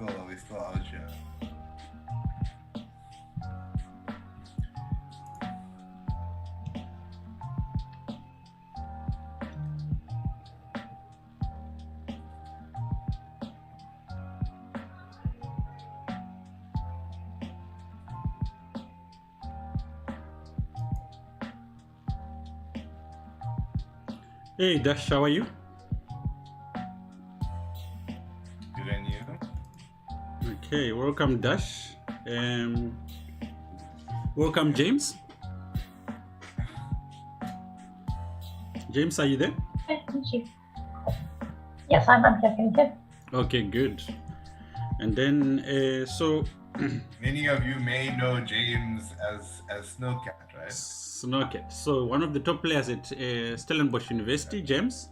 still out here. Hey Dash, how are you? Good and you? Okay, welcome Dash. Welcome James. James, are you there? Thank you. Yes, I'm here. Thank you. Okay, good. And then, so Many of you may know James as Snowcat, right? Snowcat. So one of the top players at Stellenbosch University, James,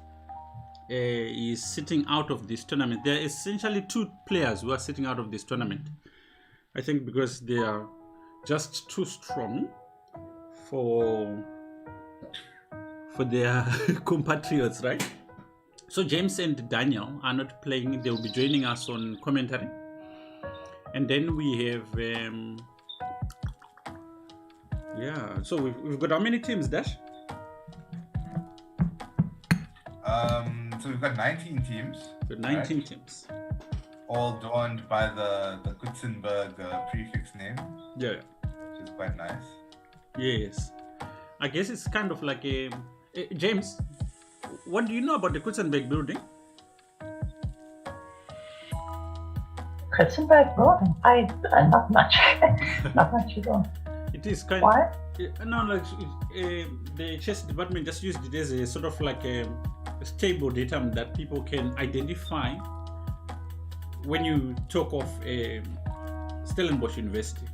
is sitting out of this tournament. There are essentially two players who are sitting out of this tournament. I think because they are just too strong for their compatriots, right? So James and Daniel are not playing. They will be joining us on commentary. And then we have, so we've got how many teams, Dash? So we've got 19 teams. We've got 19 right? teams. All donned by the Kutzenberg prefix name. Yeah. Which is quite nice. Yes. I guess it's kind of like a... James, what do you know about the Kutzenberg building? Kutzenberg building? Not much. Not much at all. It is kind Why? of... No, like the chess department just used it as a sort of like a stable datum that people can identify when you talk of Stellenbosch University.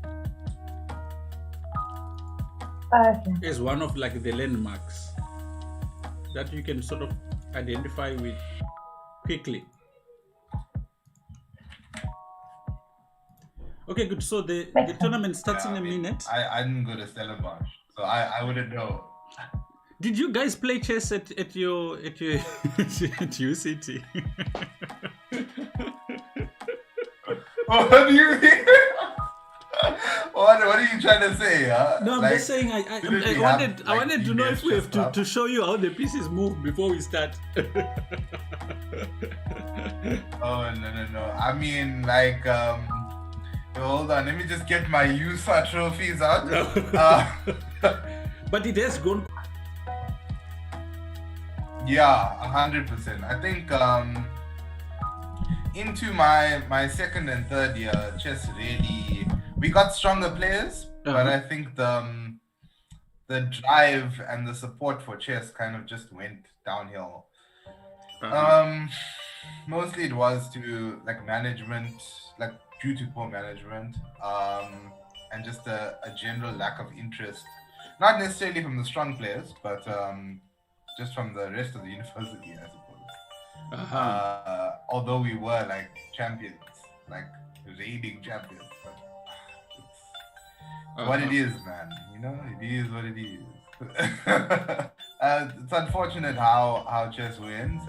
Okay. As one of like the landmarks that you can sort of identify with quickly. Okay, good. So the tournament starts in a minute. I didn't go to Stellenbosch, so I wouldn't know. Did you guys play chess at your at UCT? What do you mean? What are you trying to say? Huh? No, I'm Like, just saying. I wanted to know if we have to show you how the pieces move before we start. Oh no! I mean, like, hold on. Let me just get my USA trophies out. But it has gone. Yeah, 100%. I think into my second and third year, chess really we got stronger players, but I think the drive and the support for chess kind of just went downhill. Mostly it was to like management, like due to poor management, and just a general lack of interest, not necessarily from the strong players, but just from the rest of the university, I suppose. Although we were like champions, like reigning champions, but it's what it is, man. You know, it is what it is. It's unfortunate how chess went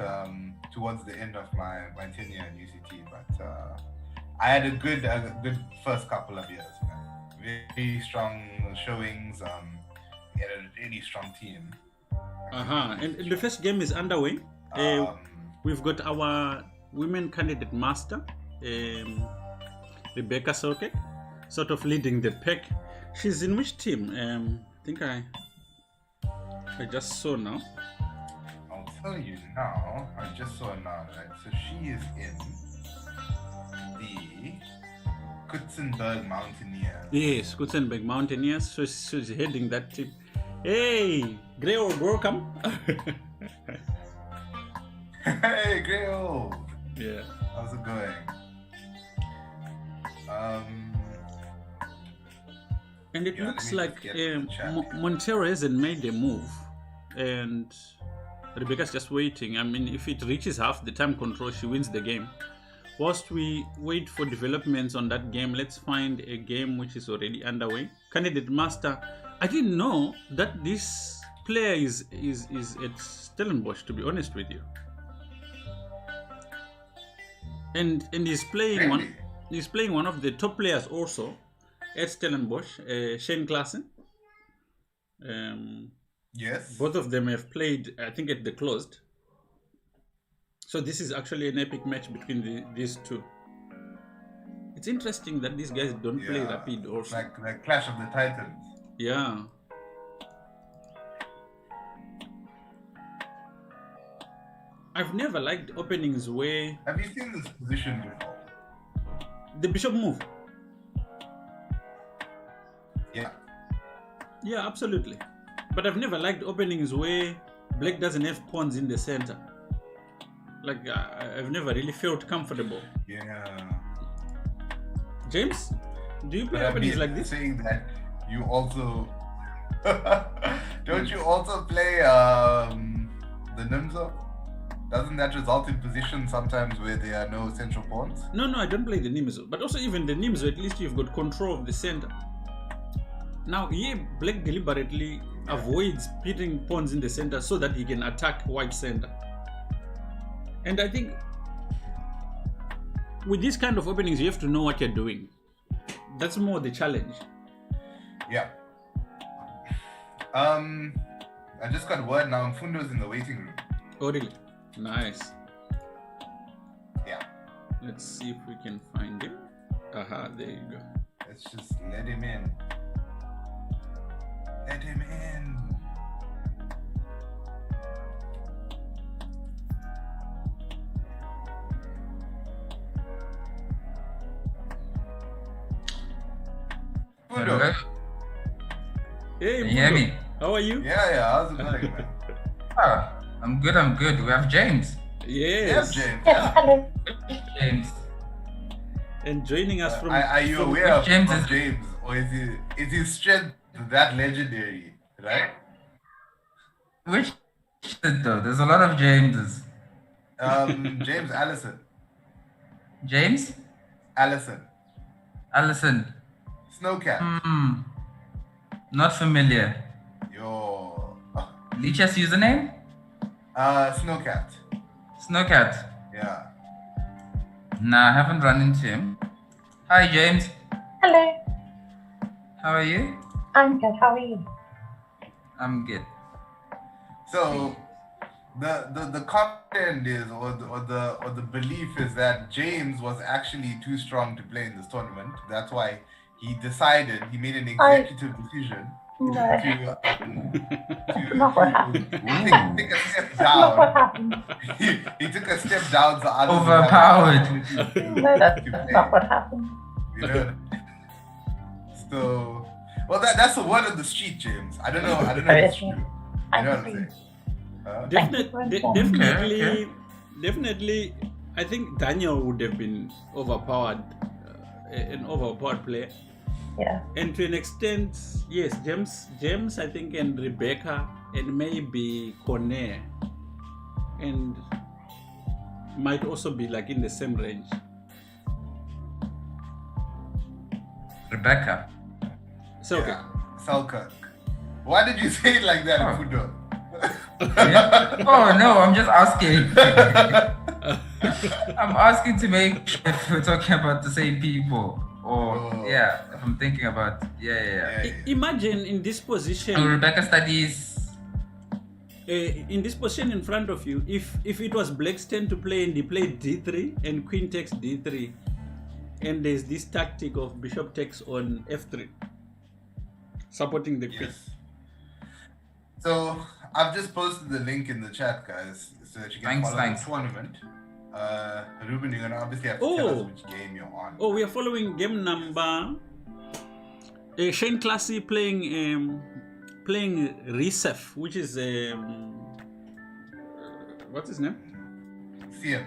towards the end of my tenure at UCT, but I had a good first couple of years, man. Very strong showings. We had a really strong team. And the first game is underway. We've got our women candidate master, Rebecca Soke, sort of leading the pack. She's in which team? I think I just saw now. I'll tell you now. I just saw now, right? So she is in the Kutzenberg Mountaineers. Yes, Kutzenberg Mountaineers. So she's heading that team. Hey, Greo, welcome. Hey, Greo. Yeah. How's it going? And it looks like Montero hasn't made a move, and Rebecca's just waiting. I mean, if it reaches half the time control, she wins the game. Whilst we wait for developments on that game, let's find a game which is already underway. Candidate Master, I didn't know that this player is at Stellenbosch, to be honest with you. And he's playing really? He's playing one of the top players also at Stellenbosch, Shane Klassen. Yes. Both of them have played, I think, at the closed. So this is actually an epic match between these two. It's interesting that these guys don't play rapid also. Like Clash of the Titans. Yeah. I've never liked openings where Have you seen this position before? the bishop move. Yeah. Yeah, absolutely. But I've never liked openings where black doesn't have pawns in the center. Like I've never really felt comfortable. Yeah. James, do you play But openings like this? Saying that you also don't you also play the Nimzo? Doesn't that result in positions sometimes where there are no central pawns? No, I don't play the Nimzo. But also even the Nimzo, at least you've got control of the center. Now here, black deliberately avoids putting pawns in the center so that he can attack white center. And I think with these kind of openings, you have to know what you're doing. That's more the challenge. Yeah. I just got word now. Mfundo's in the waiting room. Oh, really? Nice. Yeah. Let's see if we can find him. Aha, there you go. Let's just let him in. Let him in. Mfundo. Hey, Can you hear Mundo. me? How are you? Yeah. How's it going, man? I'm good. We have James. Yes. Yeah, James. Yes, hello. James. And joining us from. Are you from- aware of James James, is- James, or is his strength that legendary, right? Which though? There's a lot of Jameses. James Allison. James? Allison. Allison. Snowcat. Not familiar. Yo. Lichess username? Snowcat. Snowcat. Yeah. Nah, I haven't run into him. Hi James. Hello. How are you? I'm good. How are you? I'm good. So the content is or the belief is that James was actually too strong to play in this tournament. That's why he made an executive decision No, to not what happened. take a step That's not what down. happened. He took a step down so others would have Overpowered. the opportunity No, that's to play. not what happened. You know? So, well, that's the word on the street, James. I don't know if it's true. You I know what I'm agree. saying? Thank you for informing me. Okay. Definitely, I think Daniel would have been overpowered, an overpowered player. Yeah. And to an extent, yes, James, I think, and Rebecca, and maybe Cornet, and might also be like in the same range. Rebecca. So okay. Yeah. Selkirk. Why did you say it like that, Oh. Fudo? Yeah? Oh no, I'm just asking. I'm asking to make sure if we're talking about the same people. Or Oh. yeah, if I'm thinking about yeah. Imagine in this position. So Rebecca studies. In this position in front of you, if it was black's turn to play and he played d3 and queen takes d3, and there's this tactic of bishop takes on f3, supporting the queen. Yes. So I've just posted the link in the chat, guys, so that you can follow Thanks. the tournament. Ruben, you're gonna obviously have to tell us which game you're on. Oh, we are following game number. Shane Classy playing Risef, which is what's his name? CM.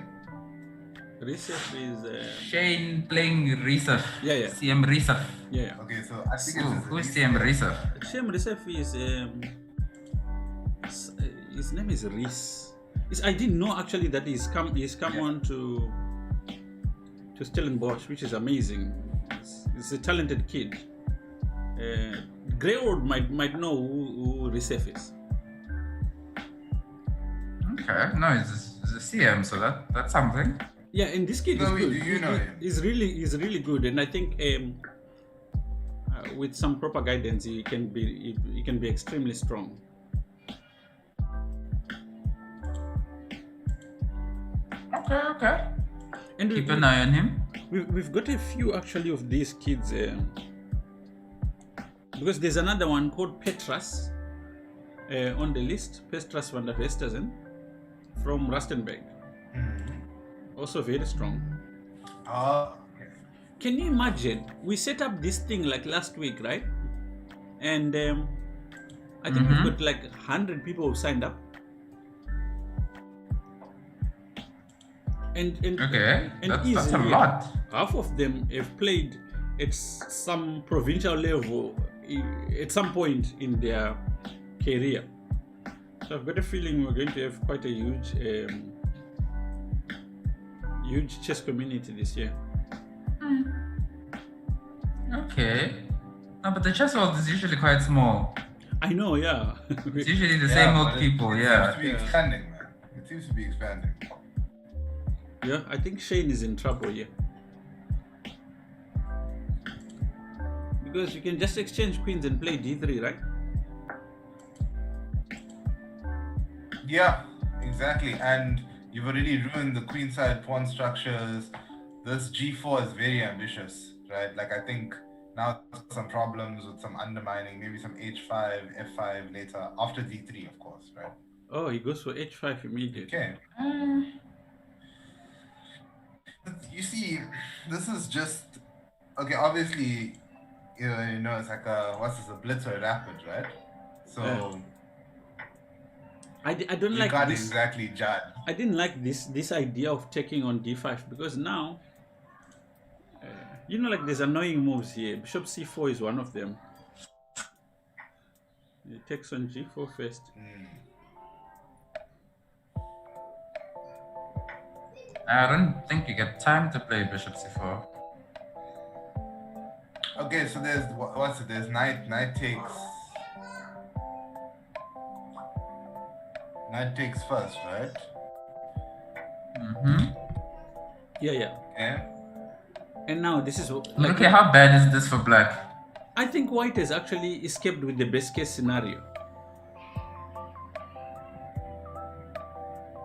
Risef is Shane playing Risef. Yeah. CM Risef. yeah. Okay, so I think Who's CM Risef? Shane Risef is his name is Reese. I didn't know actually that he's come on to Stellenbosch, which is amazing. He's a talented kid. Greywood might know who Risef is. Okay, no, it's a CM, so that's something. Yeah, and this kid No, is good. you know him. He's really good, and I think with some proper guidance, he can be extremely strong. Okay. And Keep an eye on him. We've got a few actually of these kids because there's another one called Petras on the list. Petras van der Vesterzen from Rustenburg. Also very strong. Okay. Can you imagine? We set up this thing like last week, right? And I think we've got like 100 people who signed up. And Okay, and that's a easily, lot. half of them have played at some provincial level at some point in their career. So I've got a feeling we're going to have quite a huge chess community this year. Okay. No, but the chess world is usually quite small. I know, yeah. It's usually the same old people, It yeah. seems to be expanding, man. It seems to be expanding. Yeah, I think Shane is in trouble here. Because you can just exchange queens and play d3, right? Yeah, exactly. And you've already ruined the queenside pawn structures. This g4 is very ambitious, right? Like, I think now some problems with some undermining, maybe some h5, f5 later, after d3, of course, right? Oh, he goes for h5 immediately. Okay. You see, this is just okay. Obviously, you know, it's like a blitz or a rapid, right? So I don't you like can't this. exactly judge. I didn't like this idea of taking on d5 because now, you know, like there's annoying moves here. Bishop c4 is one of them. He takes on g4 first. I don't think you get time to play bishop c4. Okay, so there's what's it? There's knight takes first, right? Yeah. Okay. And now this is Look at how bad is this for black? I think white has actually escaped with the best case scenario.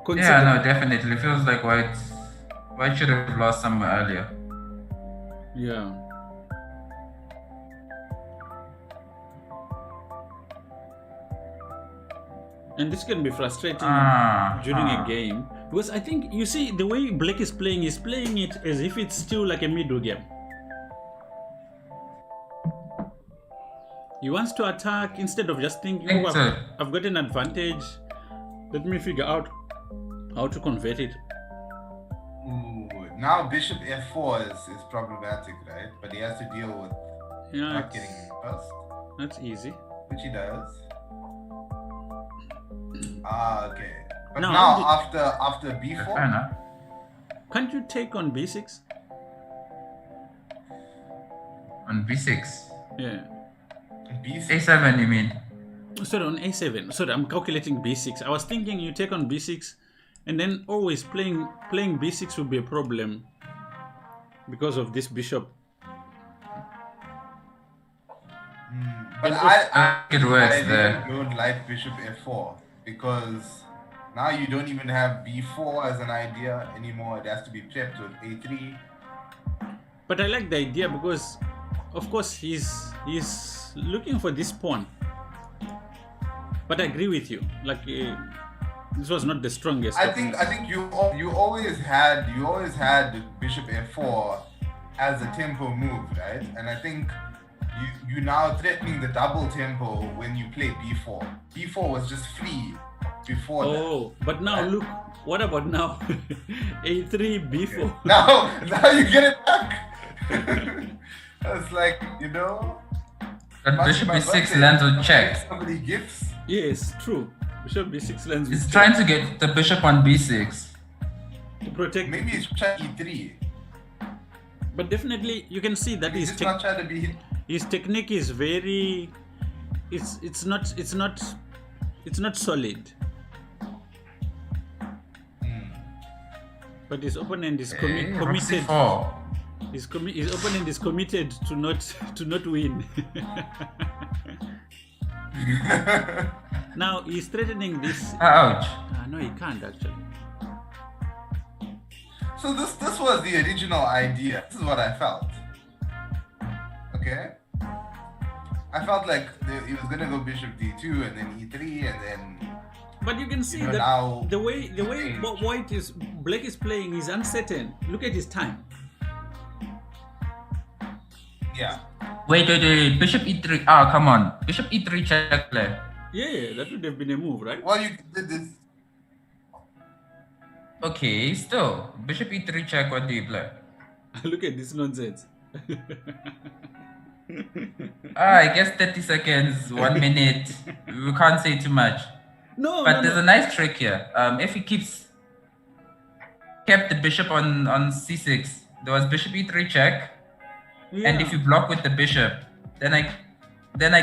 Yeah, no, definitely. Feels like white should have lost somewhere earlier. Yeah. And this can be frustrating during a game because I think you see the way Black is playing it as if it's still like a middle game. He wants to attack instead of just thinking, oh, I've got an advantage. Let me figure out how to convert it. Ooh, now bishop f4 is problematic, right? But he has to deal with not getting first. That's easy. Which he does. Okay. But now after b4? Fair enough. Can't you take on b6? On b6? Yeah. b6? a7, you mean? Sorry, on a7. Sorry, I'm calculating b6. I was thinking you take on b6 and then always playing b6 would be a problem because of this bishop. But I there. don't like bishop f4 because now you don't even have b4 as an idea anymore. It has to be prepped with a3. But I like the idea because, of course, he's looking for this pawn. But I agree with you. Like this was not the strongest. I think you always had bishop f4 as a tempo move, right? And I think you now threatening the double tempo when you play b4. b4 was just free before. Oh, but now look. What about now? a3, b4. Now you get it back. It's like, you know. That bishop b6 lands on check. Somebody gifts. Yes, true. Bishop b6 lands. He's trying to get the bishop on b6 to protect. Maybe he's trying e3. But definitely, you can see that he's not trying to be. His technique is very. It's not solid. But But his opponent is Okay, rook committed. c4. His opponent is committed to not win. Now he's threatening this. Ouch. No, he can't actually. So this was the original idea. This is what I felt. Okay. I felt like he was gonna go bishop d2 and then e3 and then. But you can see You know, that now- the way Black is playing is uncertain. Look at his time. Yeah. Wait. Bishop e3. Ah, come on. Bishop e3 check play. Yeah, that would have been a move, right? Well, you did this. Okay, still. Bishop e3 check, what do you play? Look at this nonsense. I guess 30 seconds, 1 minute. We can't say too much. No, But no, there's no. a nice trick here. If he kept the bishop on c6, there was bishop e3 check. Yeah. And if you block with the bishop, then I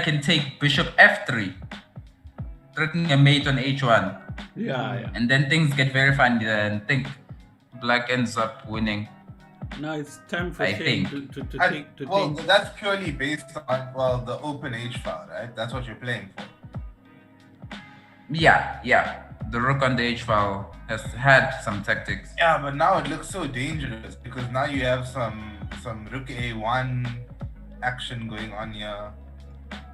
can take bishop f3, threatening a mate on h1. yeah. And then things get very funny and think Black ends up winning. Now it's time for I Shane think. to Well, think. that's purely based on the open H file, right? That's what you're playing for. Yeah. The rook on the h file has had some tactics. Yeah, but now it looks so dangerous because now you have some rook a1 action going on here.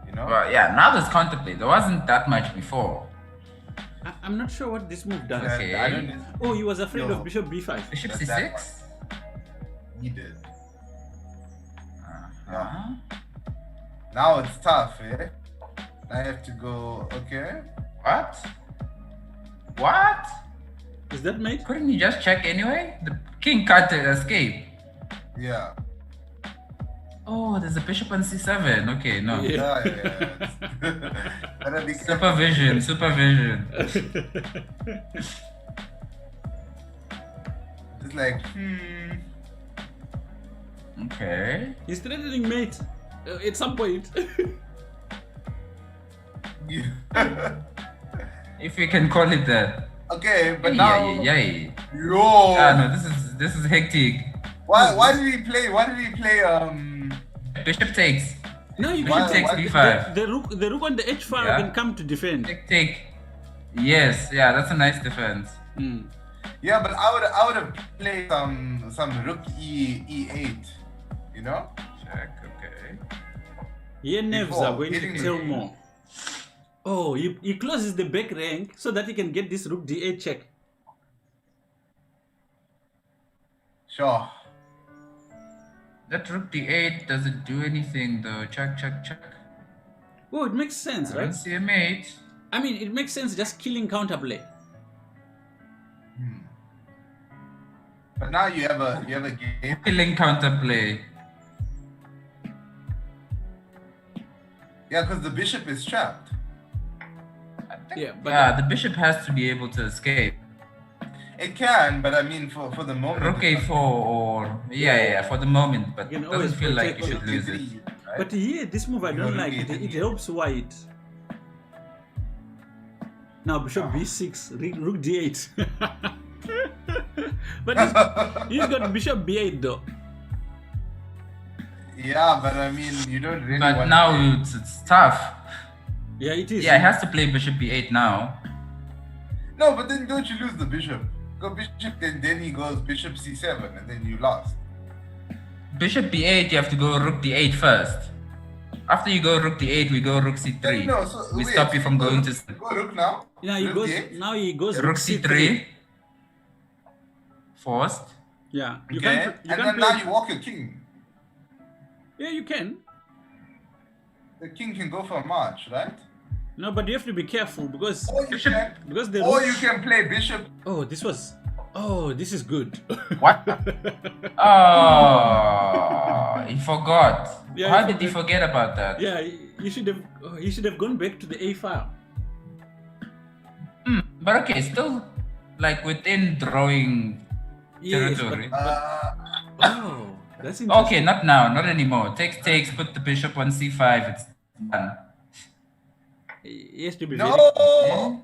You know? Well, yeah, now there's counterplay. There wasn't that much before. I'm not sure what this move does. Okay. I don't. Oh, he was afraid No. of bishop b5. Bishop That's c6? that He did. Uh-huh. Now it's tough, eh? I have to go. Okay. What? Is that mate? Couldn't you just check anyway? The king can't escape. Yeah. Oh, there's a bishop on c7. Okay, no. Yeah. Yeah. Better be careful. Supervision. It's like, Okay. He's threatening mate at some point. If you can call it that. Okay, but now. Yeah. Yo. No, this is hectic. Why did he play? Bishop takes. No, you Why- can take why- the rook on the h file Yeah. can come to defend. Take. Yes, yeah, that's a nice defense. Yeah, but I would have played some rook e8. You know? Check, okay. Here nerves Before are going hitting to the tell game. more. Oh, he closes the back rank so that he can get this rook d8 check. Sure. That rook d8 doesn't do anything though. Check. Oh, it makes sense, I right? don't see a mate. I mean, it makes sense just killing counterplay. But now you have a game. Killing counterplay. Yeah, because the bishop is trapped. Yeah, but Yeah, the bishop has to be able to escape. It can, but I mean for the moment. Rook a4 or yeah, for the moment, but You it can doesn't always feel like protect you should lose it. Right? but here this move I don't No, like. rook It a3. helps white. Now bishop b6, rook d8. But he's got bishop b8 though. Yeah, but I mean you don't really. But want now to it's tough. Yeah, it is. Yeah, he has to play bishop b8 now. No, but then don't you lose the bishop? Go bishop, then he goes bishop c7, and then you lost. Bishop b8, you have to go rook d8 first. After you go rook d8, we go rook c3. No, so, we wait, stop you from going to go rook now. Yeah, he Rook goes. d8? Now he goes rook c3. Forced. Yeah, you Okay, can't. You and can't then play. now you walk your king. Yeah, you can. The king can go for a march, right? No, but you have to be careful because Or you can, because the or rook- you can play bishop. Oh, this is good. What? Oh, he forgot. Yeah, How he did he forgot. forget about that? Yeah, you should have. He should have gone back to the A file. But okay, still like within drawing Yes, territory. oh, that's interesting. Okay, not now, not anymore. Takes, put the bishop on c5, it's done. He has to be No. very.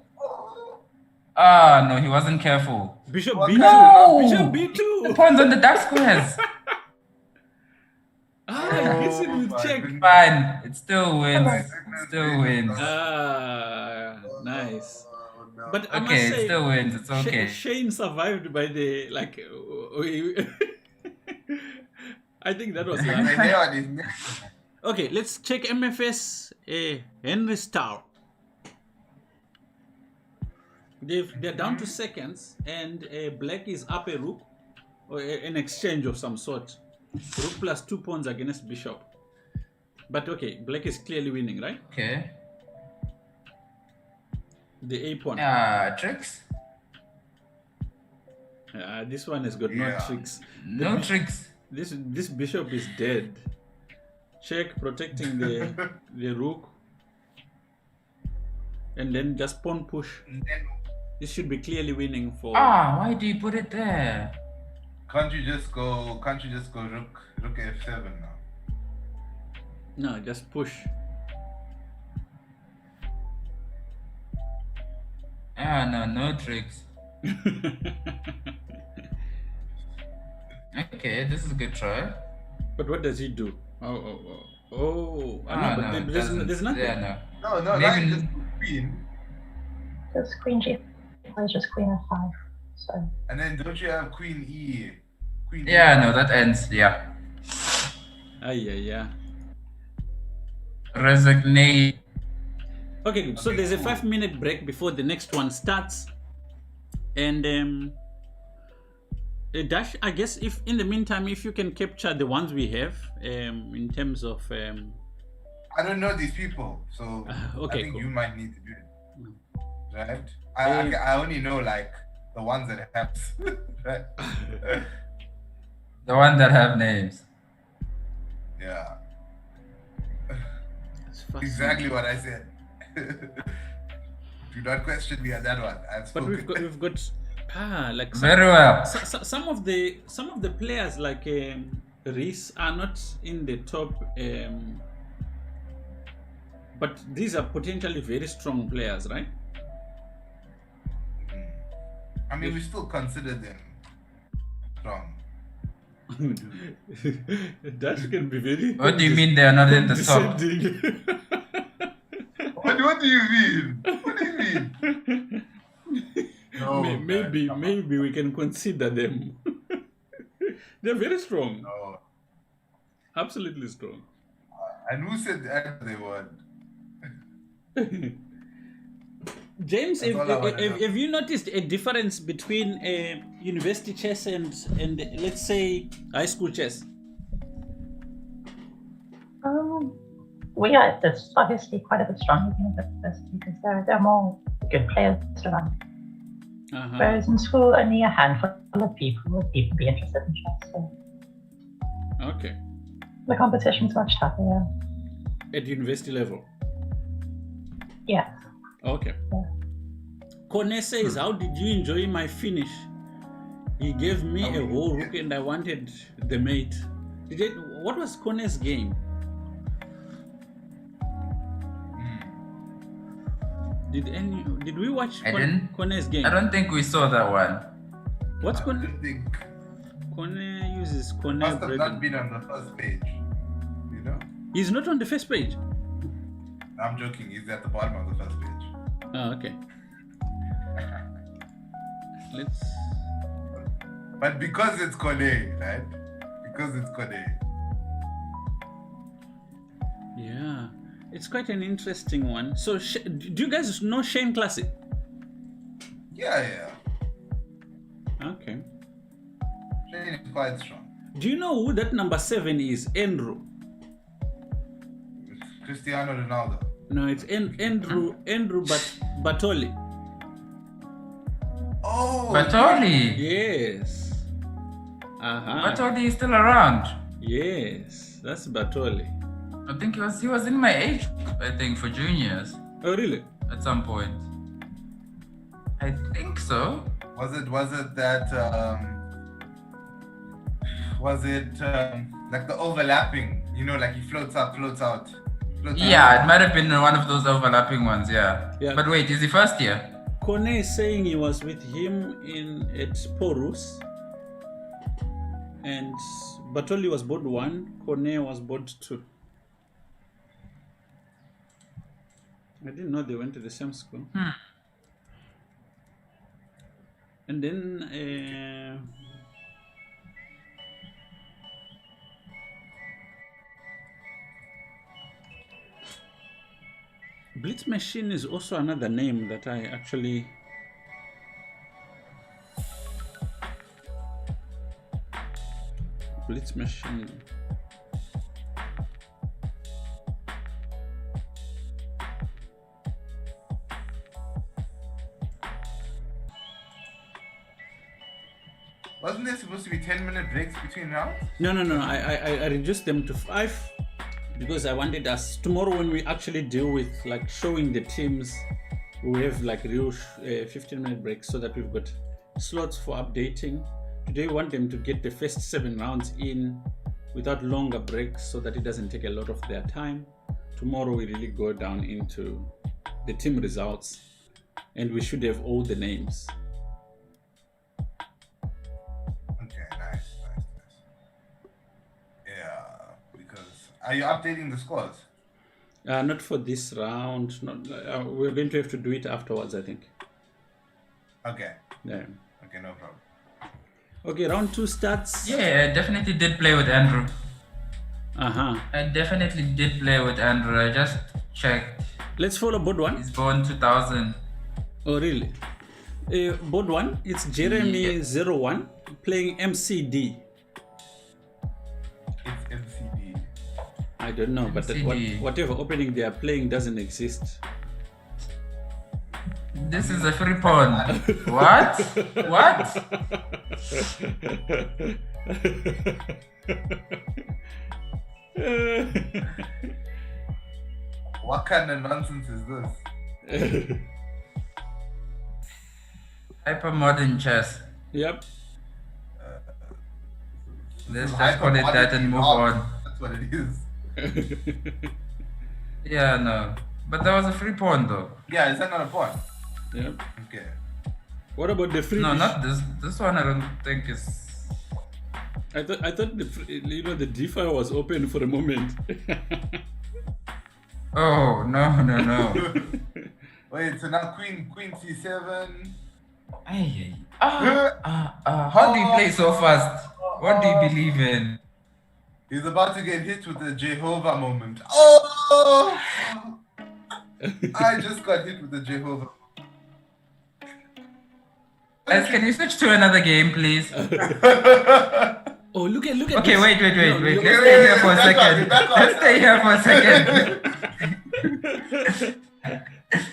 Ah, no, he wasn't careful. Bishop What B2. No! Bishop The B2. pawns on the dark squares. Ah, he gets it with my check. goodness. Fine, it still wins. my It goodness still wins. gracious. Ah, nice. Oh, no. But I must Okay, say, it still wins. It's okay. Shane survived by the like. I think that was the luck. hair on his neck. Okay, let's check MFS. Henry Star. They're down to seconds, and Black is up a rook, or an exchange of some sort. Rook plus 2 pawns against Bishop. But okay, Black is clearly winning, right? Okay. The A pawn. Tricks? This one has got no Yeah. tricks. No tricks. This bishop is dead. Check, protecting the rook, and then just pawn push. And then, This should be clearly winning for. Why do you put it there? can't you just go rook f7 now? No, just push. No tricks. Okay, this is a good try. But what does he do? Oh! But there's nothing. Yeah, No, not Maybe- just queen. Just queen g5 is just queen f5. So And then don't you have queen e? Queen Yeah, E? no, that ends. Yeah. Yeah. Resignate. Okay, good. So Okay, there's a cool. 5-minute break before the next one starts, and Dash. I guess if in the meantime, if you can capture the ones we have, in terms of I don't know these people, so okay, I think cool. you might need to do it. Right? Um, I only know like the ones that have right? The one that have names. Yeah. it's fascinating. Exactly what I said. Do not question me on that one. I've But spoken. we've got like Very well. some of the players like Reese are not in the top, but these are potentially very strong players, right? I mean, we still consider them strong. Dash can be very. What do you mean they are not in the top? condescending. What do you mean? What do you mean? No, maybe man, maybe we can consider them. They're very strong, No. absolutely strong. And who said that they weren't? James, That's all I wanna know. have you noticed a difference between university chess and let's say high school chess? there's obviously quite a bit stronger in university because there are more good players around. Uh-huh. Whereas in school, only a handful of people would even be interested in chess. So Okay. the competition's much tougher. Yeah. At university level. Yeah. Okay. Yeah. Kone says, how did you enjoy my finish? He gave me a whole rook and I wanted the mate. What was Kone's game? Did we watch I didn't. Kone's game? I don't think we saw that one. What's I Kone? don't think Kone uses Kone. must have Bregan. not been on the first page. You know? He's not on the first page. I'm joking. He's at the bottom of the first page. Oh, okay. Let's. But because it's Kone, right? Because it's Kone. Yeah, it's quite an interesting one. So, do you guys know Shane Classic? Yeah. Okay. Shane is quite strong. Do you know who that number 7 is? Andrew. Cristiano Ronaldo. No, it's Andrew Batoli. Oh, Batoli. Yes. Batoli is still around. Yes, that's Batoli. I think he was in my age group, I think, for juniors Oh, really? at some point. I think so. Was it that like the overlapping? You know, like he floats up, floats out. Yeah, it might have been one of those overlapping ones, yeah. Yeah. But wait, is he first year? Kone is saying he was with him at Porus, and Batoli was board 1, Kone was board 2. I didn't know they went to the same school. And then Blitz Machine is also another name that I actually Blitz Machine. Wasn't there supposed to be 10-minute breaks between rounds? No. I reduced them to 5 because I wanted us tomorrow when we actually deal with like showing the teams, we have like real 15-minute breaks so that we've got slots for updating. Today we want them to get the first 7 rounds in without longer breaks so that it doesn't take a lot of their time. Tomorrow we really go down into the team results and we should have all the names. Are you updating the scores? Not for this round. We're going to have to do it afterwards, I think. Okay. Yeah. Okay, no problem. Okay, round 2 starts. Yeah, I definitely did play with Andrew. I definitely did play with Andrew. I just checked. Let's follow board 1. He's born 2000. Oh, really? Board 1, it's Jeremy 01 playing MCD. It's MCD. I don't know, but whatever opening they are playing doesn't exist. This is a free pawn. What? What? What kind of nonsense is this? Hyper modern chess. Yep. Let's just call it that and move on. That's what it is. Yeah, no. But that was a free pawn though. Yeah, is that not a pawn? Yep. Okay. What about the free? No, fish? not this. This one I don't think is. I thought the d-file was open for a moment. Oh no. Wait, so now queen c7. How do you play so fast? What do you believe in? He's about to get hit with the Jehovah moment. Oh! I just got hit with the Jehovah. Guys, can you switch to another game, please? Oh, look at Okay, this. wait. No, Let's look- stay here for a second. Let's stay here for a second.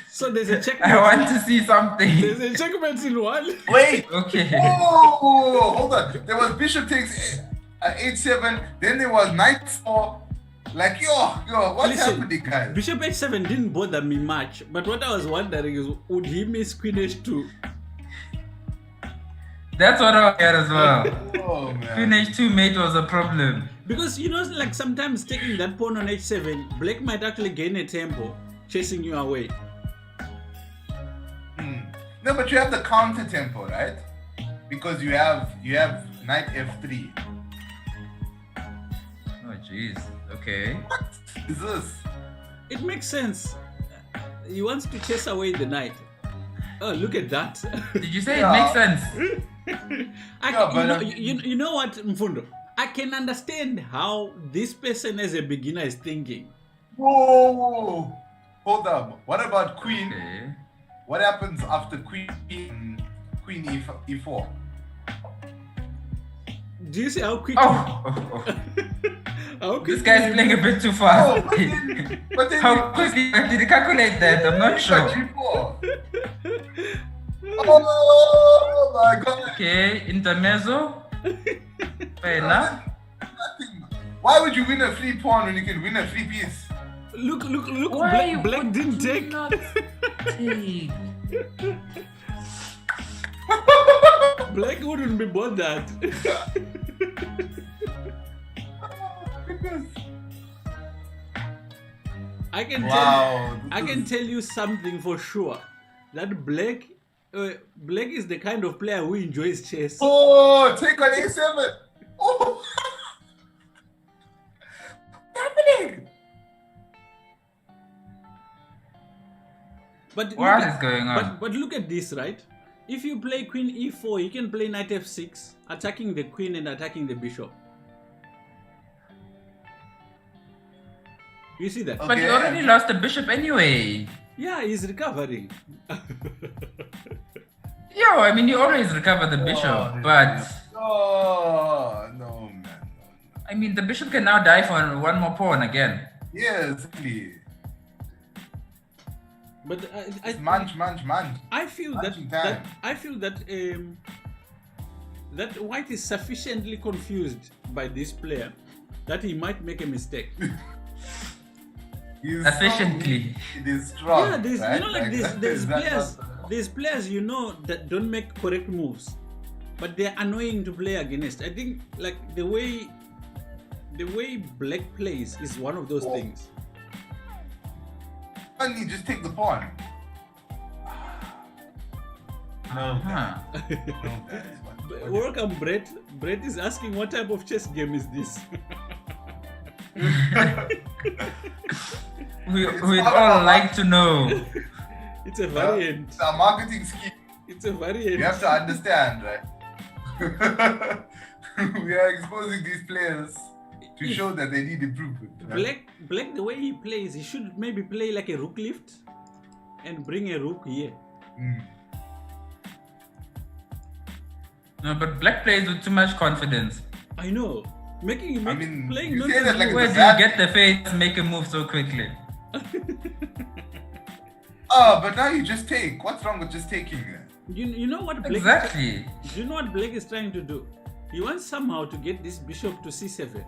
So there's a checkmate. I want to see something. There's a checkmate in 1. Wait! Okay. Oh, hold on. There was bishop takes h7, then there was knight 4. Like, yo, what's Listen, happening, guys? Bishop h7 didn't bother me much, but what I was wondering is, would he miss queen h2? That's what I heard as well. Oh, man. Queen h2 mate was a problem. Because, like sometimes taking that pawn on h7, black might actually gain a tempo, chasing you away. No, but you have the counter tempo, right? Because you have knight f3. Oh, jeez. Okay. What is this? It makes sense. He wants to chase away the knight. Oh, look at that. Did you say Yeah. it makes sense? You know what, Mfundo? I can understand how this person as a beginner is thinking. Whoa! Hold up. What about queen? Okay. What happens after queen e4? Do you see how quick? Oh. How quick This guy's playing a bit too fast. But then How quickly did he calculate that? I'm not sure. g4. Oh my god! Okay, intermezzo. Bella. Why would you win a free pawn when you can win a free piece? Look! Why Black didn't take. Take. Black wouldn't be bothered. I can tell you something for sure. That Black Black is the kind of player who enjoys chess. Oh, take on A7. Oh, what's happening? But What is going on? But look at this, right? If you play Queen E4, you can play Knight F6, attacking the Queen and attacking the Bishop. You see that? But you already lost the bishop anyway. Yeah, he's recovering. Yo, I mean, you always recover the bishop, but No, man. I mean, the bishop can now die for one more pawn again. Yes, really. But Munch. I feel that, Munching that time. I feel that that White is sufficiently confused by this player that he might make a mistake. He's Efficiently. It is strong. Yeah, there's right? you know like there's that players not- there's players you know that don't make correct moves, but they're annoying to play against. I think like the way Black plays is one of those things. Can't you just take the pawn? No, Huh. no, that is what- Welcome, Brett. Brett is asking what type of chess game is this? We'd all like to know. It's a variant. It's a marketing scheme. It's a variant. You have to understand, right? We are exposing these players to show that they need improvement. Right? Black, the way he plays, he should maybe play like a rook lift and bring a rook here. Mm. No, but black plays with too much confidence. I know. Playing you say that like Where it's do a you bad... get the faith to make a move so quickly? Oh, but now you just take. What's wrong with just taking it? You know what Black Exactly. do you know what Black is trying to do? He wants somehow to get this bishop to c7.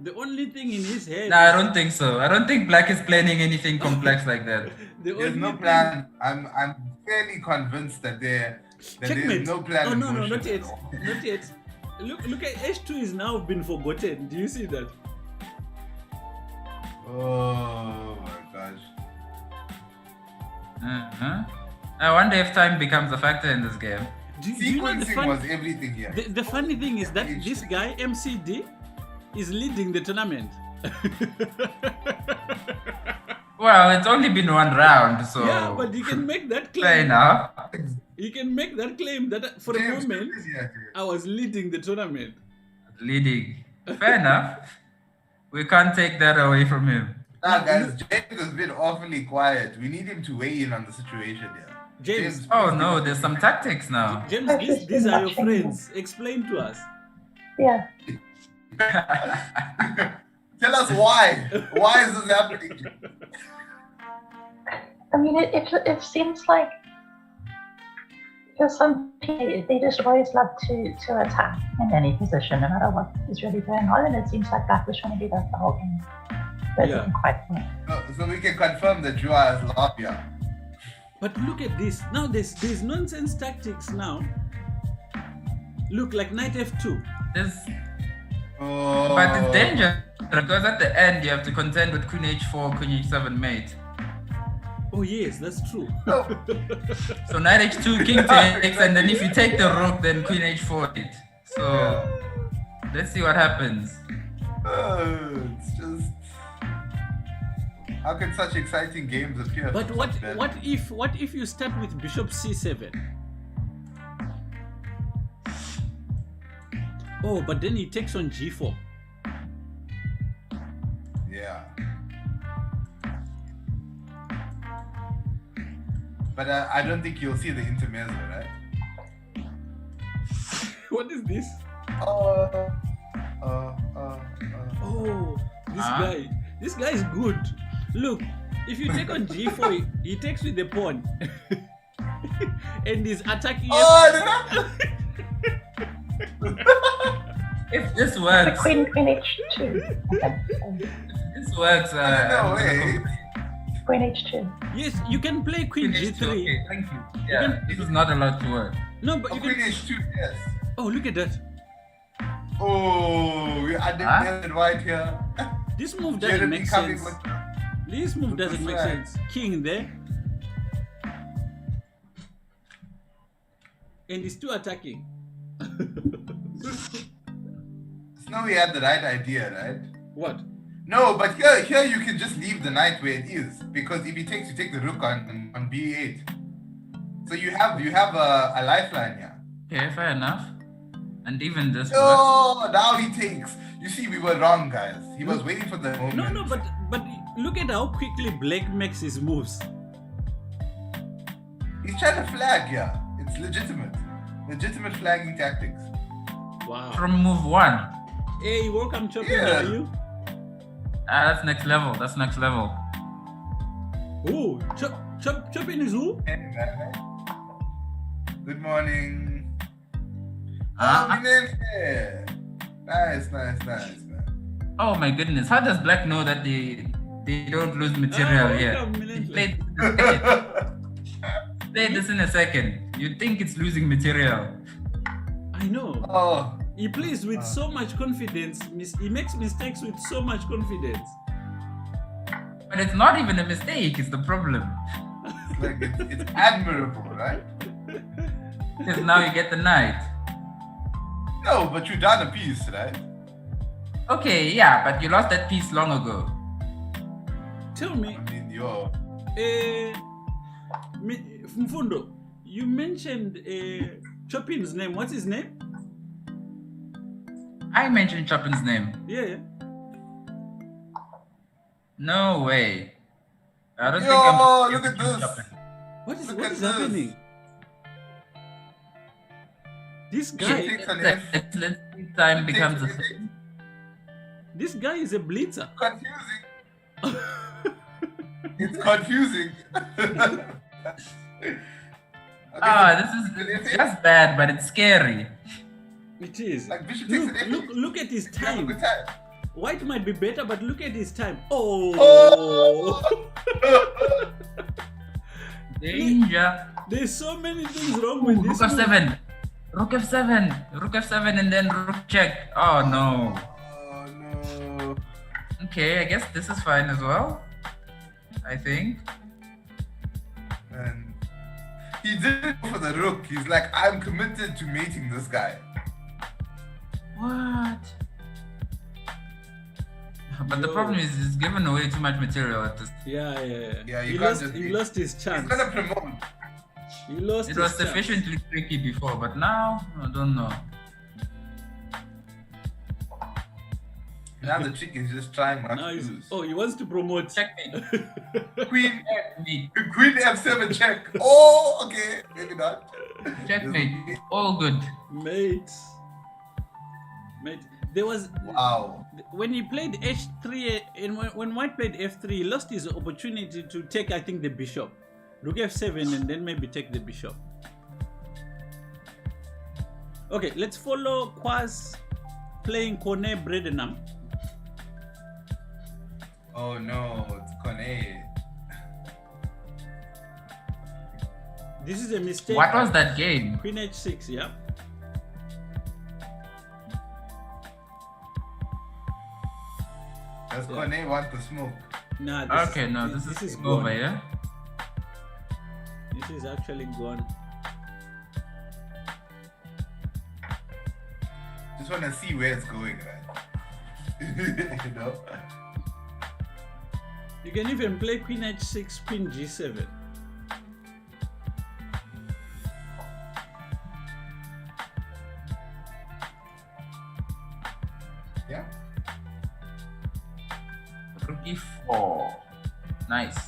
The only thing in his head No, I don't think so. I don't think black is planning anything complex like that. the There's only no thing- plan. I'm fairly convinced that there's Checkmate. no plan. Oh in no, motion not at yet. all. Not yet. Look at H2 is now been forgotten. Do you see that? Oh my gosh. Uh-huh. I wonder if time becomes a factor in this game. Do you know the Sequencing fun- was everything here. The funny thing is that this guy MCD is leading the tournament. Well, it's only been one round, so Yeah, but you can make that fair claim. enough. You can make that claim that for a James, moment yeah, I was leading the tournament. Leading. Fair enough. We can't take that away from him. Nah, guys, James has been awfully quiet. We need him to weigh in on the situation here. James, Oh no, there's some tactics now. James, these are your friends. Explain to us. Yeah. Tell us why. Why is this happening? I mean, it seems like for some people, they just always love to attack in any position, no matter what is really going on. And it seems like Black was trying to do that the whole game. But it didn't quite work. So we can confirm that Jua has lost here. But look at this. Now there's nonsense tactics now. Look like knight f2. There's, Oh. but it's dangerous because at the end you have to contend with queen h4, queen h7 mate. Oh yes, that's true. No. So knight h2, king takes, and then if you take the rook, then queen h4 it. So let's see what happens. It's just... How can such exciting games appear? But from what such bad- what if you start with bishop c7? Oh, but then he takes on g4. Yeah. But I don't think you'll see the intermezzo, right? What is this? Oh, Oh, Huh? this guy is good. Look, if you take on g4, he takes with the pawn, and he's attacking. Oh, If this The works, queen h2. Okay. this works. no way. Queen h2. Yes, you can play queen Queen g3. h2, okay, thank you. Yeah, this is not allowed to work. No, but Oh, you Queen can. H2, yes. Oh, look at that. Oh, we understand white here. This move doesn't Jeremy make coming sense. with... This move with the doesn't make flag. sense. King there. And he's still attacking. Snow, he had the right idea, right? What? No, but here you can just leave the knight where it is, because if he takes, you take the rook on b8. So you have a lifeline here. Okay, fair enough. And even this. Oh, now he takes. You see, we were wrong, guys. He was waiting for the moment. No, but look at how quickly Blake makes his moves. He's trying to flag here. It's legitimate flagging tactics. Wow. From move 1. Hey, welcome, Chopin. Yeah. How are you? That's next level. That's next level. Oh, Chopin is who? Hey, man. Good morning. Ah. Nice, man. Oh my goodness. How does Black know that they don't lose material here? welcome, He Millennium. Play this in a second. You think it's losing material. I know. Oh, He plays with so much confidence. He makes mistakes with so much confidence. But it's not even a mistake, it's the problem. like it's admirable, right? Because now you get the knight. No, but you done a piece, right? Okay, yeah, but you lost that piece long ago. Tell me, I mean, you're. Mfundo, you mentioned Chopin's name. What's his name? I mentioned Chopin's name. Yeah. No way. I don't Yo, think I'm. look at this. Chopin. What is Look at this. happening? This guy, Takes an Let's F. see time becomes a Takes- thing. this guy is a blitzer. Confusing. It's confusing. This is it's just bad, but it's scary. It is. Like Bishop takes an F. Look at his You have a time. good time. White might be better, but look at his time. Oh. Danger. There's so many things wrong with this. Rook move. f7. Rook f7. Rook f7 and then rook check. Oh no. Oh no. Okay, I guess this is fine as well. I think. And he didn't go for the rook. He's like, I'm committed to mating this guy. What? But the Yo. problem is he's given away too much material at this. Yeah. Yeah, you He can't lost. just He be- lost his He's chance. gonna promote. He lost. It his was chance. sufficiently tricky before, but now I don't know. Now the trick is just trying not Now to he's, lose. oh, he wants to promote. Checkmate. Queen Checkmate. Queen F7 check. Oh, okay, maybe not. Checkmate. All good. Mate. There was Wow. when he played h3 and when White played f3, he lost his opportunity to take, I think, the bishop. Rook f7 and then maybe take the bishop. Okay, let's follow Quaz playing Kone Bredenham. Oh no, it's Kone. This is a mistake. What was that game? Queen h6, yeah. Does Kone want the smoke? Nah, This is gone. over, yeah? This is actually gone. Just want to see where it's going, right? You know? You can even play Queen h6, Queen g7. Yeah. Rook e4. Nice.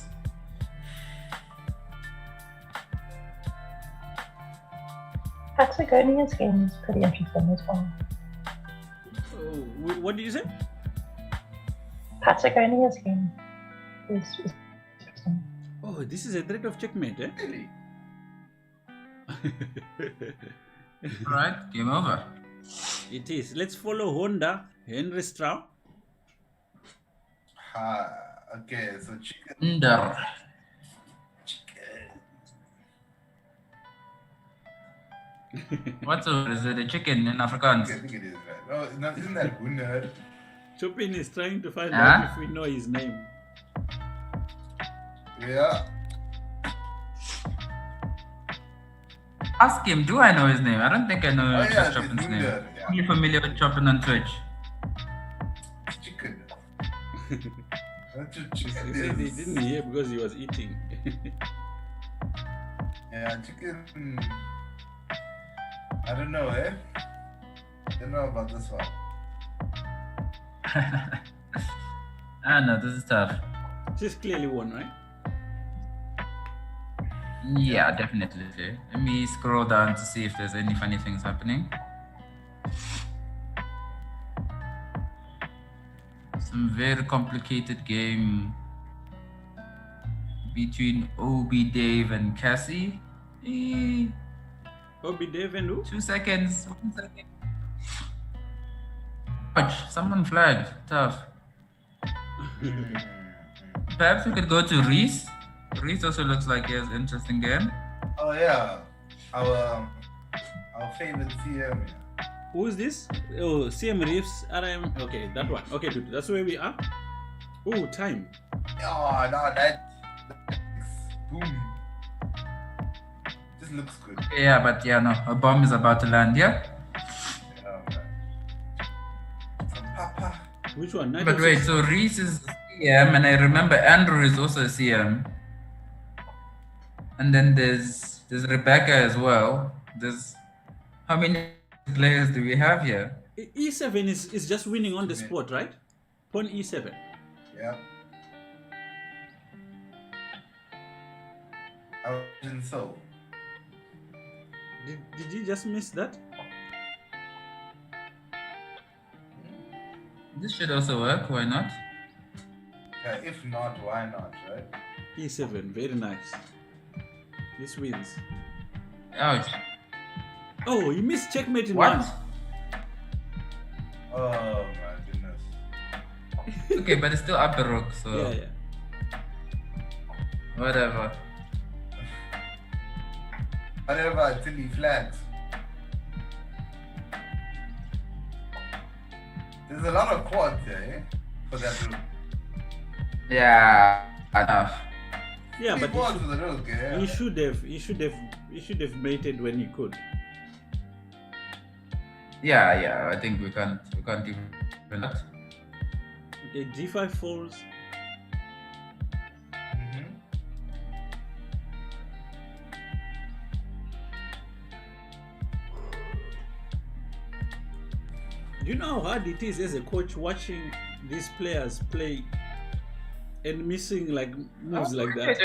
Patagonia's game is pretty interesting as well. Oh, what did you say? Patagonia's game is interesting. Oh, this is a threat of checkmate, eh? Really? Alright, game over. It is. Let's follow Honda, Henry Straub. Okay, so chicken. Under. What's over? Is it a chicken in Afrikaans? I think it is, right? Oh, no, isn't that Gunnar? Chopin is trying to find Huh? out if we know his name. Yeah. ask him. Do I know his name? I don't think I know Oh, yeah, Chess Chopin's it's name. Dunder, yeah. Only familiar with Chopin on Twitch. Chicken. That's what He chicken said he is. didn't hear because he was eating. Yeah, chicken. I don't know, eh? I don't know about this one. I don't know, this is tough. She's clearly won, right? Yeah, definitely. Let me scroll down to see if there's any funny things happening. Some very complicated game between Obi, Dave, and Cassie. Obi Dave and who? 2 seconds. 1 second. Watch, someone flagged. Tough. Perhaps we could go to Reese. Reese also looks like he has an interesting game. Oh yeah, our favorite CM. Who is this? Oh, CM Reeves, RM. Okay, that one. Okay, dude, that's where we are. Oh, time. Oh no, that boom. This looks good. Yeah, but yeah, no, a bomb is about to land, yeah? Yeah, man. Some papa. Which one? But wait, so Reese is CM, and I remember Andrew is also a CM. And then there's Rebecca as well. There's how many players do we have here? E7 is just winning on the spot, right? Pawn E7. Yeah. I wasn't so. Did you just miss that? This should also work, why not? Yeah, if not, why not, right? E7, very nice. This wins. Ouch. Oh, you missed checkmate in What? one. Oh my goodness. Okay, but it's still upper rook, so Yeah. whatever. Whatever until he flags. There's a lot of quads there, eh? For that rook. Yeah, enough. Yeah, Three but quads for the rook, eh? he should have mated when he could. Yeah, I think we can't even that. Okay, D5 falls. Mhm. You know how hard it is as a coach watching these players play and missing like moves like that.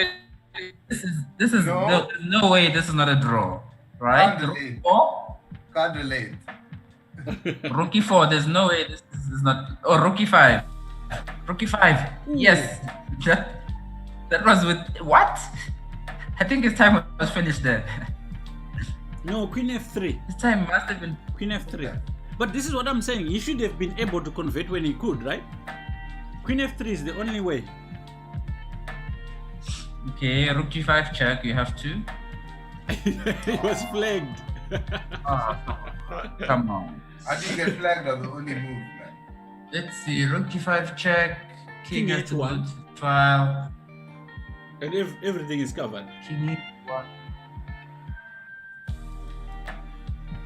This is No. there's no way this is not a draw, right? Can't Rookie relate. 4? Can't relate. Rookie 4, there's no way this is not. Oh, Rookie 5. Rookie 5. Ooh. Yes. That was with. What? I think his time was finished there. No, Queen F3. His time must have been. Queen F3. But this is what I'm saying. He should have been able to convert when he could, right? Queen F3 is the only way. Okay, Rook G5 check, you have to. He was flagged. Oh, come on. I think get flagged on the only move, man. Let's see, Rook G5 check. King King has to H1. go to trial. And everything is covered. King E1.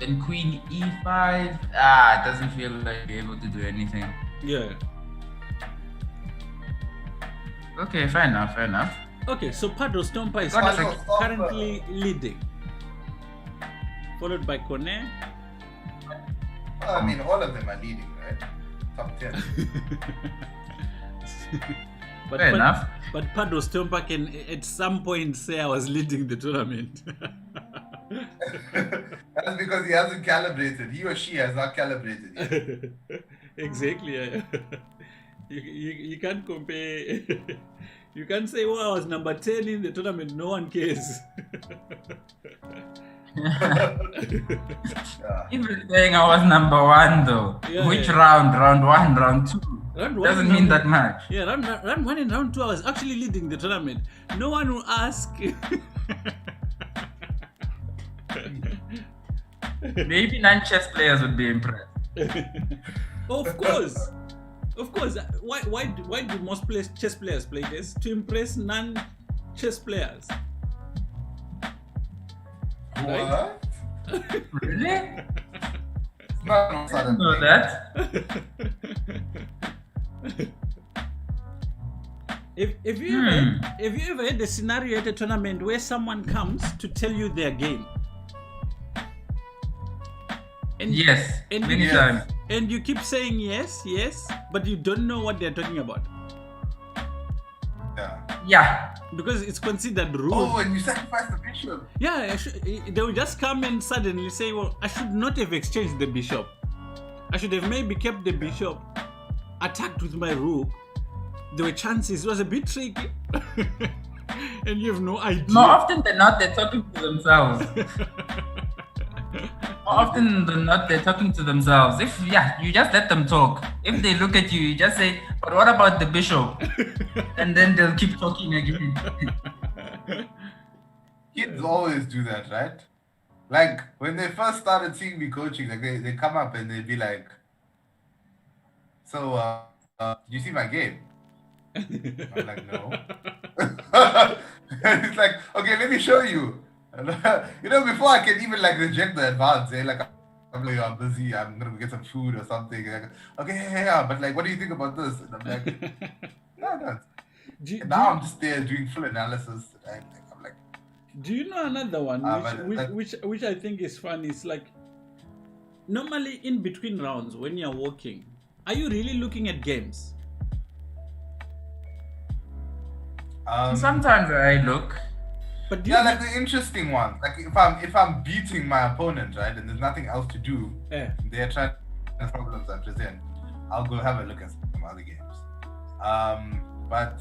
Then Queen E5. It doesn't feel like you're able to do anything. Yeah. Okay, fair enough. Okay, so Padro Stompa is Padro Stompa. currently leading. Followed by Kone. Well, I mean, all of them are leading, right? Top 10. But Fair enough. But Padro Stompa can at some point say I was leading the tournament. That's because he hasn't calibrated. He or she has not calibrated yet. Exactly. Yeah. You can't compare. You can't say, "Oh, I was number 10 in the tournament." No one cares. Yeah. Even saying I was number 1 though. Yeah, Which yeah. round? Round 1, round 2? Round one Doesn't and mean round- that much. Yeah, round 1 and round 2, I was actually leading the tournament. No one will ask. Maybe non-chess players would be impressed. Of course. Why do most chess players play this? To impress non-chess players. right? What? Really? It's not a I didn't sudden know thing. that. If you ever had a scenario at a tournament where someone comes to tell you their game, and Yes, and many you, times. and you keep saying yes, but you don't know what they're talking about Yeah. Yeah. because it's considered rude. Oh, and you sacrifice the bishop. Yeah, they will just come and suddenly say, well, I should not have exchanged the bishop. I should have maybe kept the bishop, attacked with my rook. There were chances, it was a bit tricky. And you have no idea. More often than not, they're talking to themselves. More often than not, they're talking to themselves. You just let them talk. If they look at you, you just say, but what about the bishop? And then they'll keep talking again. Kids always do that, right? Like when they first started seeing me coaching, like they come up and they'd be like, "So, did you see my game?" I'm like, "No." And it's like, "Okay, let me show you." And, before I can even like reject the advance, I'm like, "I'm busy. I'm gonna get some food or something." Like, okay, yeah, but like, what do you think about this? And I'm like, no. Now I'm just there doing full analysis. And I'm like, do you know another one but which I think is fun? Is like normally in between rounds when you're walking, are you really looking at games? Sometimes I look. But like the interesting ones. Like if I'm beating my opponent, right, and there's nothing else to do, they're trying to problems I present, I'll go have a look at some other games. But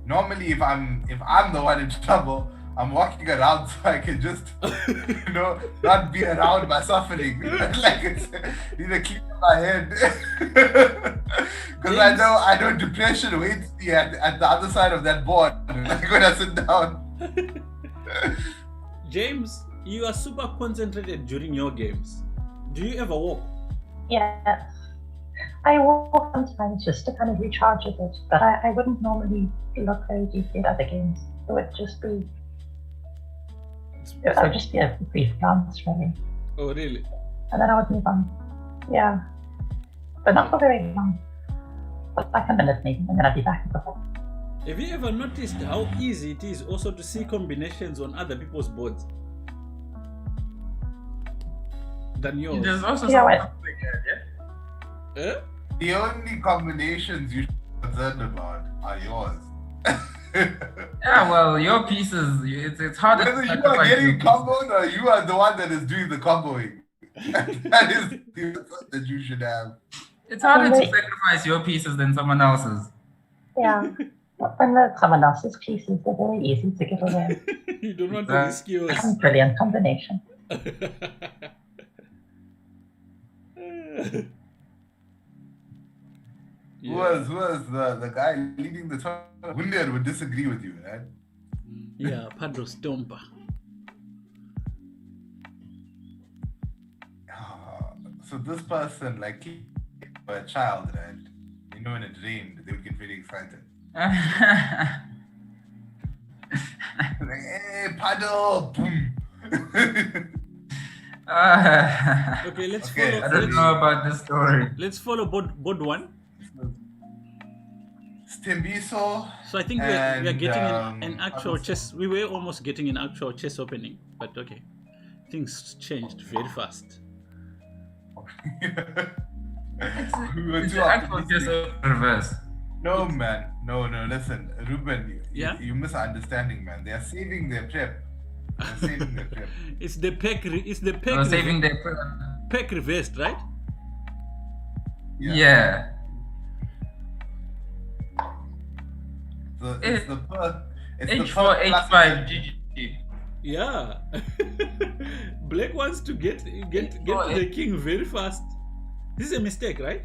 normally if I'm the one in trouble, I'm walking around so I can just not be around my suffering. Like it's either clear my head. Because I know depression waits me at the other side of that board like when I sit down. James, you are super concentrated during your games. Do you ever walk? Yes. I walk sometimes just to kind of recharge a bit, but I wouldn't normally look very deeply at other games. It would just be a brief glance, really. Oh, really? And then I would move on. Yeah. But not for very long. But like a minute maybe, and then I'd be back in the hall. Have you ever noticed how easy it is also to see combinations on other people's boards than yours? There's also something like that, Eh? The only combinations you should be concerned about are yours. Yeah, well, your pieces, it's harder Whether to you are sacrifice getting your pieces. comboed or you are the one that is doing the comboing. That is the answer that you should have. It's harder to sacrifice your pieces than someone else's. Yeah. When there's someone else's pieces, they're very easy to give away. You don't want to risk yours. Brilliant combination. Who was the guy leading the tournament? Hundir would disagree with you, right? Yeah, Padro Stompa. So this person, like, for a child, right? When it rained, they would get very excited. Like, hey, paddle, boom. Okay, let's Okay, follow. I don't know about this story. Let's follow board one. Stembiso. So I think we are getting an actual Padro- chess. We were almost getting an actual chess opening, but okay, things changed very fast. We were It's too actually just optimistic. reverse. No, man. No. Listen, Ruben, Yeah? you're misunderstanding, man. They are saving their prep. They're saving their prep. It's the peck. It's the They were saving their. peck reversed, right? Yeah. It's the perk. It's the H4, perk plus- H5, GG. Yeah. Black wants to get to the king very fast. This is a mistake, right?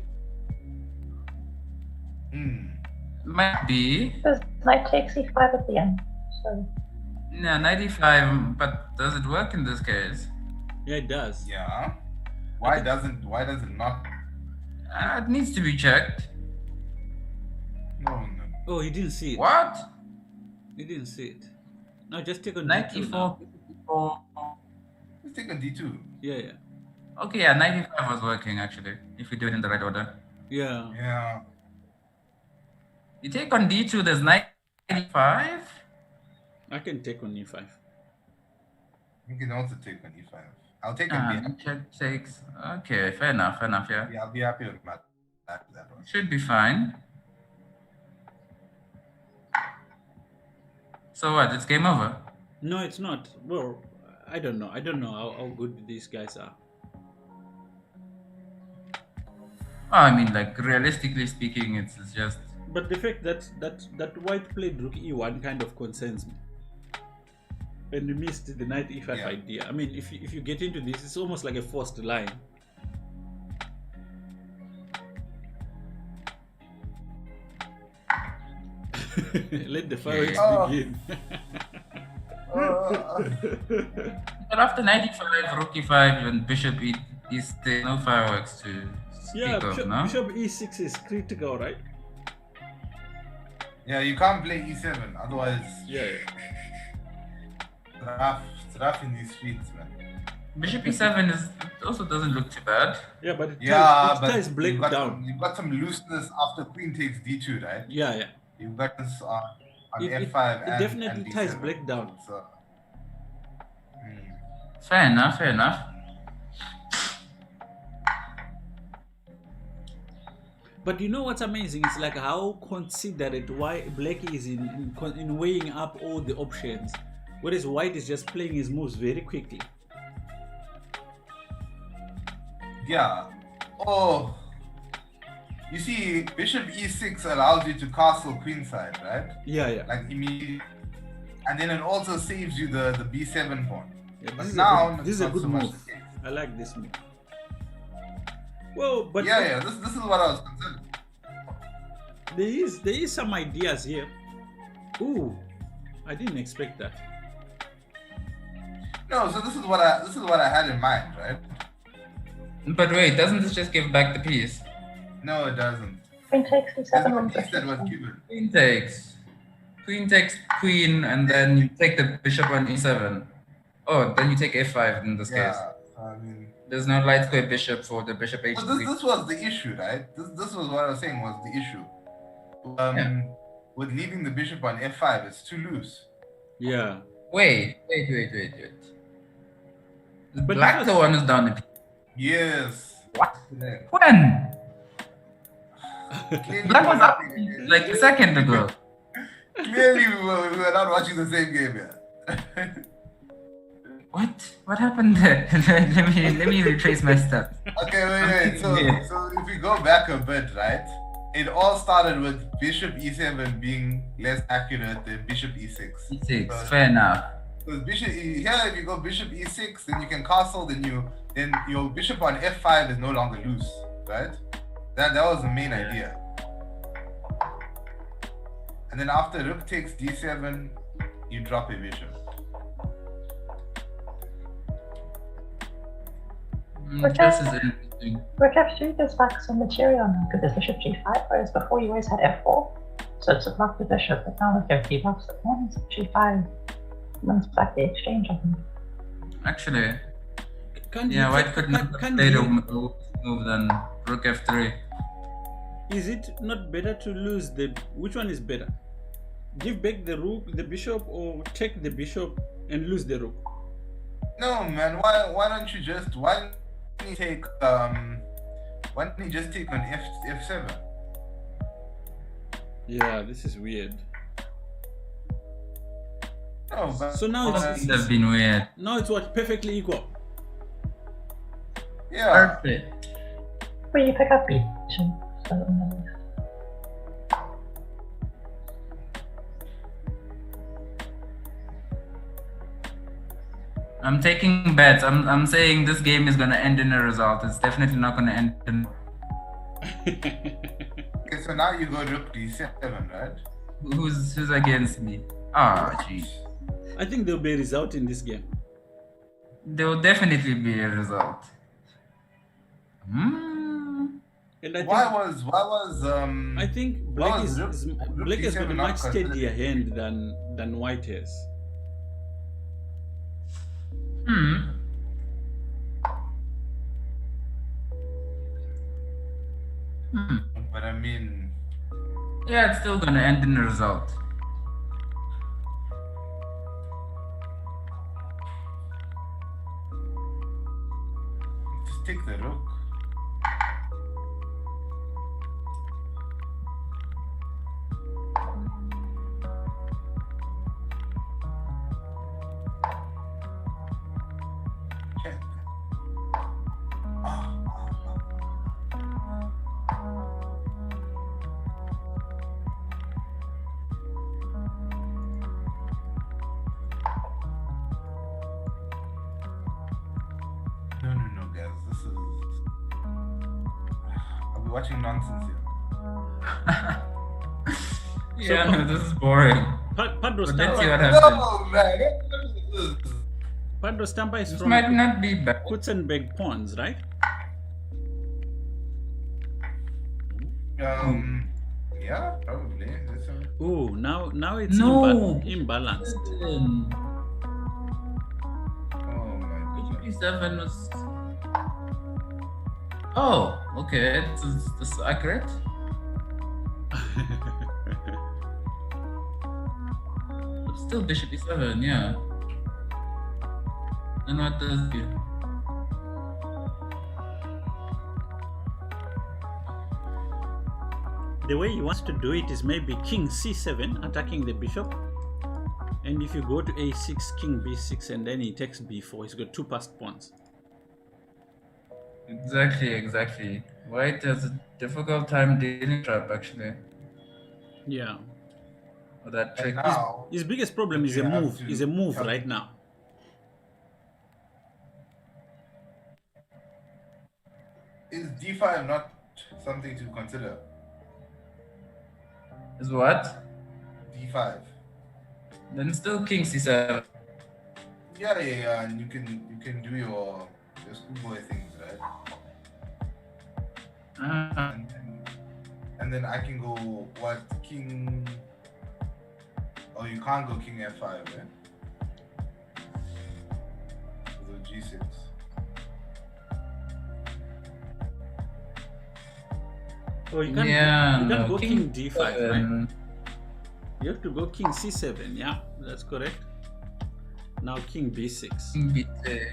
Might be. There's knight takes e5 at the end. So Yeah, 95, but does it work in this case? Yeah, it does. Yeah. Why does it not? It needs to be checked. No. Oh, he didn't see it. What? He didn't see it. Now just take on 94, 54. take on d2. Yeah. Okay, yeah, knight e5 was working actually, if you do it in the right order. Yeah. Yeah. You take on d2, there's knight e5? I can take on e5. You can also take on e5. I'll take on b5. Check takes. Okay, fair enough, yeah. Yeah, I'll be happy with that one. Should be fine. So what, it's game over? No, it's not. Well, I don't know how good these guys are. I mean, like, realistically speaking, it's just... But the fact that white played rook e1 kind of concerns me. And you missed the knight e5 idea. I mean, if you get into this, it's almost like a forced line. Let the fireworks begin. But after knight e5, rook e5, and bishop e6, there's no fireworks to speak of, no? Bishop e6 is critical, right? Yeah, you can't play e7, otherwise. Yeah. It's rough in these streets, man. Bishop e7 also doesn't look too bad. Yeah, but it but ties black down. You've got some looseness after queen takes d2, right? Yeah. You've got this on f5 it and definitely and ties d7. black down. So, Fair enough. But you know what's amazing? It's like how considerate why black is in weighing up all the options, whereas white is just playing his moves very quickly. Yeah. Oh. You see, bishop e6 allows you to castle queenside, right? Yeah. Like immediately. And then it also saves you the b7 pawn. Yeah, But this is a good so much move. the case. I like this move. Well, but This is what I was concerned. There is some ideas here. Ooh, I didn't expect that. No, so this is what I had in mind, right? But wait, doesn't this just give back the piece? No, it doesn't. Queen takes That's e7 what on he said was given. Queen takes queen, and then you take the bishop on e7. Oh, then you take f5 in this case. Yeah, I mean. There's no light square bishop for the bishop h3. But this was the issue, right? This was what I was saying was the issue. With leaving the bishop on f5, it's too loose. Yeah. Wait. The But black the one is down the piece. Yes. What? Yeah. When? Clearly Black we was were up not- like a second ago. Clearly we were not watching the same game yet. What happened there? let me retrace my steps. Okay, wait. So if we go back a bit, right? It all started with bishop e7 being less accurate than bishop e6. e6, fair enough. Because bishop here, if you go bishop e6, then you can castle. Then your bishop on f5 is no longer loose, right? That was the main idea. And then after rook takes d7, you drop a bishop. This is interesting. Rook f3 gives back some material now because there's bishop g5, whereas before you always had f4. So it's a block the bishop, but now if f3 blocks the pawn, g5 wins back the exchange, I think. Actually, Can't white could not have played a move than rook f3. Is it not better to lose which one is better? Give back the rook, the bishop, or take the bishop and lose the rook? No, man. Why don't you just take on f7? Yeah, this is weird. No, but So now This would have been weird. now it's what, perfectly equal. yeah. Perfect. Where you pick up bishop. So, I'm taking bets. I'm saying this game is gonna end in a result. It's definitely not gonna end in. Okay, so now you go rook d7, right? Who's against me? Jeez. I think there'll be a result in this game. There will definitely be a result. And I think, Why was I think why black was is rook black has got d7 a not much considered? steadier hand than white has. But I mean, Yeah, it's still gonna end in a result. just take the rook. Check. Ah. No, guys. This is. I'll be watching nonsense here. Yeah, no, this is boring. Padro But let's see what Stampa, happens. No, man. Padro Stampa is This from might not be bad. Kutsenberg Pawns, right? Yeah, probably. This one. Oh, now it's No. imbalanced. Oh my goodness. 57 was. Oh, okay. This is accurate. But still, bishop e7, yeah. Then what does it? The way he wants to do it is maybe king c7, attacking the bishop. And if you go to a6, king b6, and then he takes b4, he's got two passed pawns. Exactly. White has a difficult time dealing trap, actually. Yeah. Or that trick. And now, His biggest problem is You a have move. to Is a move have- right now. is d5 not something to consider? Is what? D5. Then still king c7. Yeah, and you can do your schoolboy things, right? And then I can go what king? Oh, you can't go king f5, right? So g6. Oh, you can't, Yeah, you can't no, go king d5, right? d7. You have to go king c7. Yeah, that's correct. Now king b6. King b6.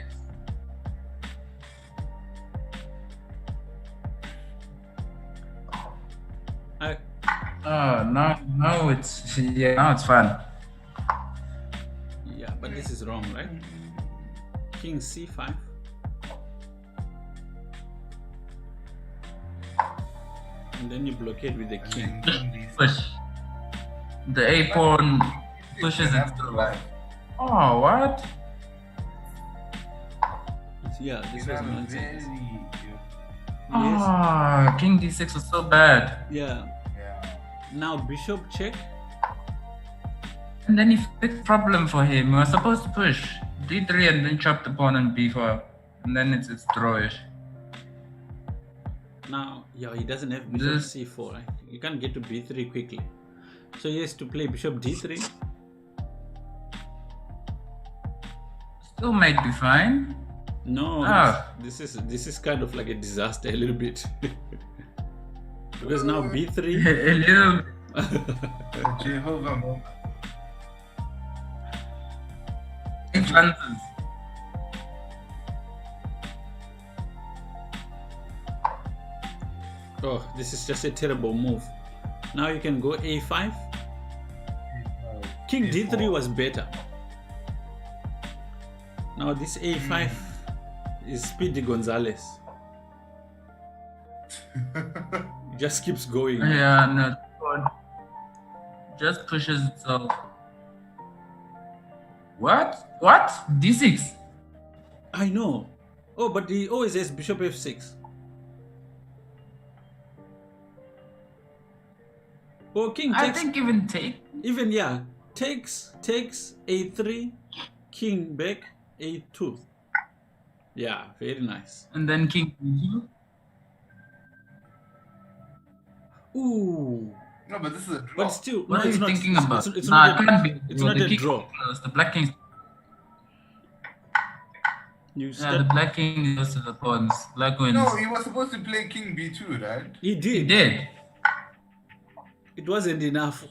I, Oh, now it's now it's fun. yeah, but this is wrong, right? King c5. And then you blockade with the And king. then king d6. Push. The a pawn pushes And it after through. that, Oh, what? Yeah, you this was have a nonsense. very Yes. Ah, king d6 was so bad. Yeah. yeah. Now bishop check. And then he fixed problem for him. He was supposed to push d3 and then chop the pawn on b4, and then it's drawish. Now, yeah, he doesn't have bishop This- c4, right? You can't get to b3 quickly. So he has to play bishop d3. Still might be fine. No, Ah. this is kind of like a disaster a little bit. Because now b3. A little. The Jehovah moment. Chances. Oh, this is just a terrible move. Now you can go a5. King d3 was better. Now this a5 is Speedy Gonzalez. It just keeps going. Yeah, no. pawn just pushes itself. What? What? d6. I know. Oh, but he always has bishop f6. Oh, king I takes. think even take. Even yeah, takes a3, king back a2. Yeah, very nice. And then king b2. Ooh, No, but this is a draw. but still, What no, are it's you not. thinking about? It's Nah, not. it can't be. It's not The a king draw. close. The black king. the black king goes to the pawns. Black wins. No, he was supposed to play king b2, right? He did. He did. It wasn't enough.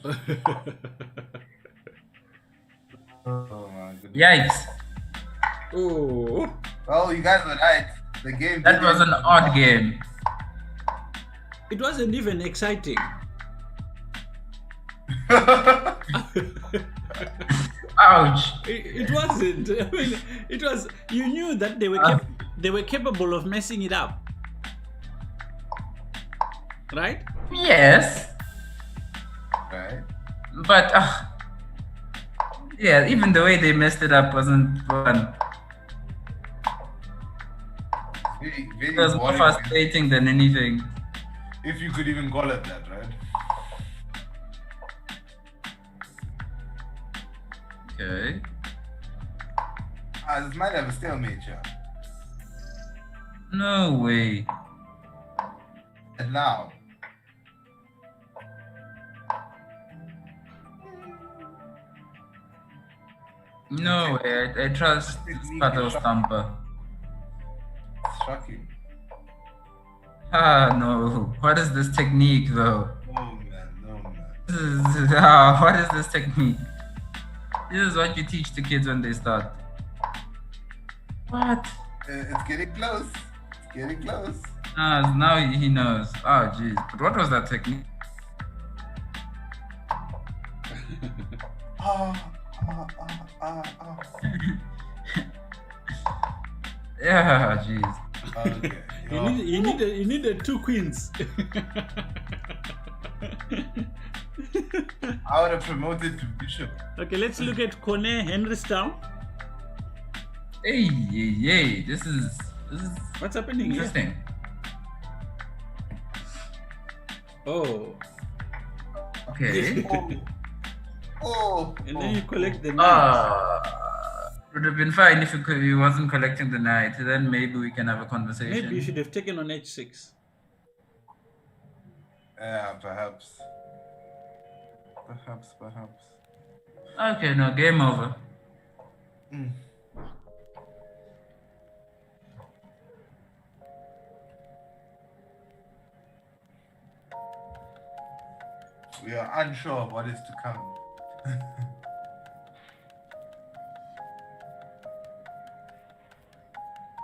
Oh my goodness. Yikes. Oh. Well, you guys were right. The game. That was an odd game. It wasn't even exciting. Ouch. It wasn't. I mean, it was. You knew that they were capable of messing it up, right? Yes. Right. But yeah, even the way they messed it up wasn't fun. It was more frustrating than anything. If you could even call it that, right? Okay. This might have a stalemate here. No way. And now. No way. I trust Pato Stamper. Shocking. No. What is this technique though? Oh man, no man. What is this technique? This is what you teach the kids when they start. What? It's getting close. It's getting close. Now he knows. Oh jeez. But what was that technique? Yeah, jeez. Okay. You needed two queens. I would have promoted to bishop. Okay, let's look at Kone Henrystown. Hey, this is What's happening here? interesting. Oh. Okay. Oh. And then you collect the knight. It would have been fine if he wasn't collecting the knight. Then maybe we can have a conversation. Maybe you should have taken on h6. Yeah, perhaps. Perhaps. Okay, no, game over. We are unsure of what is to come.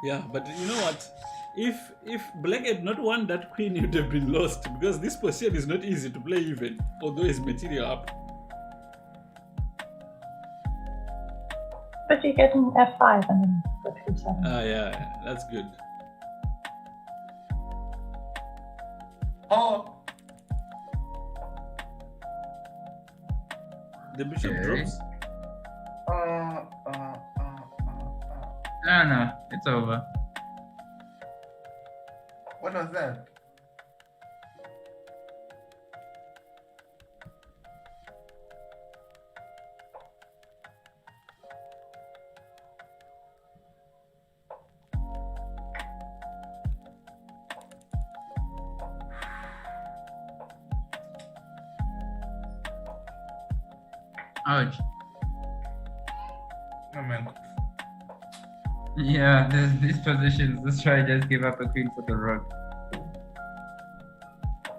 Yeah, but you know what? If Black had not won that queen, he would have been lost because this position is not easy to play even, although his material up. But you get an f5 and then go to e7. Yeah, that's good. Oh. The bishop drops. No, it's over. What was that? Ouch. No man. Yeah, these positions. Let's try just give up a queen for the rook.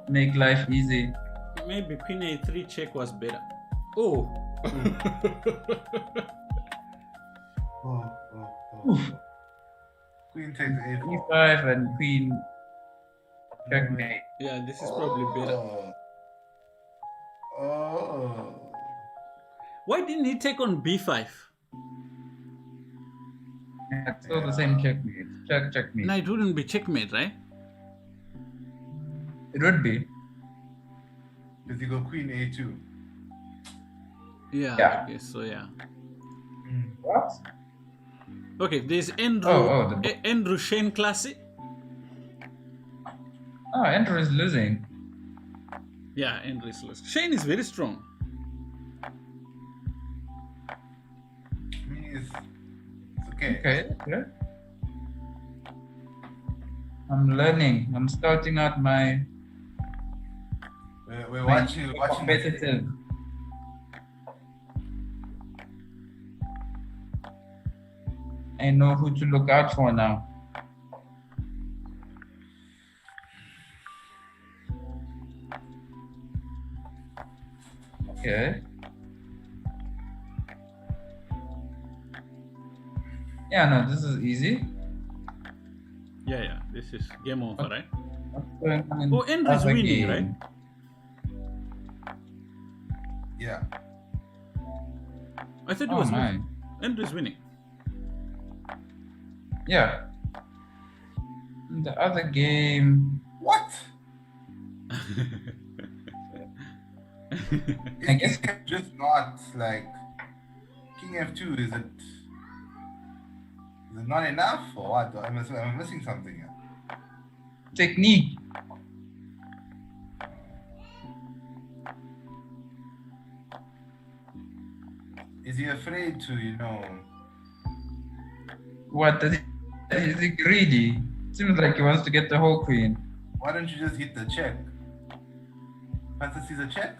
Make life easy. Maybe queen a3 check was better. Oh. Queen takes a4. E5 and queen checkmate. Yeah, this is probably better. Oh. Why didn't he take on b5? Yeah, it's still the same checkmate. Checkmate. No, it wouldn't be checkmate, right? It would be. Because you go queen a2. Yeah. Okay, so yeah. What? Okay, there's Andrew. Andrew Shane Classy. Oh, Andrew is losing. Yeah, Andrew is losing. Shane is very strong. It's okay. Okay, good. I'm learning. I'm starting out my. We're watching. Competitive. I know who to look out for now. Okay. Yeah, no, this is easy. Yeah. This is game over, right? What's going on in Oh, Andrew's other winning, game? right? Yeah. I thought it Oh was my. Andrew's winning. Yeah. In the other game, What? I guess Is it just not like King F2? Is it not enough or what? Am I missing something here? technique. Is he afraid to, What? Is he greedy? Seems like he wants to get the whole queen. why don't you just hit the check? Fantasy a check?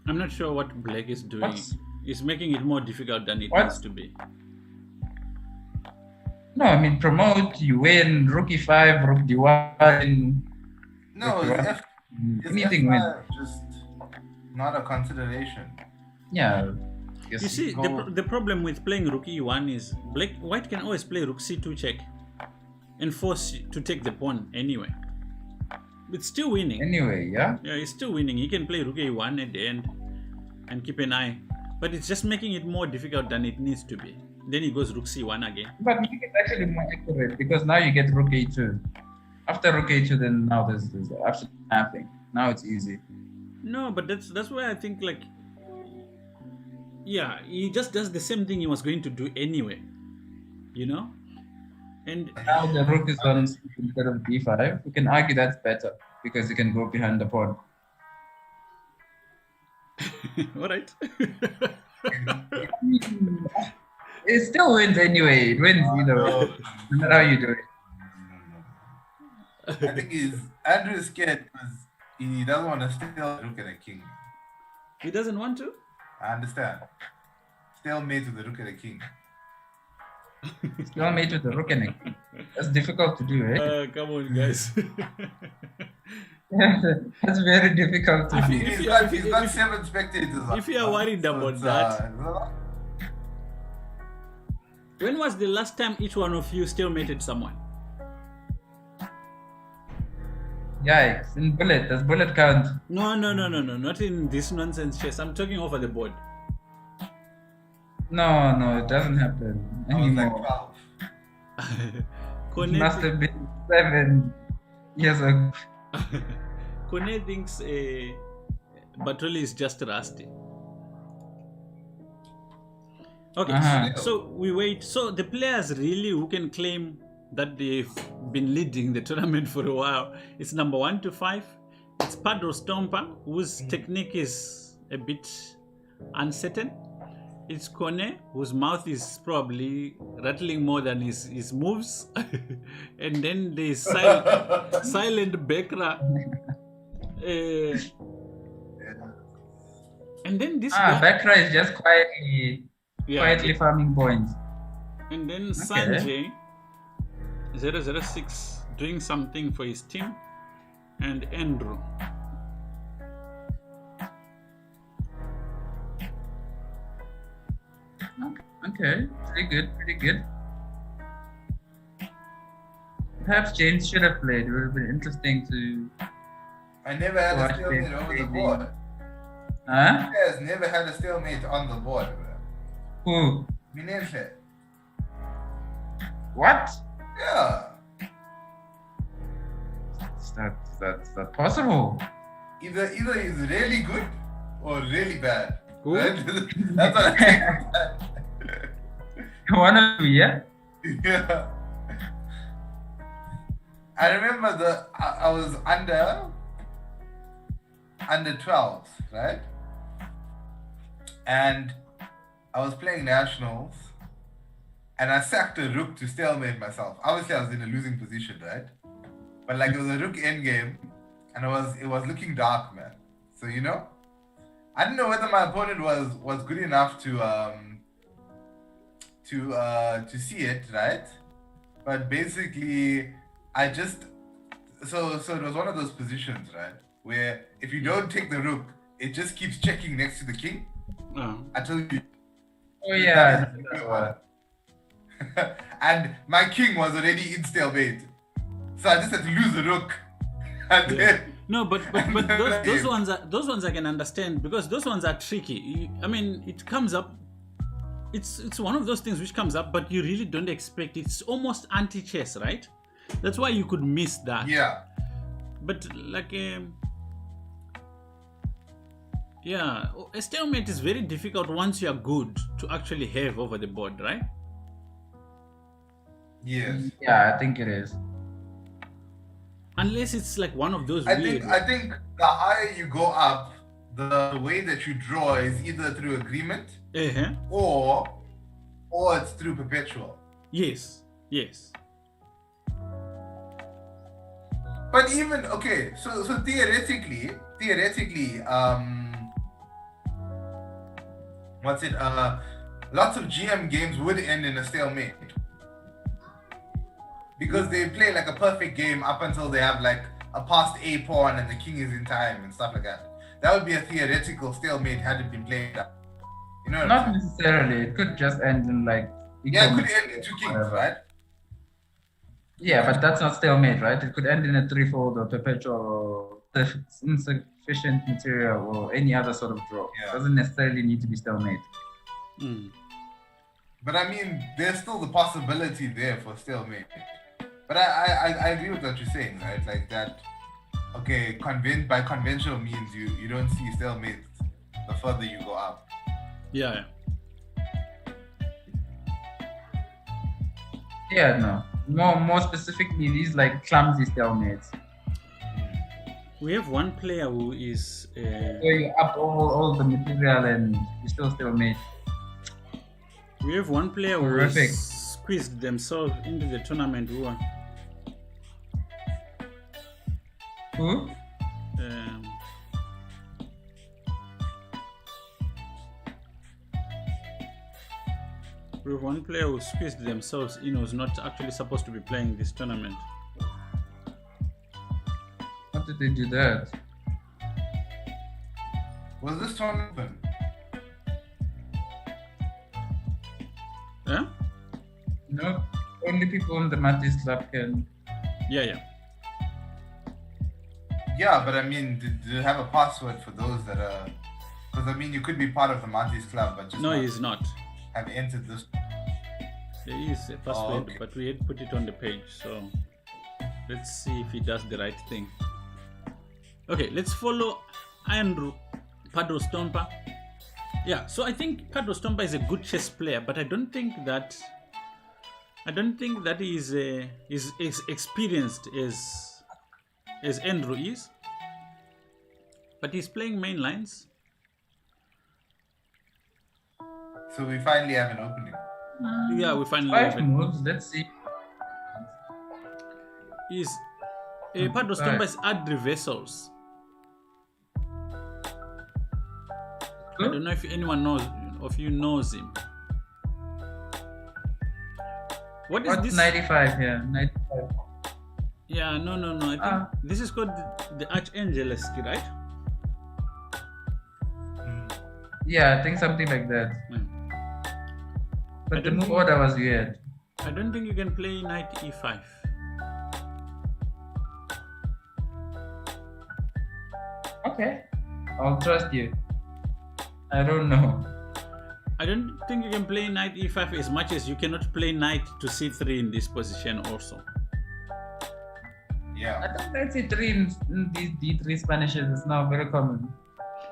I'm not sure what Black is doing. What's- It's making it more difficult than it What? needs to be. No, I mean promote, you win, rook e5, rook d1. No, Rook is e1. is Anything win. F5 just not a consideration? Yeah. Guess You see, go- the problem with playing rook e1 is white can always play rook c2 check and force you to take the pawn anyway. It's still winning. Anyway, yeah. Yeah, he's still winning. He can play rook a1 at the end and keep an eye. But it's just making it more difficult than it needs to be. Then he goes rook c1 again. But make it actually more accurate because now you get rook a2. After rook a2, then now there's absolutely nothing. Now it's easy. No, but that's why I think like, yeah, he just does the same thing he was going to do anyway, And Now the rook is on c instead of d5. We can argue that's better because you can go behind the pawn. all right. It still wins anyway. It wins either way. No matter how you do it. I think Andrew is scared because he doesn't want to steal rook and a king. He doesn't want to. I understand. Stalemate with the rook and a king. Still made with the rook and a king. That's difficult to do, eh? Come on, guys. That's very difficult to If do. you- He's got 7 spectators. if you are worried about it's, that- When was the last time each one of you still mated someone? Yikes. In bullet. Does bullet count? No, not in this nonsense chess. I'm talking over the board. No, it doesn't happen I was like anymore. 12. It must have been 7 years ago. Kone thinks Batoli is just rusty. Okay, Uh-huh. so we wait. So the players really who can claim that they've been leading the tournament for a while, it's number 1 to 5. It's Padro Stompa, whose technique is a bit uncertain. It's Kone, whose mouth is probably rattling more than his moves. And then there's Silent Bekra. And then this guy, Bekra is just quietly farming points. and then Sanjay 006 doing something for his team, and Andrew. Okay, pretty good. Perhaps James should have played. It would have been interesting to. I never had a Watch stalemate it, over the maybe. board. Huh? You guys never had a stalemate on the board, bro. Who? Minenhle. What? Yeah. That's not possible. Either he's really good or really bad. Who? Right? That's what I think. One of you, yeah? Yeah. I remember I was under 12s, right? And I was playing nationals and I sacked a rook to stalemate myself. Obviously I was in a losing position, right? But like it was a rook endgame and it was looking dark, man. So I didn't know whether my opponent was good enough to see it, right? But basically, I just so it was one of those positions, right, where if you don't take the rook, it just keeps checking next to the king. I told you. Oh yeah. And my king was already in stalemate, so I just had to lose the rook. And then, no, but those ones I can understand, because those ones are tricky. I mean, it comes up. It's one of those things which comes up, but you really don't expect it. It's almost anti-chess, right? That's why you could miss that. Yeah. But like yeah, a stalemate is very difficult once you are good to actually have over the board, right? Yes. Yeah, I think it is. Unless it's like one of those I weird. think the higher you go up, the way that you draw is either through agreement or it's through perpetual. Yes. But even okay, so theoretically, what's it? Lots of GM games would end in a stalemate because they play like a perfect game up until they have like a passed A pawn and the king is in time and stuff like that. That would be a theoretical stalemate had it been played up. You know what Not I'm saying? necessarily. It could just end in like. Yeah, it could end in 2 kings, whatever. right? Yeah, but that's not stalemate, right? It could end in a threefold or perpetual or insufficient material or any other sort of draw. Yeah. It doesn't necessarily need to be stalemate. But I mean, there's still the possibility there for stalemate. But I agree with what you're saying, right? Like that. Okay, by conventional means, you don't see stalemate the further you go up. Yeah. Yeah, no. More specifically, these like clumsy stalemates. We have one player who is. Where you up all the material and you still stalemate. We have one player who Horrific. squeezed themselves into the tournament. Who? We have one player who squeezed themselves in, who's not actually supposed to be playing this tournament. How did they do that? Was this tournament? Yeah? No, only people in the Matisse Club can. Yeah. Yeah, but I mean, do you have a password for those that are? Because I mean, you could be part of the Monty's Club, but just No, he's not. have entered this. There is a password, okay. but we had put it on the page, so let's see if he does the right thing. Okay, let's follow Andrew Padro Stompa. Yeah, so I think Padro Stompa is a good chess player, but I don't think that he is experienced as Andrew is. But he's playing main lines. So we finally have an opening. Yeah, we finally 5 have it. moves. Let's see. Is Padro Stompa is add reversals. I don't know if anyone knows him. What is What's this? 95 here? 95. Yeah, no. I think this is called the Archangelesque, right? Yeah, I think something like that. But the move order was weird. I don't think you can play knight e5. Okay, I'll trust you. I don't know. I don't think you can play knight e5 as much as you cannot play knight to c3 in this position also. Yeah. I think knight c3 in these d3 Spanishes is now very common.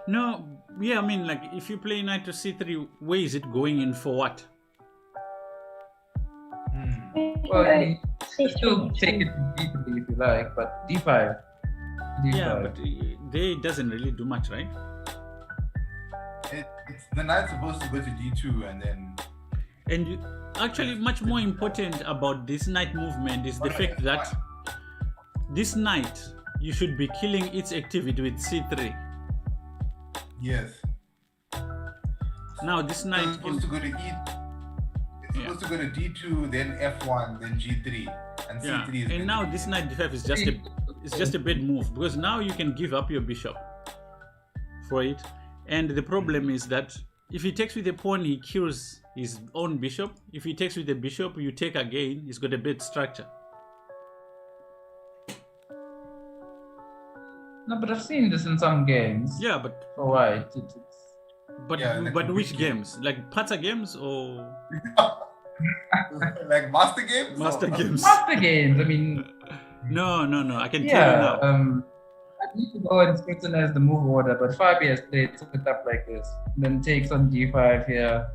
No, yeah, I mean, like, if you play knight to c3, where is it going in for what? Well, you can still take it to d3 if you like, but d5. Yeah, but there it doesn't really do much, right? It's the knight's supposed to go to d2 and then. And actually, much more important about this knight movement is the fact that this knight, you should be killing its activity with c3. Yes. Now this So knight it's supposed to go to it's supposed to go to d2, then f1, then g3, and yeah, c3 is. and now this knight d5 is just a bad move because now you can give up your bishop for it, and the problem is that if he takes with a pawn, he kills his own bishop. If he takes with a bishop, you take again. He's got a bad structure. No, but I've seen this in some games. Yeah, but For white. but which games? Like Pata games or Like master games? master games? Master games. I mean, No. I can tell you now. I need to go and scrutinize the move order, but Fabi has played it up like this. Then takes on d5 here,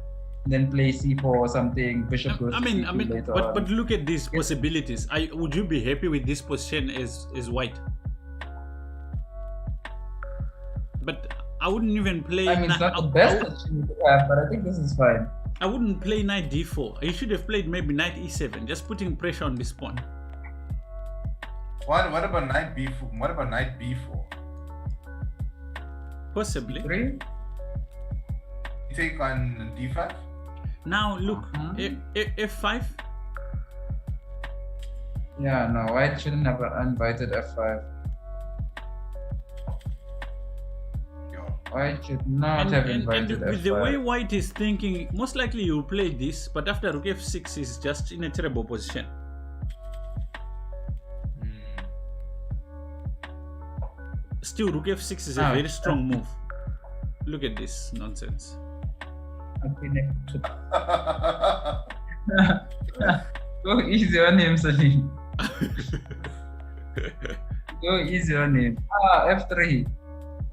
then play c4 or something. Bishop goes. I to mean, c2 later but on. look at these possibilities. Would you be happy with this position as white? But I wouldn't even play. I mean, it's not the best position you could have, but I think this is fine. I wouldn't play knight d4. You should have played maybe knight e7, just putting pressure on this pawn. What about knight b4? What about knight b4? Possibly. 3? You take on d5? Now look, f5. Yeah, no, white shouldn't have invited f5. White should not have invited and f5. with the way white is thinking, most likely you will play this, but after rook f6 is just in a terrible position. Still, rook f6 is a very strong move. Look at this nonsense. Go easy on him, Salim. Go easy on him. F3.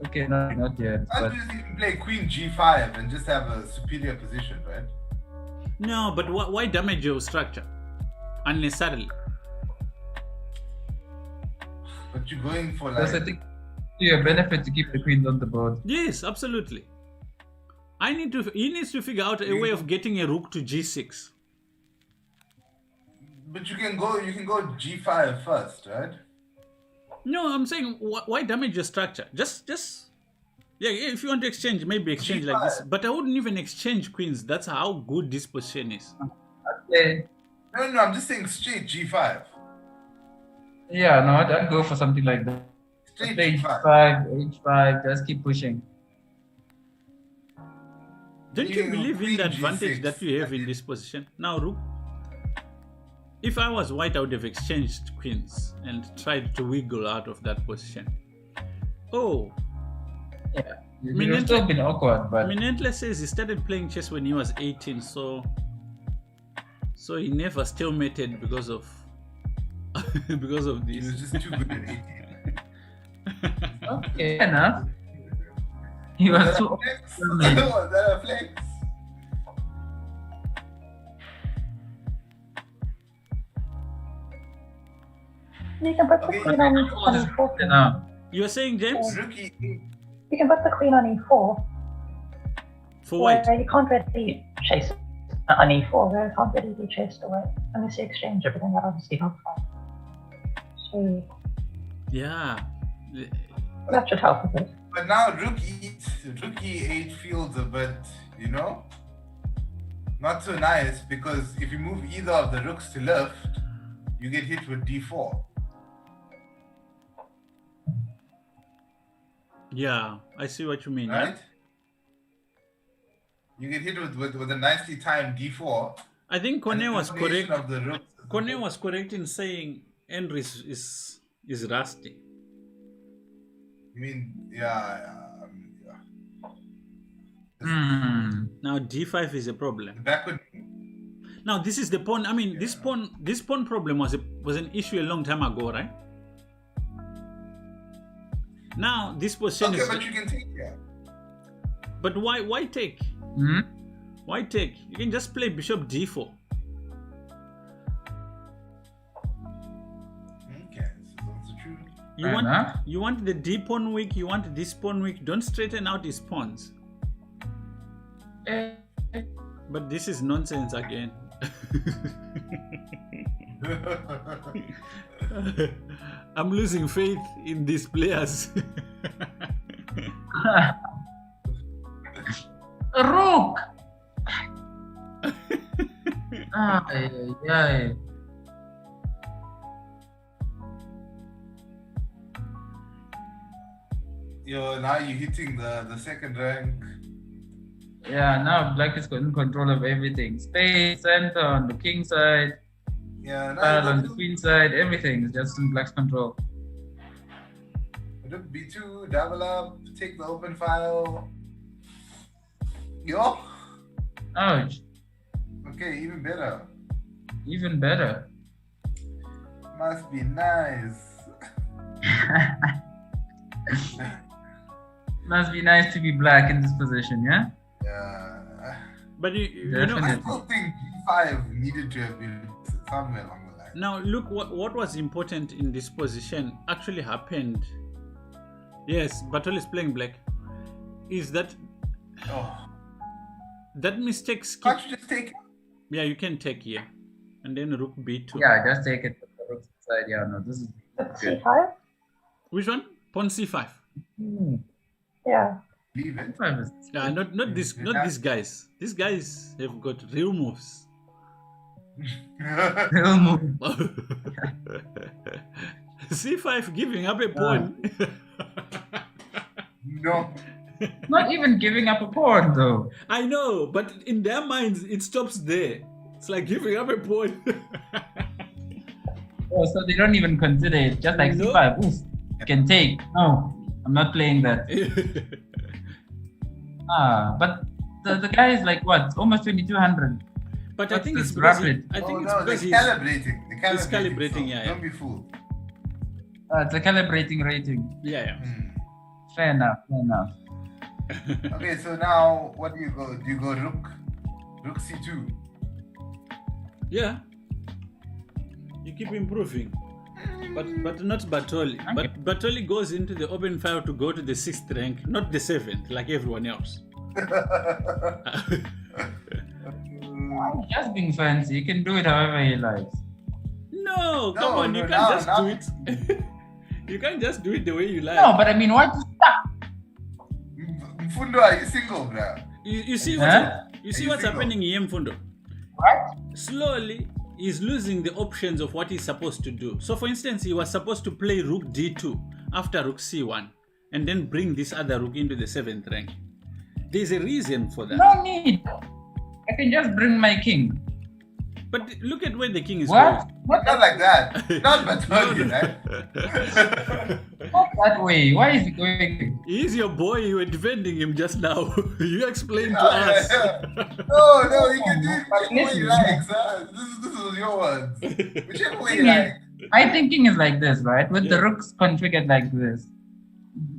Okay, no, not yet. But you can play queen g5 and just have a superior position, right? No, but why damage your structure unnecessarily? But you're going for like. Because I think to your benefit to keep the queens on the board. Yes, absolutely. He needs to figure out a way of getting a rook to g6. But you can go g5 first, right? No, I'm saying why damage your structure? Just yeah. If you want to exchange, maybe exchange G5. like this. But I wouldn't even exchange queens. That's how good this position is. Okay. No, I'm just saying straight g5. Yeah, no, I'd go for something like that. Straight Play g5. h5, just keep pushing. Don't you You believe in queen the advantage G6. that you have in this position? Now, rook. If I was white, I would have exchanged queens and tried to wiggle out of that position. Oh, Yeah, you've still been awkward, but Minentle says he started playing chess when he was 18, so he never stalemated because of because of He was this. just too good at 18. okay, enough. He was too Flex? awkward. Was that a flex? You can put the Okay. queen on e4. Enough. You were saying, James, Rookie. You can put the queen on e4. for white? Where you can't really chase it on e4. Where it can't really be chased away unless you exchange it, but then that obviously helps. So Yeah. that should help with it. But now rook e8 feels a bit, not so nice, because if you move either of the rooks to left, you get hit with d4. Yeah, I see what you mean. Right? Yeah? You get hit with a nicely timed d4. I think and Kone the was combination correct. of the rooks. Kone was correct in saying Henry is rusty. I mean, yeah. Now d5 is a problem. The backward. Now this is the pawn. I mean, this pawn problem was an issue a long time ago, right? Now this position Okay, is. but you can take it. But why take? Hmm? Why take? You can just play bishop d4. Okay, so that's true. You want the d pawn weak. You want this pawn weak. Don't straighten out his pawns. But this is nonsense again. I'm losing faith in these players. A rook! Yeah. Yo, now you're hitting the second rank. Yeah, now black is in control of everything. Space, center on the king side, Yeah, tile on the now queen side, everything is just in black's control. Rook B2, double up, take the open file. Yo, Ouch. okay, even better. Even better. Must be nice. Must be nice to be black in this position, yeah? Yeah. But you know, I Definitely. still think B5 needed to have been somewhere along the line. now look what was important in this position actually happened. Yes, Battle is playing black. Is that Oh, that mistake skip? can't you just take it? Yeah, you can take here, and then rook b2. Yeah, just take it to the rook side. Yeah, no, this is good. C5? Which one? Pawn c5. Yeah. Leave it. Yeah, not these guys. These guys have got real moves. Real move. c5 giving up a pawn. No. Not even giving up a pawn though. I know, but in their minds it stops there. It's like giving up a pawn. Oh, so they don't even consider it. Just like No. C5. Oof, you can take. No, I'm not playing that. But the guy is like what? Almost 2200. But I What's think it's this because rapid? I think Oh, it's no, they're because he's calibrating. They're he's calibrating, so yeah. Don't be fooled. It's a calibrating rating. yeah. Fair enough. Fair enough. Okay, so now what do you go? Do you go rook C2? Yeah. You keep improving. But not Bartoli. Okay. But Bartoli goes into the open file to go to the 6th rank, not the 7th, like everyone else. Just being fancy. You can do it however he likes. No, come No, on, no, you can't no, just no. do it. You can't just do it the way you like. No, but I mean, why you stuck? Mfundo, are you single, bro? You see Huh? you see Are you what's single? happening here, Mfundo? What? Slowly, he's losing the options of what he's supposed to do. So, for instance, he was supposed to play rook d2 after rook c1 and then bring this other rook into the 7th rank. There's a reason for that. No need. I can just bring my king. But look at where the king is What? Not like that. Not going. Batoli, right? Not that way. Why is he going? He's your boy. You were defending him just now. You explained to us. No, you can do it But whichever way listen. you like, sir. This is your words. Whichever way you Thing is, like. my thinking is like this, right? With the Yeah. rooks configured like this,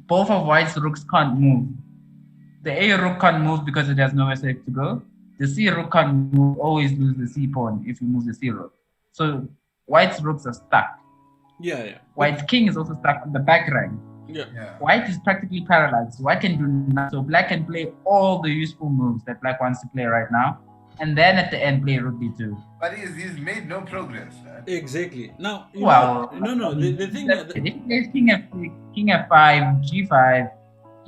both of white's rooks can't move. The A rook can't move because it has nowhere safe to go. The C rook can't move, always lose the C pawn if you move the C rook. So white's rooks are stuck. Yeah. White's king is also stuck on the back rank. Yeah. Yeah. White is practically paralyzed. So white can do nothing. So black can play all the useful moves that black wants to play right now. And then at the end play rook b2. But he's made no progress, right? Exactly. Now, you Well, know, no. The thing that's that, it. If he plays king f5, g5,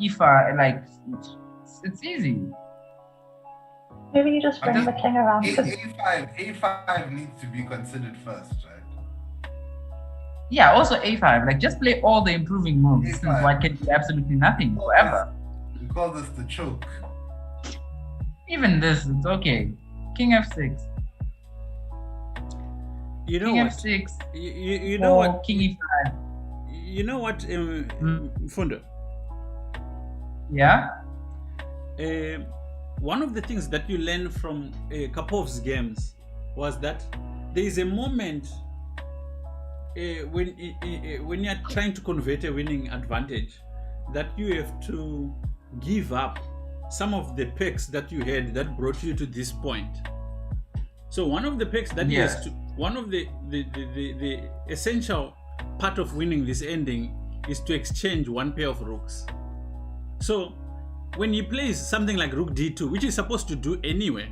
e5, like it's easy. Maybe you just bring just- the king around. A5 needs to be considered first, right? Yeah, also a5. Like just play all the improving moves A5. since white can do absolutely nothing forever. We call this the choke. Even this, it's okay. King f6. you know King what, f6. you know or what, king e5. you know what, Fundo. Yeah. One of the things that you learn from Kapov's games was that there is a moment when you're trying to convert a winning advantage that you have to give up some of the picks that you had that brought you to this point. So one of the picks that Yeah. is one of the essential part of winning this ending is to exchange one pair of rooks. So when he plays something like rook d2, which is supposed to do anyway,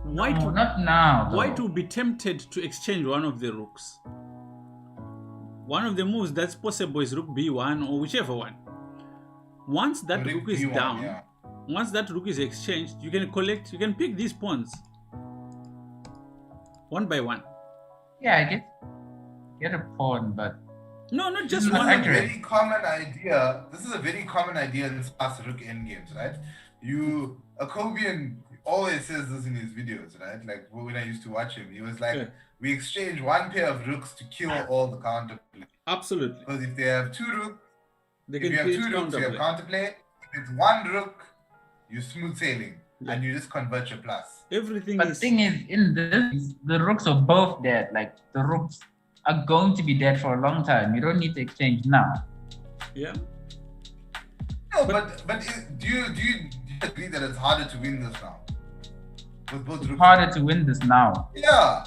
white No, not now. though. White will be tempted to exchange one of the rooks. One of the moves that's possible is rook b1 or whichever one. Once that Rook rook is D1, down, yeah. once that rook is exchanged, you can pick these pawns one by one. Yeah, I get a pawn, but no, not just This is one. accurate. Very common idea. This is a very common idea in sparse rook endgames, right? Akobian always says this in his videos, right? Like when I used to watch him, he was like, Yeah. we exchange one pair of rooks to kill all the counterplay. Absolutely. Because if they have two rooks, They if can you have create two rooks, you have counterplay. counterplay. If it's one rook, you smooth sailing Yeah. and you just convert your plus. Everything But the is thing is, in this, the rooks are both dead. Like the rooks are going to be dead for a long time. You don't need to exchange now. yeah. No, but do you agree that it's harder to win this now? With both It's rooks? harder to win this now. Yeah.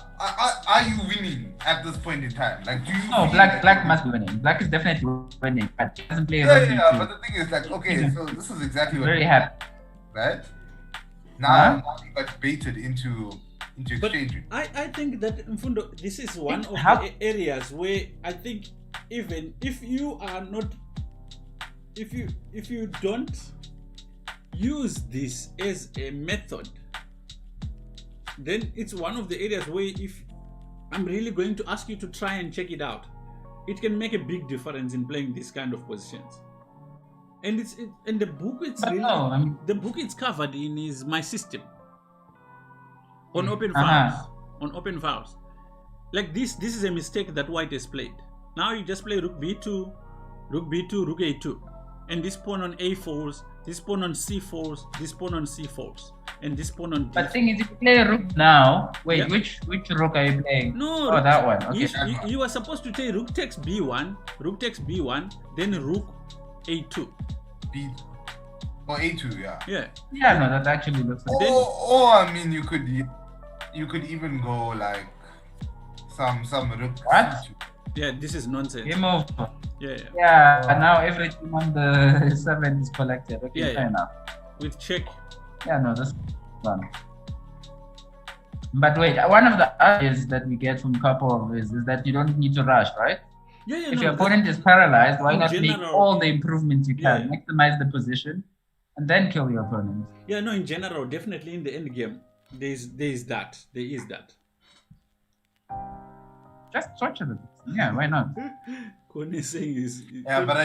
Are you winning at this point in time? Like, do you? No, feel black like- must be winning. Black is definitely winning, but he doesn't play Yeah, rugby yeah, too. but the thing is, like, okay, so this is exactly what Very happy. right? Huh? Now you got baited into But exchanging. I think that Mfundo, this is one of How- the areas where I think even if you are not, if you don't use this as a method, then it's one of the areas where if I'm really going to ask you to try and check it out, it can make a big difference in playing these kind of positions. And and the book it's But really no, I mean, the book it's covered in is my system on open Uh-huh. files. On open files, like this is a mistake that white has played. Now you just play rook b2, rook b2, rook a2, and this pawn on a4s, this pawn on c4s, this pawn on c4s, and this pawn on d4. but thing is, if you play a rook now, wait, Yeah. which rook are you playing? No, Oh, that one. Okay, you, that you, one. you are supposed to take rook takes b1, then rook a2. B or A2, yeah. Yeah, Yeah, no, that actually looks like Or I mean, you could even go like some rook. What? C2. yeah, this is nonsense. game over. Yeah, yeah. Yeah, now everything on the 7 is collected. Okay, Yeah, fair yeah. enough. With check. Yeah, no, that's fun. But wait, one of the ideas that we get from Karpov is that you don't need to rush, right? Yeah, yeah. If no, your that- opponent is paralyzed, why in not make general- all the improvements you can, Yeah. maximize the position, and then kill your opponent? Yeah, no, in general, definitely in the end game, there is that. Just torture them. Yeah, why not? Kone is saying is Yeah, but I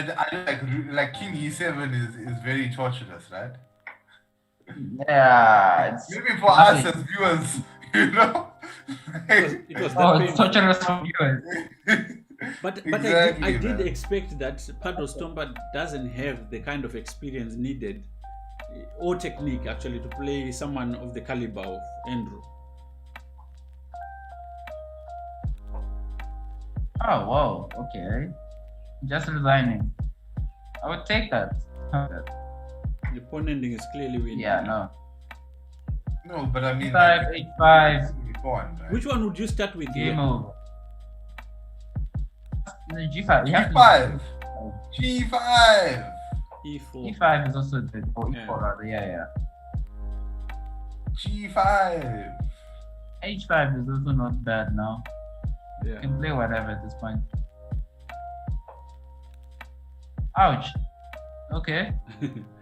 like King E7 is very torturous, right? Yeah, it's Maybe for us as viewers, you know. it was that oh, it's painful. torturous for viewers. But Exactly, I did man. expect that Padro Stompa doesn't have the kind of experience needed or technique actually to play someone of the caliber of Andrew. Oh, whoa, okay. Just resigning. I would take that. The pawn ending is clearly winning. Yeah, no. No, but I mean, H5, H5, pawn, right? Which one would you start with? game here? over. No, G5. You have to G5. G5. E4. E5 is also the or Yeah. E4 rather. Yeah. G5. H5 is also not bad now. You Yeah. can play whatever at this point. Ouch. Okay.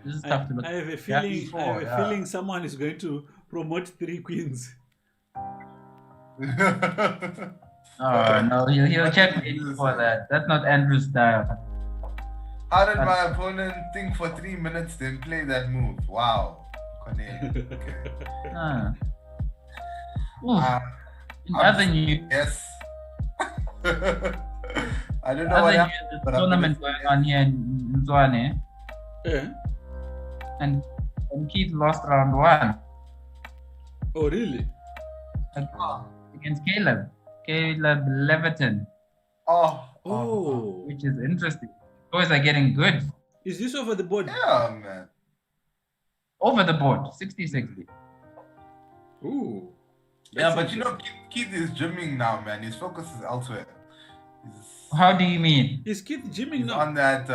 This is tough to look. I have a Yeah, feeling. E4, I have a yeah. feeling someone is going to promote 3 queens. Oh no, he'll What check did me you for say? that. That's not Andrew's style. How did my opponent think for 3 minutes then play that move? Wow. Kone. Okay. Ah. Oof. In I'm- other news, Yes. I don't know what other happened. news, there's but a I'm tournament gonna- going on here in Zwane, Eh? and Keith lost round 1 Oh really? against Caleb Leviton, Oh. Oh. which is interesting. Boys are getting good Is this over the board? Yeah, man. over the board, 60-60. Ooh. Yeah, That's but you know, interesting. Keith is gymming now, man. His focus is elsewhere. How do you mean? Is Keith gymming He's now? on that.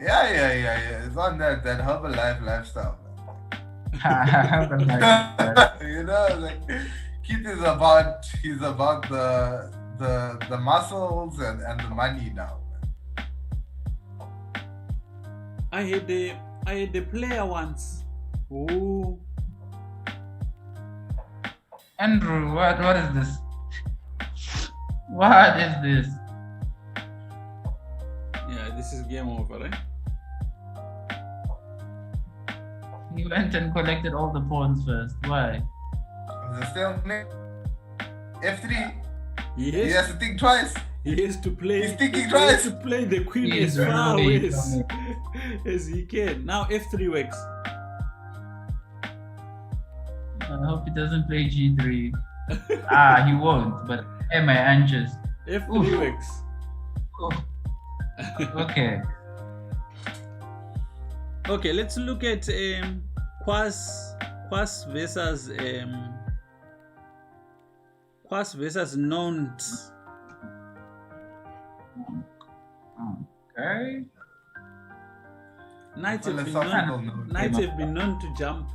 Yeah. He's on that Herbalife lifestyle, man. You know, like Keith is about. He's about the muscles and the money now. I had I had a player once. Oh. Andrew, what is this? What is this? Yeah, this is game over, right? He went and collected all the pawns first. Why? Is it still F3? He Yes. has to think twice. He has to play. He's thinking he has twice. to play the queen He as is far really away as he can. Now F3 works. I hope he doesn't play G3. He won't, but hey, my anxious. F3 Oof. works. Okay. Okay, let's look at Quas versus Nantes. Okay. Knights have been Philosophical known, note. Knights have been known to jump.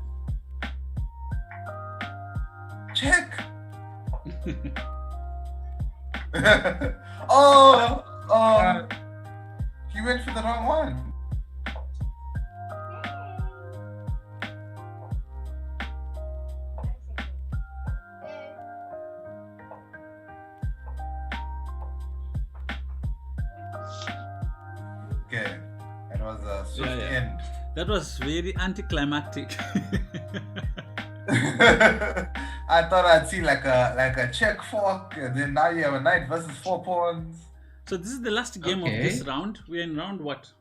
Check. Oh, he went for the wrong one. Okay, that was a swift Yeah. end. That was very anticlimactic. I thought I'd see like a check fork, and then now you have a knight versus 4 pawns. So this is the last game of Okay. this round. We're in round what?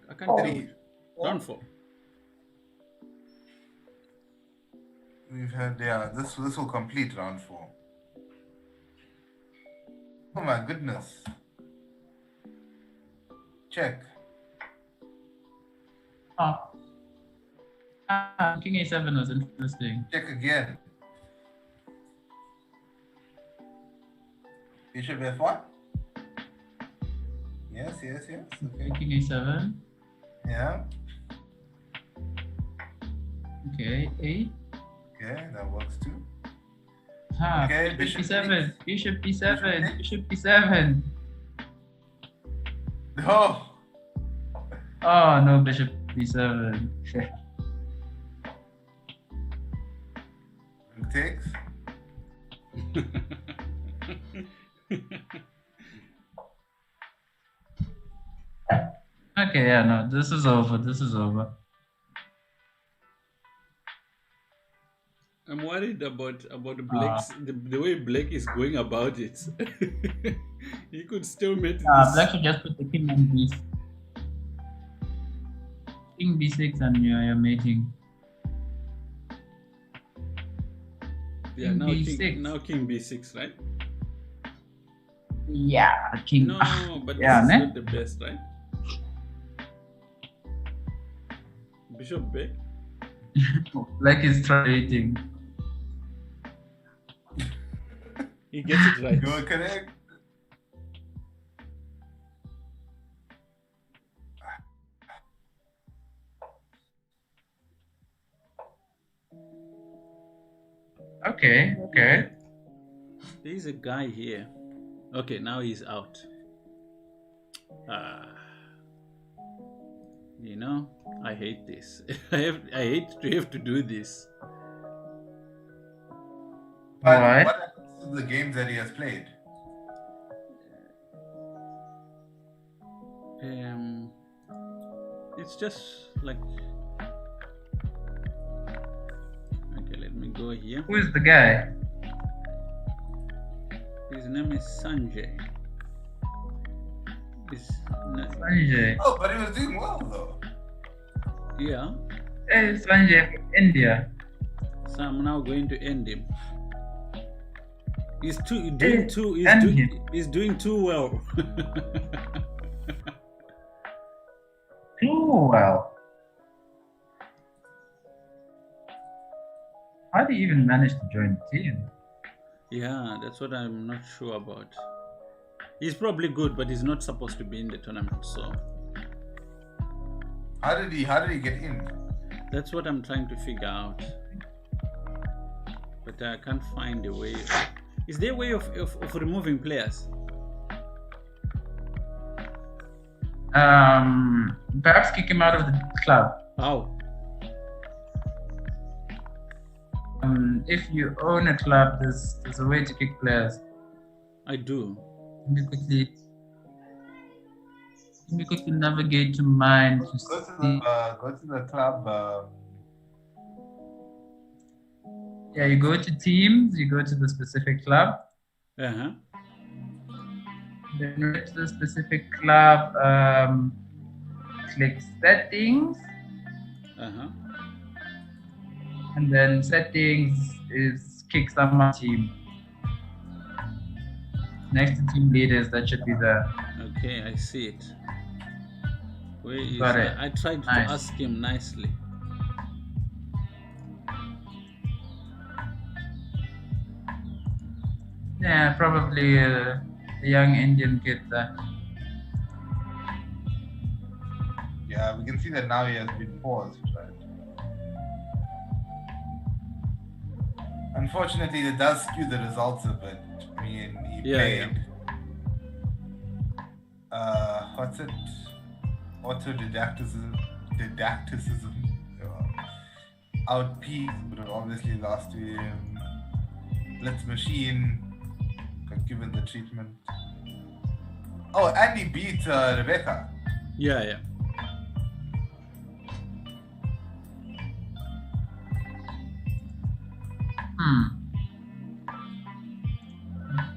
I can't Oh. tell. Three. Round 4. We've had this will complete round 4. Oh my goodness. Check. King A7 was interesting. Check again. Bishop F1? Yes. Okay. King A7. Yeah. Okay. A. Okay, that works too. Bishop Okay, Bishop B7. takes. Bishop Bishop B7. takes. Bishop B7. No. Oh no, Bishop B7. It takes. Okay, yeah, no, this is over. This is over. I'm worried about Blake's the way Blake is going about it. He could still make this. Black should just put the king on B. King B6 and you're mating. Yeah, King now B6. King B6, right? Yeah, king. No, but yeah, this is ne? not the best, right? Bishop B. Black is trading. He gets it right. Go correct. Okay. There's a guy here. Okay, now he's out. You know, I hate this. I hate to have to do this. But Why? what happens to the games that he has played? It's just like. Okay, let me go here. Who is the guy? His name is Sanjay. Sanjay. Oh, but he was doing well though. Yeah. Hey, Sanjay from India. So I'm now going to end him. He's doing too well. Too well. How do you even manage to join the team? Yeah, that's what I'm not sure about. He's probably good, but he's not supposed to be in the tournament, so How did he get in? that's what I'm trying to figure out. But I can't find a way. Is there a way of removing players? Perhaps kick him out of the club. How? If you own a club, there's a way to kick players. I do. Let me quickly navigate to mine to Go see. to the club. Yeah, you go to teams, you go to the specific club. Uh-huh. Then go to the specific club, click settings, Uh-huh. and then settings is kick someone team. Next to team leaders, that should be there. Okay, I see it. Where is Got it. I tried to Nice. ask him nicely. Yeah, probably a young Indian kid there. Yeah, we can see that now he has been paused, right? Unfortunately, that does skew the results a bit. I mean, he played. What's it? Autodidacticism. Outpeak would have obviously lost to him. Blitz Machine got given the treatment. Oh, and he beat Rebecca. Yeah.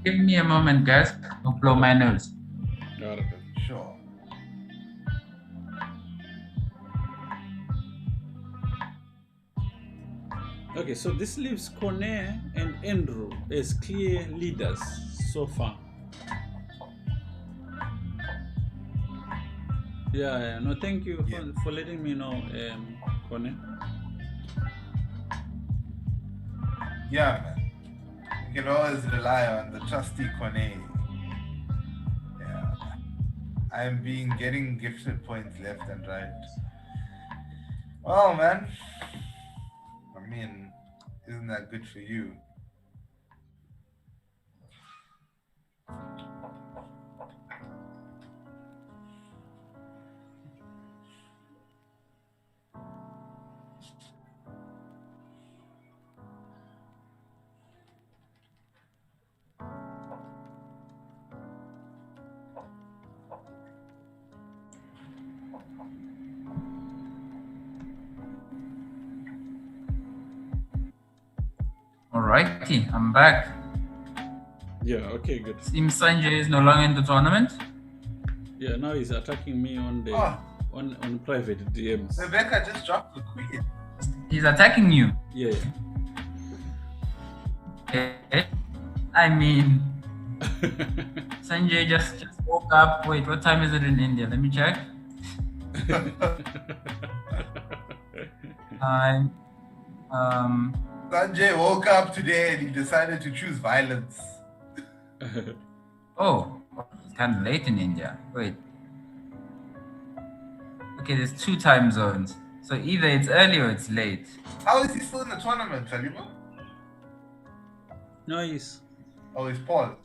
Give me a moment, guys. I'll blow my nose. Sure. Okay, so this leaves Kone and Andrew as clear leaders so far. Yeah. No, thank you for letting me know, Kone. Yeah, man. You can always rely on the trusty Kone. Yeah. I'm getting gifted points left and right. Well, man. I mean, isn't that good for you? Alrighty, I'm back. Yeah, okay, good. Seems Sanjay is no longer in the tournament. Yeah, now he's attacking me on the on private DMs. Rebecca just dropped the queen. He's attacking you. Yeah. Okay. I mean, Sanjay just woke up. Wait, what time is it in India? Let me check. Time. Sanjay woke up today and he decided to choose violence. Oh, it's kind of late in India. Wait. Okay, there's 2 time zones. So either it's early or it's late. How is he still in the tournament, Salima? No, he's Paul.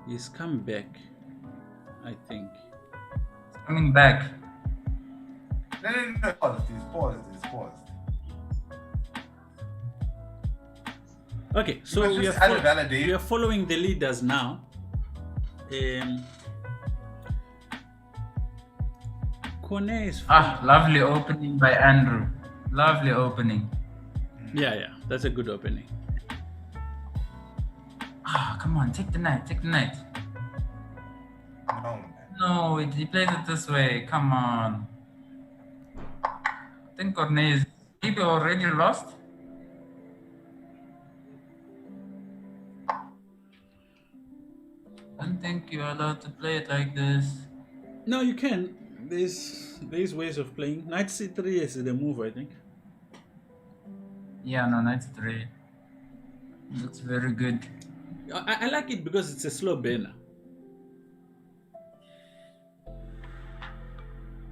He's come back, I think. It's coming back. No. He's paused. Okay, so we are following the leaders now. Kone is lovely opening by Andrew. Lovely opening. Yeah, that's a good opening. Come on, take the knight. No, he plays it this way. Come on. I think Cornet is maybe already lost. I don't think you're allowed to play it like this. No, you can. There's ways of playing. Knight c3 is the move, I think. Yeah, no, knight c3. Looks very good. I like it because it's a slow burner.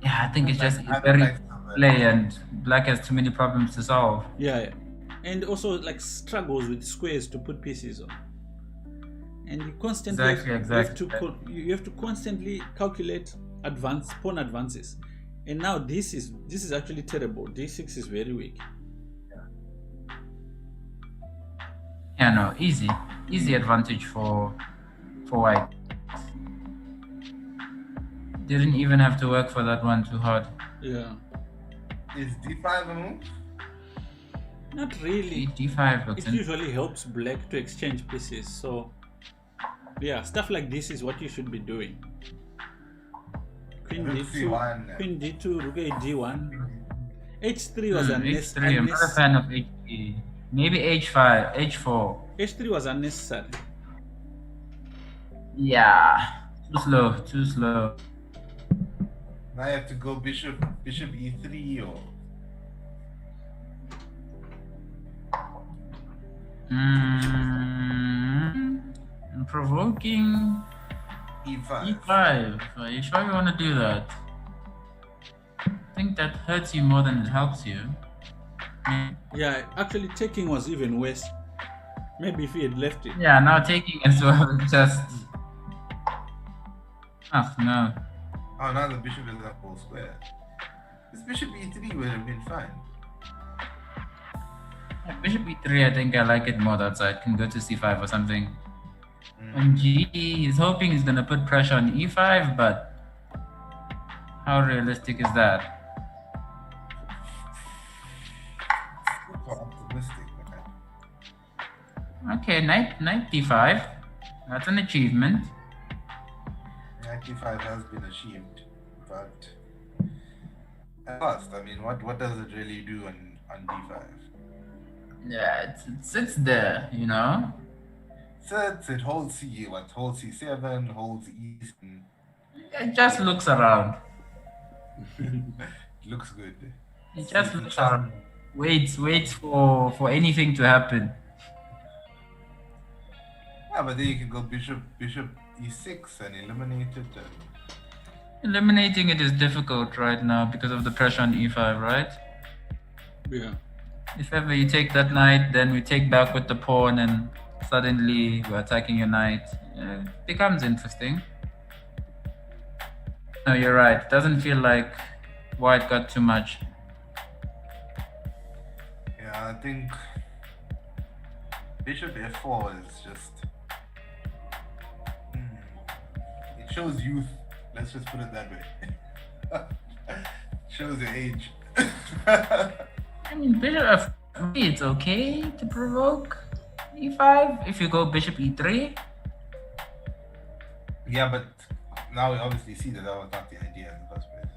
Yeah, I think it's just very play and black has too many problems to solve. Yeah. And also like struggles with squares to put pieces on. And you constantly Exactly. you have to constantly calculate pawn advances. And now this is actually terrible. D6 is very weak. Yeah, no, easy advantage for white. Didn't even have to work for that one too hard. Yeah. Is D5 a move? Not really. D5 looks It usually helps black to exchange pieces. So yeah, stuff like this is what you should be doing. Queen Rook D2, C1. Queen D2, Rook A D1. H3 was H3. I'm not a fan of H3. Maybe H5, H4. H3 was unnecessary. Yeah, too slow. Now I have to go bishop E3 or Provoking E5. E5. Are you sure you want to do that? I think that hurts you more than it helps you. Yeah, actually taking was even worse. Maybe if he had left it. Yeah, now taking as well, just... Oh, no. Oh, now the bishop is up full square. This bishop E3 would have been fine. Bishop E3, I think I like it more that side. Can go to C5 or something. On G, he's hoping he's gonna put pressure on E5, but how realistic is that? Super optimistic, man. Okay, knight D5. That's an achievement. Knight D5 has been achieved, but at last, I mean, what does it really do on D5? Yeah, it sits there, you know. It holds holds C7, holds E7. It just looks around. It looks good. It just looks around. Waits for anything to happen. Yeah, but then you can go bishop E6 and eliminate it. Eliminating it is difficult right now because of the pressure on E5, right? Yeah. If ever you take that knight, then we take back with the pawn and suddenly we're attacking your knight. It becomes interesting. No, you're right. It doesn't feel like white got too much. Yeah, I think bishop F4 is just... It shows youth. Let's just put it that way. Shows your age. I mean, bishop F3, it's okay to provoke E5 if you go bishop E3. Yeah, but now we obviously see that was not the idea in the first place.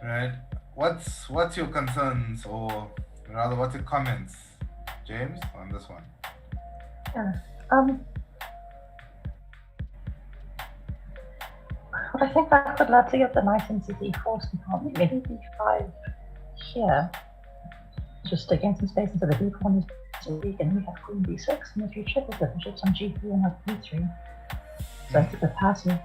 Right? What's your concerns, or rather, what's your comments, James, on this one? Yeah. I think I would love to get the knight into D4 somehow. Maybe D5 here. Just against some space into the D4 is so weak, and we have queen D6 in the future with the bishops on G3 and have D3. So it's a bit passive.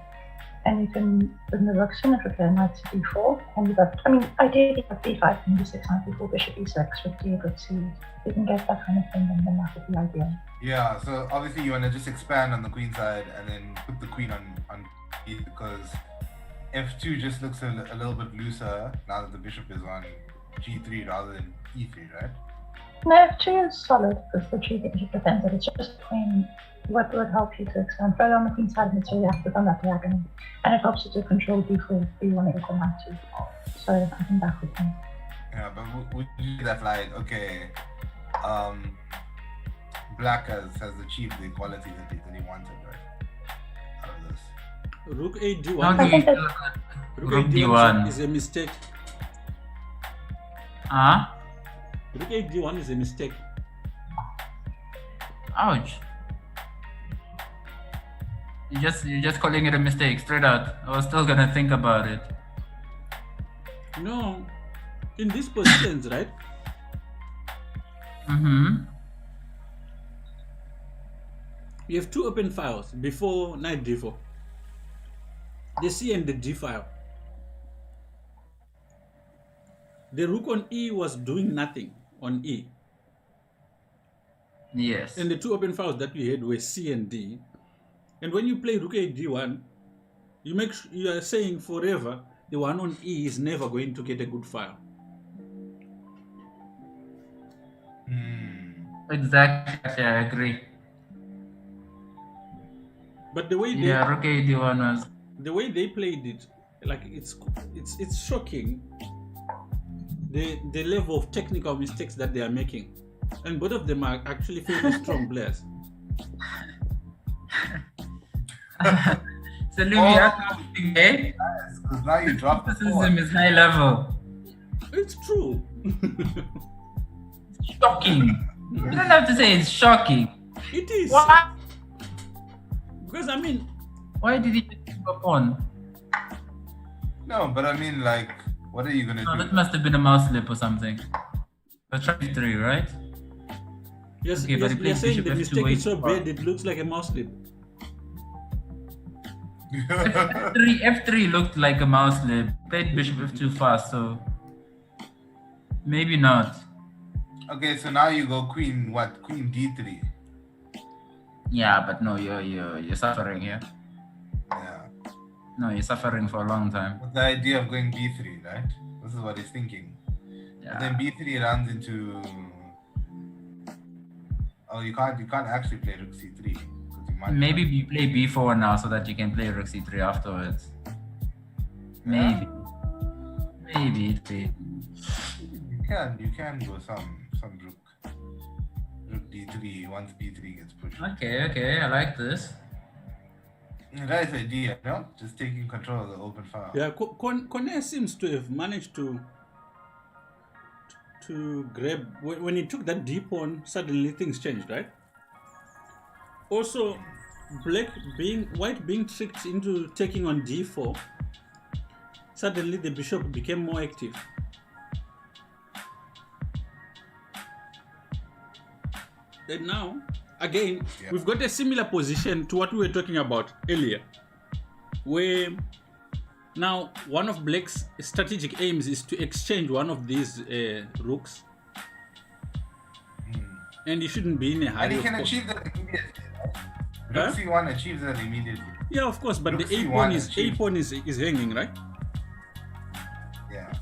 And you can bring the rooks in and prepare knight to D4. And you've got, I mean, ideally you have D5 and D6 knight D4 bishop E6 with D6. You can get that kind of thing, and then that would be ideal. Yeah, so obviously you want to just expand on the queen side and then put the queen on E, because F2 just looks a little bit looser now that the bishop is on G3 rather than E3, right? No, F2 is solid because the G bishop defends it. It's just queen. What would help you to expand further on the queen side, and it's really active on that diagonal. And it helps you to control D4 if you want to get the knight too. So I think that would be. Yeah, but would you do that like, okay, black has achieved the equality that he wanted, right? Out of this. Rook A D1. How do you feel Rook Rook A D1 is a mistake. Huh? Rook A D1 is a mistake. Ouch. You're just calling it a mistake, straight out. I was still gonna think about it. No, in these positions, right? Mm-hmm. You have two open files before knight D4. The C and the D file. The rook on E was doing nothing on E. Yes. And the two open files that we had were C and D. And when you play rook A D1, You are saying forever the one on E is never going to get a good file. Exactly, I agree. But the way rook A1 was the way they played it, like it's shocking the level of technical mistakes that they are making, and both of them are actually fairly strong players. So Louis, because now you drop the criticism is high level. It's true. Shocking. You don't have to say it's shocking. It is. What? Because I mean, why did he just give up on? No, but I mean, like, what are you gonna do? That must have been a mouse slip or something. But try 3, right? Yes, okay, but you're saying bishop the F2 mistake is so way bad it looks like a mouse slip. F3 looked like a mouse slip. Played bishop F2 fast, so maybe not. Okay, so now you go queen D3. Yeah, but no, you're suffering here. Yeah. No, you're suffering for a long time. What's the idea of going B3, right? This is what he's thinking. Yeah. And then B3 runs into. Oh, you can't actually play rook C3 because you might. Maybe you play B4 now so that you can play rook C3 afterwards. Maybe. Yeah. Maybe. You can go some rook D3 once B3 gets pushed. Okay, I like this. Nice idea, no? Just taking control of the open file. Yeah, Kone seems to have managed to grab when he took that D pawn. Suddenly things changed, right? Also, white being tricked into taking on D4. Suddenly the bishop became more active. And now, again, we've got a similar position to what we were talking about earlier, where now one of Black's strategic aims is to exchange one of these rooks, and he shouldn't be in a hurry. And he can achieve that immediately. Rook C1 achieves that immediately. Yeah, of course, but Rook the A pawn is hanging, right? Yeah.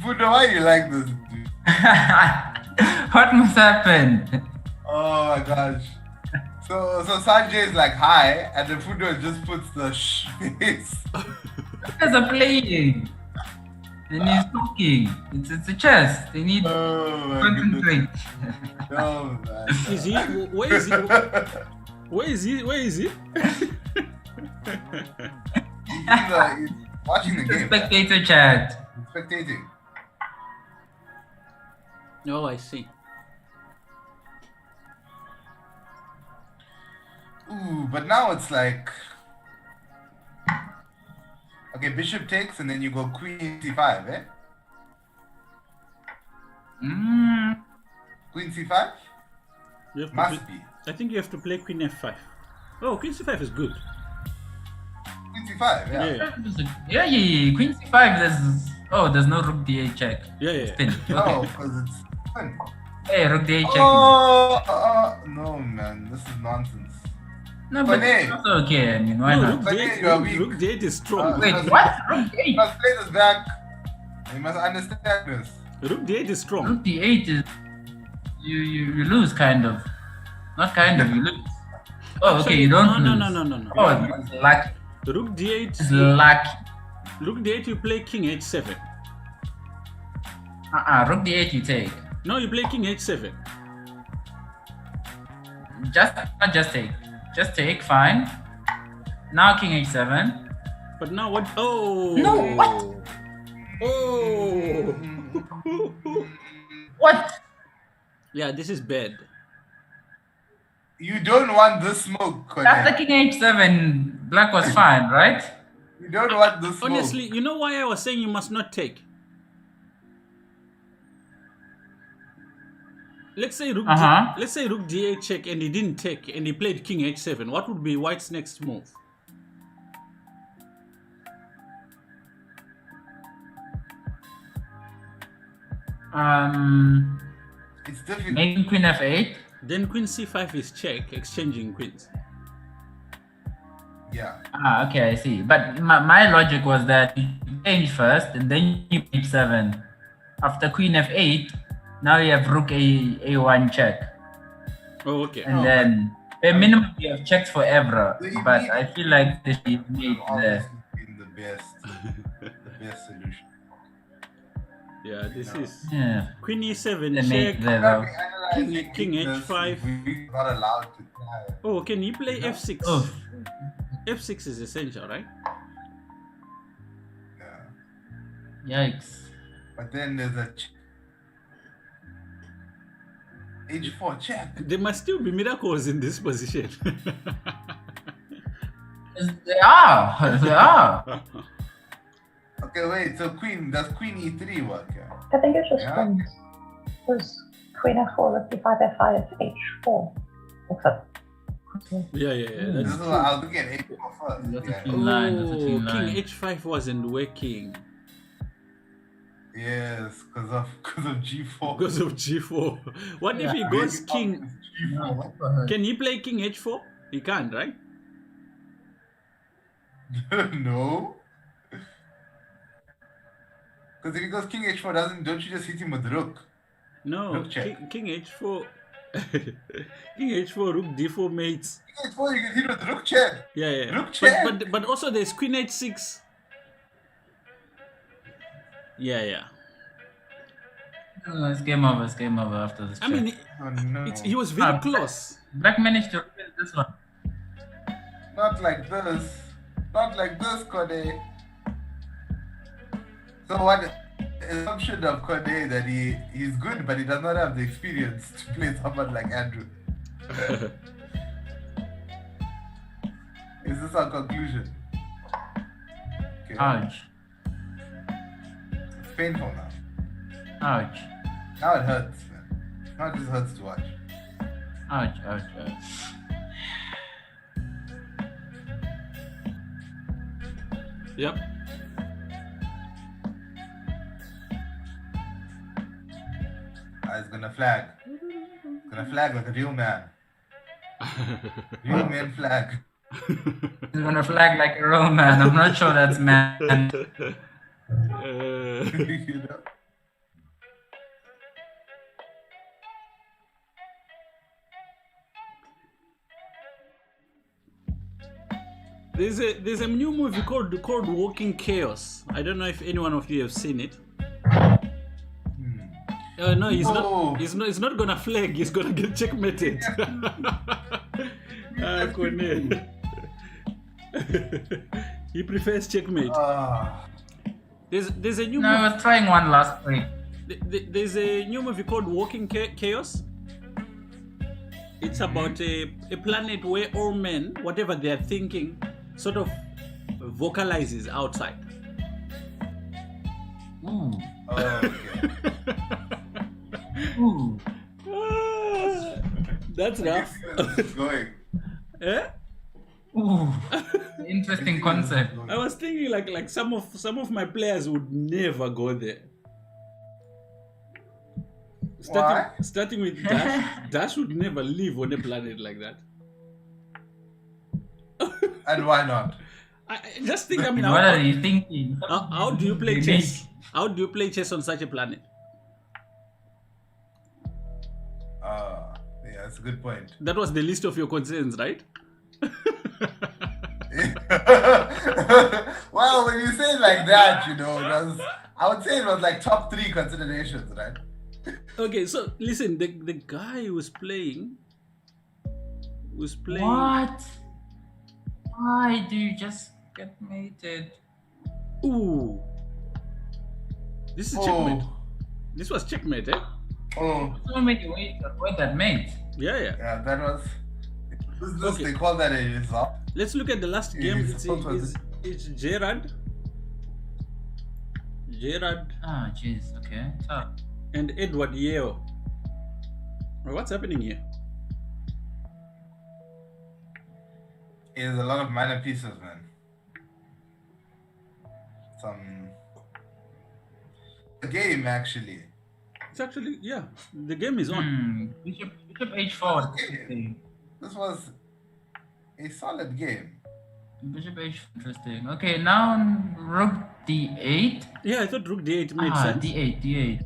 Buddha, why you like this, dude? What must happen? Oh my gosh. So Sanjay is like hi, and then Fudo just puts the face. Guys are playing. And he's talking. It's a chess. They need Oh my concentrate. Oh man. Is he? Where is he? Where is he? Where is he? He's watching the game. Spectator chat. He's spectating. Oh, I see. Ooh, but now it's like, okay, bishop takes, and then you go queen c5, eh? Queen c5? Must be. I think you have to play queen f5. Oh, queen c5 is good. Queen c5, yeah. Yeah. Queen c5, there's no rook d8 check. Yeah. Spin. No, Okay. because it's fun. Hey, rook d8 check. No, man, this is nonsense. No, but Funny. it's also okay. I mean, why No, not? rook d8 is strong. Wait, what? Rook You d8? must play this back. You must understand this. Rook d8 is strong. Rook d8 is you lose kind of. Not kind of, you lose. Oh, okay, you don't lose. No. Oh, it's lucky. Rook d8. It's lucky. Rook d8, you play king h7. Rook d8 you take. No, you play king h7. Just take. Just take, fine. Now king h7. But now what? Oh. No, what? Oh. What? Yeah, this is bad. You don't want this smoke, Kone. After king h7, black was fine, right? You don't want this smoke. Honestly, you know why I was saying you must not take? Let's say rook d8 check and he didn't take and he played king h7. What would be white's next move? It's difficult. Maybe queen f8. Then queen c5 is check, exchanging queens. Yeah. Ah, okay, I see. But my logic was that you change first and then you h7. After queen f8, now you have rook a1 check. Oh, okay. And then the minimum you have checked forever. So But I feel like this is made there. Been the best solution. Yeah, this is queen e7 They check. make there, King h5. We're not allowed to try. Oh, can he play f6? Oh. F6 is essential, right? Yeah. Yikes. But then there's a h4 check. There must still be miracles in this position. They are. They are. Okay, wait. So does queen e3 work? Yeah. I think it just Yeah. wins. There's queen f4, rook d5, f5, h4. Except. Yeah. This That's is true. what I was looking at h4 first. That's a Yeah. clean line. That's a Oh, clean king line. h5 wasn't working Yes, because of g4. because of g4. What if he goes king? G4. Can he play king h4? He can't, right? No. Because if he goes king h4, don't you just hit him with rook? No, Rook check. king h4. King h4, rook d4 mates. King h4, you can hit with rook check. Yeah. Rook check. But also there's queen h6. Yeah. Oh, it's game over. It's game over after this. I mean, Oh no. he was very close. Black managed to win this one. Not like this. Not like this, Kode. So what assumption of Kode that he's good but he does not have the experience to play someone like Andrew. Is this our conclusion? Okay. Ouch. It's painful now. Ouch. Now it hurts, man. Now it just hurts to watch. Ouch. Yep. It's gonna flag. It's gonna flag like a real man. Real man flag. He's gonna flag like a real man. I'm not sure that's man. You know? There's a new movie called Walking Chaos. I don't know if any one of you have seen it. No, he's No. not. He's not gonna flag. He's gonna get checkmated. Kone. He prefers checkmate. Ah. There's a new No, I was trying one last week. there's a new movie called Walking Chaos. It's about a planet where all men, whatever they are thinking, sort of vocalizes outside. Ooh. Okay. Ooh. That's rough. This is going. Eh? Ooh. Interesting concept. I was thinking like some of my players would never go there. Starting with Dash. Dash would never live on a planet like that. And why not? I just think, I mean, What are you thinking? how do you play chess? How do you play chess on such a planet? Yeah, that's a good point. That was the list of your concerns, right? Well, when you say it like that, you know, I would say it was like top 3 considerations, right? Okay, so listen, the guy who's playing. What? Why do you just get mated? Ooh. This is checkmate. This was checkmate, eh? Oh, Someone made you wait that mate. Yeah. yeah, that was. Okay. They call that a result. Let's look at the last Yeah, game. it's It's Gerard. Ah, jeez. Okay. Tough. And Edward Yeo. Well, what's happening here? There's a lot of minor pieces, man. The game actually. It's actually, yeah, the game is on. Bishop h4. This was a solid game. Bishop h4, interesting. Okay, now rook d8. Yeah, I thought rook d8 made sense. d8.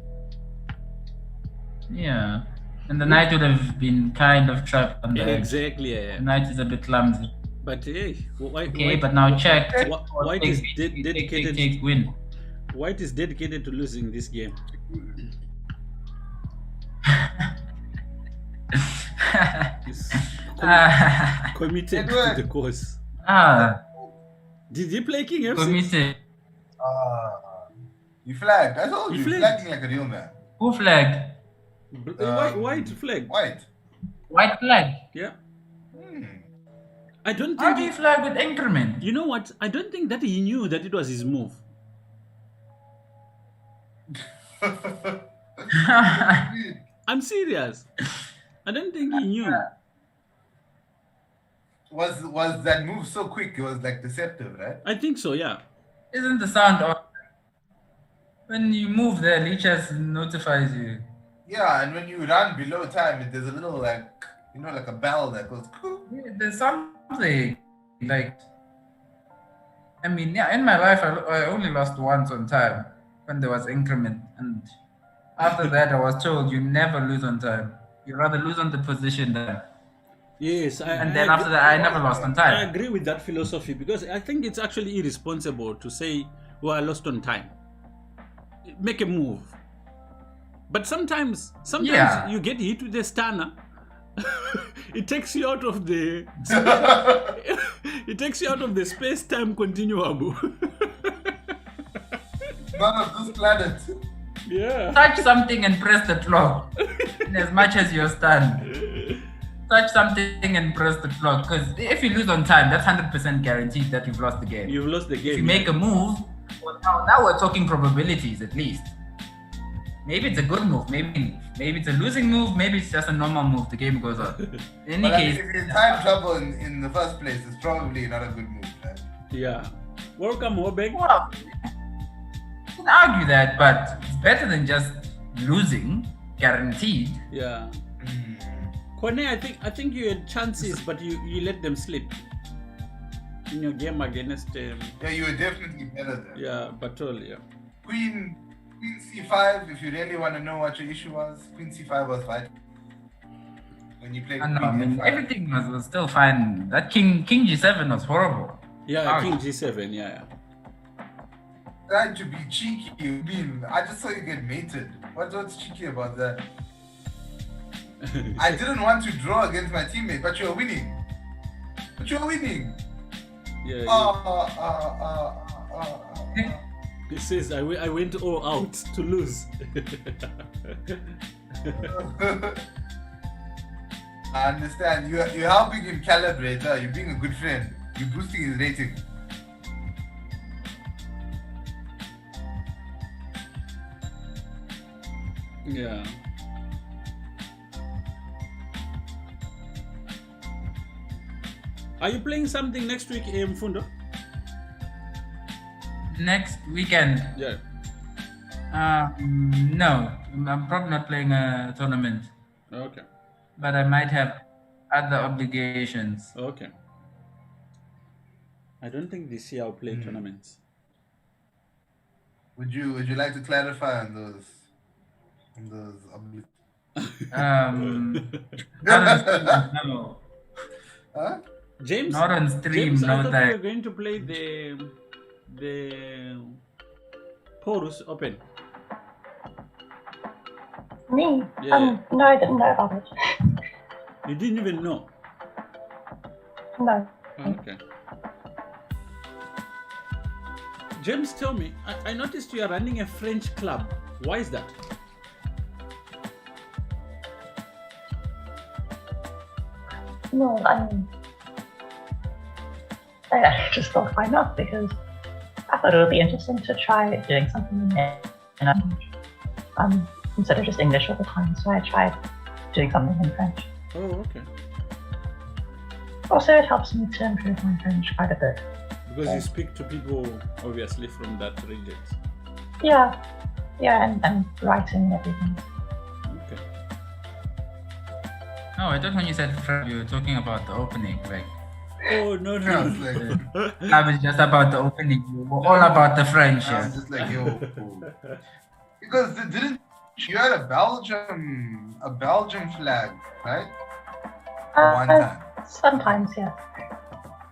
Yeah. And the knight would have been kind of trapped on the edge. Exactly, yeah. The knight is a bit clumsy. But hey, okay, but now check. White is dedicated. Take, win. White is dedicated to losing this game. He's committed to the cause. Did he play king f6? Committed. You flagged. I told you. Flagging like a real man. Who flagged? White flag. White flag. Yeah. I don't think. How do you flag with increment? You know what? I don't think that he knew that it was his move. I'm serious. I don't think he knew. Was that move so quick? It was like deceptive, right? I think so. Yeah. Isn't the sound on? When you move there, Lichess notifies you. Yeah, and when you run below time, there's a little like a bell that goes. Yeah, there's something like. I mean, yeah. In my life, I only lost once on time when there was increment, and after that, I was told you never lose on time. You rather lose on the position than. Yes, then after that, I never lost on time. I agree with that philosophy because I think it's actually irresponsible to say, "Well, I lost on time." Make a move. But sometimes you get hit with a stunner. It takes you out of the space-time continuum. None of this planet. Yeah. Touch something and press the clock. In as much as you're stunned. Touch something and press the clock. Because if you lose on time, that's 100% guaranteed that you've lost the game. You've lost the game. If you make a move, well, now we're talking probabilities at least. Maybe it's a good move. Maybe it's a losing move. Maybe it's just a normal move. The game goes on. In any case, if you're in time trouble in the first place, it's probably not a good move, right? Yeah. Welcome, Hobeg. Well, you can argue that, but it's better than just losing, guaranteed. Yeah. Kone, I think you had chances, but you let them slip in your game against. Yeah, you were definitely better there. Yeah, Batol. Yeah. Queen C5. If you really want to know what your issue was, Queen C5 was fine. When you played. Everything was still fine. That King G7 was horrible. Yeah, King G7. Yeah. Tried to be cheeky. I just saw you get mated. What's cheeky about that? I didn't want to draw against my teammate, but you're winning. Yeah. He says, I went all out to lose. I understand. You're helping him calibrate. You're being a good friend. You're boosting his rating. Yeah. Are you playing something next week, Mfundo? Next weekend? Yeah. No, I'm probably not playing a tournament. Okay. But I might have other obligations. Okay. I don't think this year I'll play tournaments. Would you like to clarify on those obligations? No. Huh? James, not on stream. James, no, I thought that you were going to play the Porus Open. Me? Yeah. No, I didn't know about it. You didn't even know? No. Oh, okay. James, tell me, I noticed you are running a French club. Why is that? No, I just thought why not, because I thought it would be interesting to try doing something instead of just English all the time, so I tried doing something in French. Oh, okay. Also, it helps me to improve my French quite a bit. Because you speak to people, obviously, from that region. Yeah, and writing and everything. Oh, I thought when you said French, you were talking about the opening. Like, Oh no Yeah, no. it's like, club is just about the opening. We're all about the French. I'm Yeah. just like, yo. Because didn't you had a Belgium flag, right? One time. Sometimes, yeah.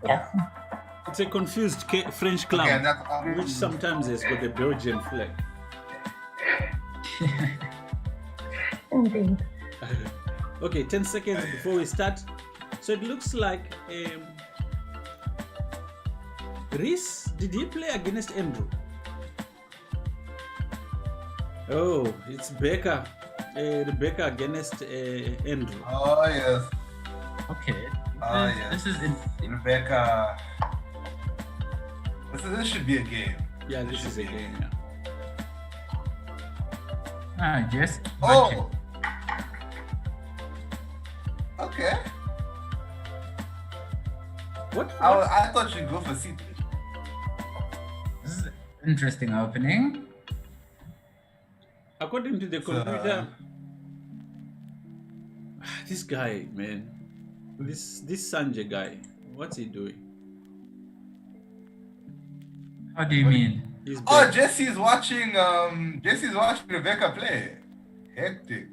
Yeah. It's a confused French club, Okay, and that's which sometimes has got a Belgian flag. Indeed. Okay, 10 seconds before we start. So it looks like Reese, did he play against Andrew? Oh, it's Becca. Rebecca against Andrew. Oh yes. Okay. Oh yes. This is interesting. Rebecca. This should be a game. Yeah, this is a game. Yeah. Ah, yes. Oh. Okay. What? I thought you'd go for C3. This is an interesting opening. According to the computer, this guy, man, this Sanjay guy, what's he doing? How do you mean? He's Oh, back. Jesse's watching Rebecca play. Hectic.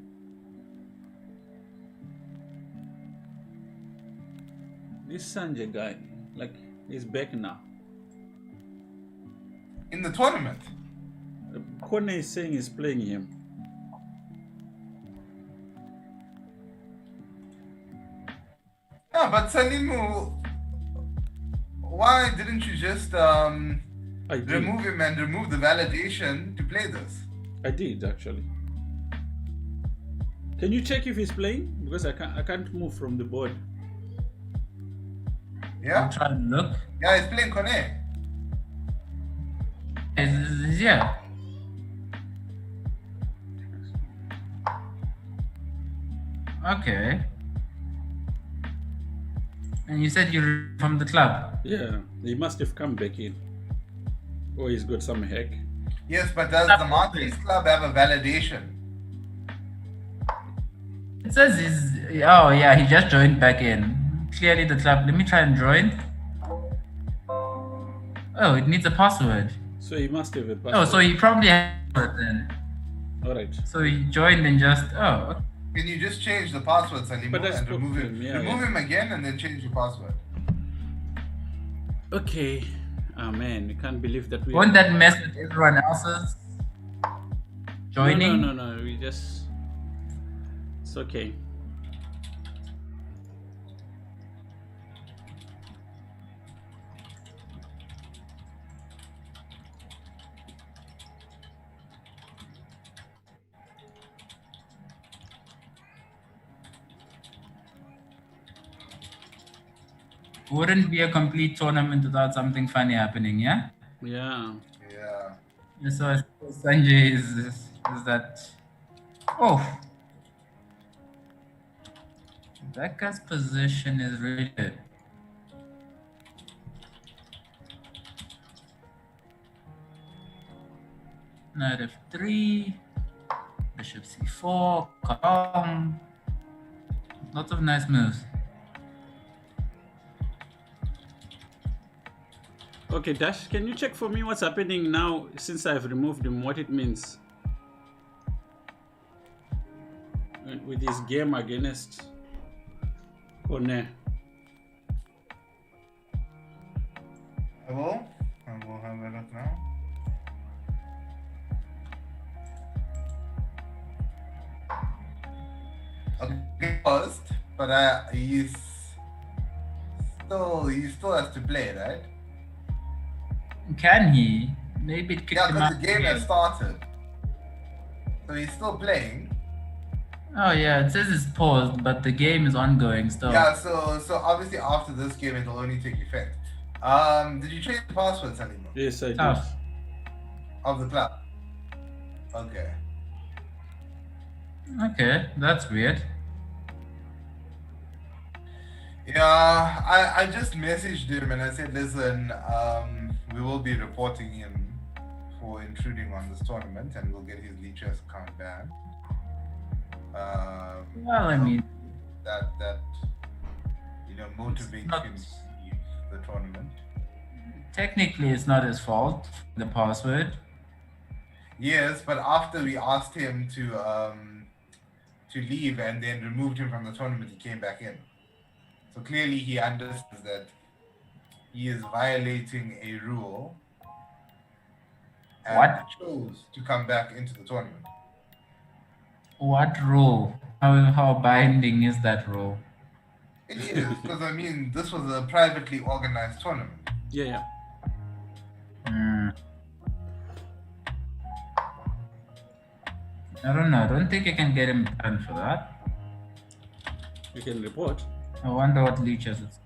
This Sanjay guy, like, he's back now. In the tournament. Kone is saying he's playing him. Yeah, but Salimu, why didn't you just I did. remove him and remove the validation to play this? I did actually. Can you check if he's playing? Because I can't move from the board. Yeah? I'm trying to look. Yeah, he's playing Kone. Yeah. Okay. And you said you're from the club. Yeah, he must have come back in. Or he's got some hack. Yes, but does the Montes Club have a validation? It says he's. Oh, yeah, he just joined back in. Clearly the club. Let me try and join. Oh, it needs a password. So he must have a password. Oh, so he probably has it then. Alright. So he joined and just. Oh, okay. Can you just change the password, Salimu, But I and spoke remove to him? him, yeah, remove yeah. him again and then change the password. Okay. Ah man, I can't believe that we Won't that mess with everyone else's joining? No, we just it's okay. Wouldn't be a complete tournament without something funny happening, yeah? Yeah. Yeah. So I suppose Sanjay is that. Oh! Becca's position is really good. Knight f3, bishop c4, calm. Lots of nice moves. Okay, Dash, can you check for me what's happening now since I've removed him, what it means? With this game against Kone. I will have a look now. Okay, first, but he still has to play, right? Can he? Maybe it kicked Yeah, him because out. the game has started. So he's still playing. Oh yeah, it says it's paused, but the game is ongoing still. Yeah, so obviously after this game it'll only take effect. Did you change the password, Salimu? Yes, I did. Tough. Of the club? Okay. Okay, that's weird. Yeah, I just messaged him and I said, listen, we will be reporting him for intruding on this tournament and we'll get his Lichess account banned. Well, I mean, that motivates him to leave the tournament. Technically, it's not his fault. The password. Yes, but after we asked him to leave and then removed him from the tournament, he came back in. So clearly, he understands that he is violating a rule. And What? chose to come back into the tournament. What rule? How binding is that rule? It is, because this was a privately organized tournament. Yeah. I don't know. I don't think you can get him banned for that. You can report. I wonder what leeches it's.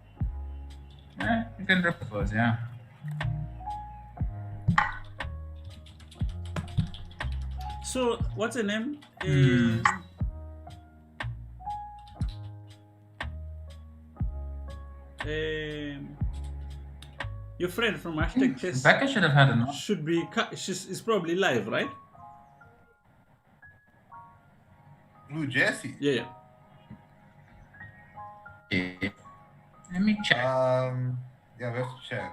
You can report, yeah. So, what's her name? Your friend from #chess Becca should have had enough. should be. She's probably live, right? Who, Jesse? Yeah. Let me check. Yeah, we have to check.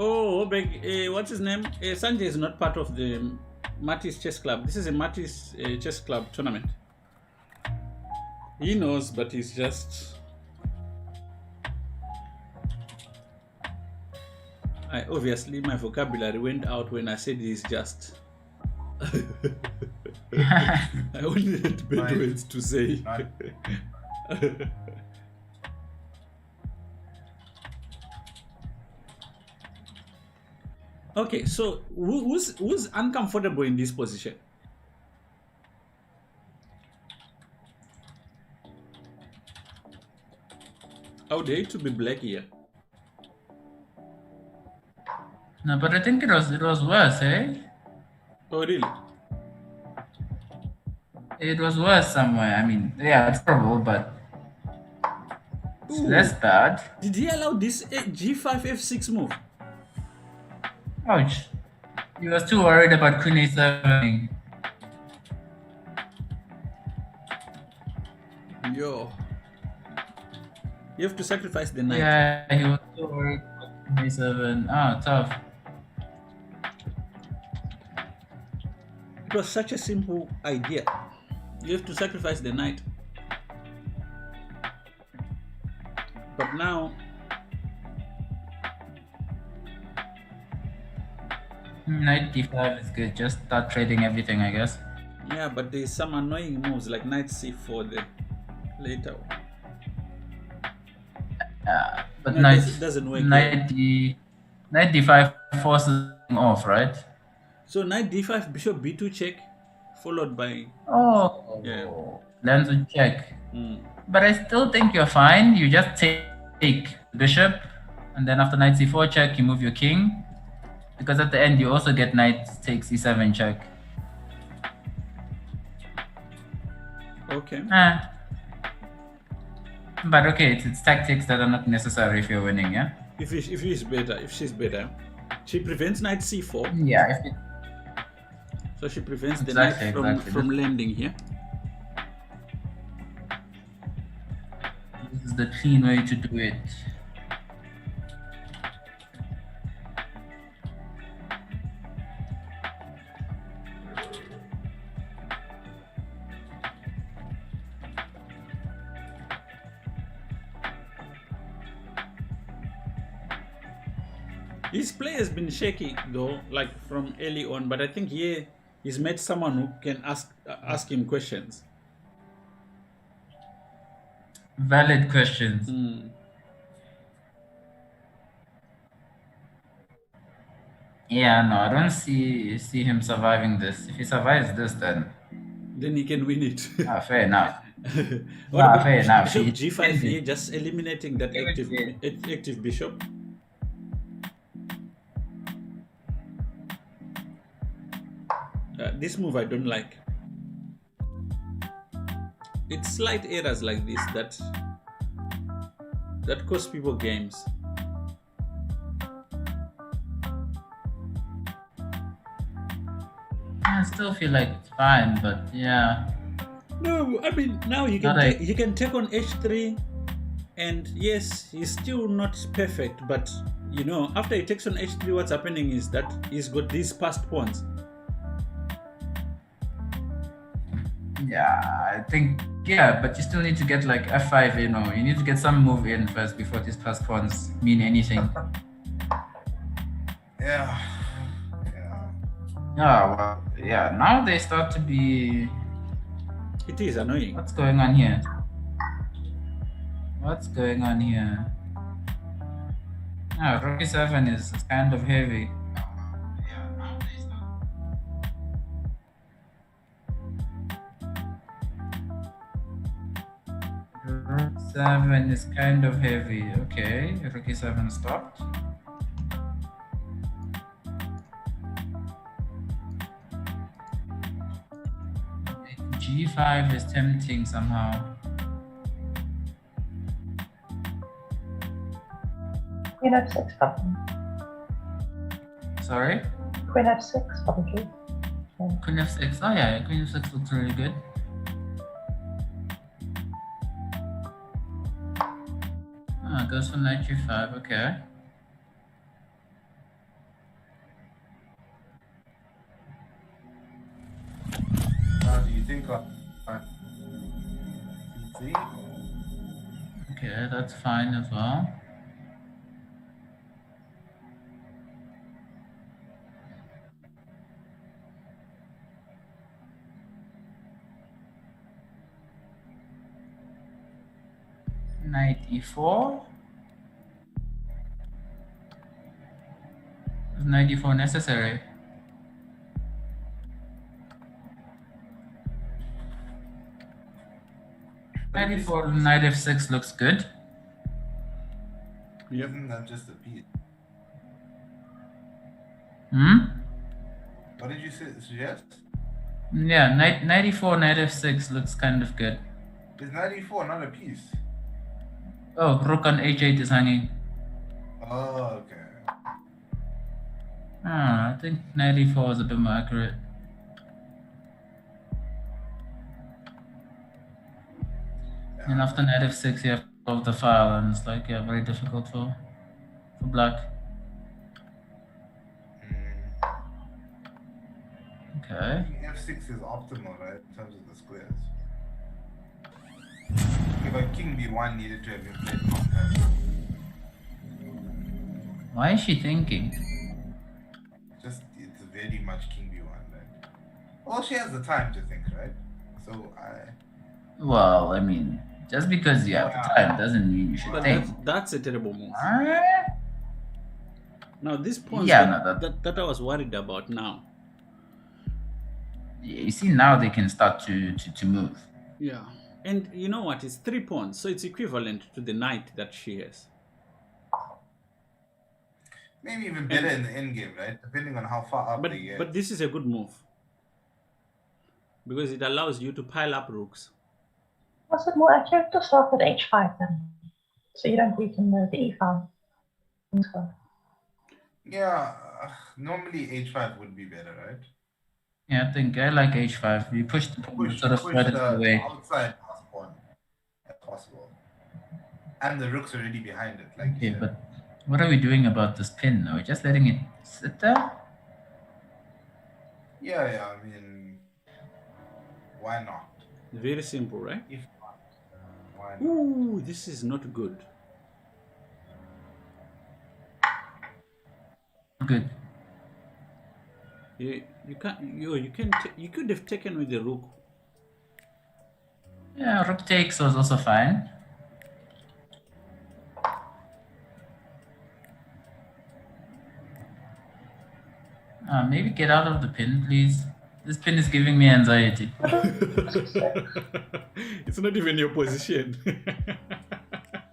Oh, what's his name? Sanjay is not part of the Mattis Chess Club. This is a Mattis Chess Club tournament. He knows, but he's just. Obviously, my vocabulary went out when I said he's just. I only had bad words to say. Okay, so who's uncomfortable in this position? I would hate to be black here. No, but I think it was worse, eh? Oh, really? It was worse somewhere. It's terrible, but it's less bad. Did he allow this G5 F6 move? Ouch. He was too worried about Queen A7. Yo. You have to sacrifice the knight. Yeah, he was too worried about Queen A7. Tough. It was such a simple idea. You have to sacrifice the knight. But now... Knight D5 is good. Just start trading everything, I guess. Yeah, but there's some annoying moves like Knight C4 there later. But no, Knight it doesn't work. Knight D5 forces him off, right? So Knight D5, Bishop B2 check, followed by... Yeah. Lands with check. Mm. But I still think you're fine. You just take Bishop, and then after Knight C4 check, you move your King. Because at the end, you also get Knight takes E7 check. Okay. But okay, it's tactics that are not necessary if you're winning, yeah? If she's better, she prevents Knight C4. Yeah. So she prevents the knight from landing here. This is the clean way to do it. His play has been shaky though, like from early on, but I think he's met someone who can ask him questions. Valid questions. Yeah, no, I don't see him surviving this. If he survives this, then he can win it. Fair enough. Fair enough. Bishop G5 here, just eliminating that active bishop. This move I don't like. It's slight errors like this that cost people games. I still feel like it's fine, but yeah. No, I mean now he can take on h3, and yes, he's still not perfect, but you know, after he takes on h3, what's happening is that he's got these passed pawns. Yeah, I think, yeah, but you still need to get like f5, you know, you need to get some move in first before these passed pawns mean anything. Yeah. Yeah, well, yeah, now they start to be... It is annoying. What's going on here? What's going on here? Ah, rook e7 is kind of heavy. Rook 7 is kind of heavy. Okay, rook e7 stopped. G5 is tempting somehow. Queen f6 probably. Sorry? Queen f6 probably. Yeah. Queen f6. Oh yeah, Queen f6 looks really good. Ah, goes for knight g5. Okay. How do you think of C3? Okay, that's fine as well. Knight e4. Is knight e4 necessary? Knight e4, knight f6 looks good. Yep. Isn't that just a piece? What did you suggest? Yeah, knight e4, knight f6 looks kind of good. Is knight e4 not a piece? Oh, rook on h8 is hanging. Oh, okay. I think knight e4 is a bit more accurate. Yeah. And after knight f6, you have to solve the file, and it's like, yeah, very difficult for black. Okay. F6 is optimal, right, in terms of the squares. Okay, but king b1 needed to have been played long time. Why is she thinking? Just, it's very much king b1, right? Well, she has the time to think, right? So Well, I mean, just because you have the time doesn't mean you should But think. that's a terrible move. Alright. Now this pawns Yeah, that I was worried about now. You see, now they can start to move. Yeah. And you know what? It's 3 pawns, so it's equivalent to the knight that she has. maybe even better in the end game, right? Depending on how far up they get. But this is a good move. Because it allows you to pile up rooks. Was it more accurate to start with h5 then? So you don't weaken the e file. Yeah, normally h5 would be better, right? Yeah, I think I like h5. You push the sort of spread it away. Outside pass pawn as possible. And the rook's already behind it, like Okay, you said. but what are we doing about this pin? Are we just letting it sit there? Yeah, I mean, why not? Very simple, right? If not, why not? Ooh, this is not good. Good. You could have taken with the rook. Yeah, rook takes was also fine. Maybe get out of the pin, please. This pin is giving me anxiety. It's not even your position.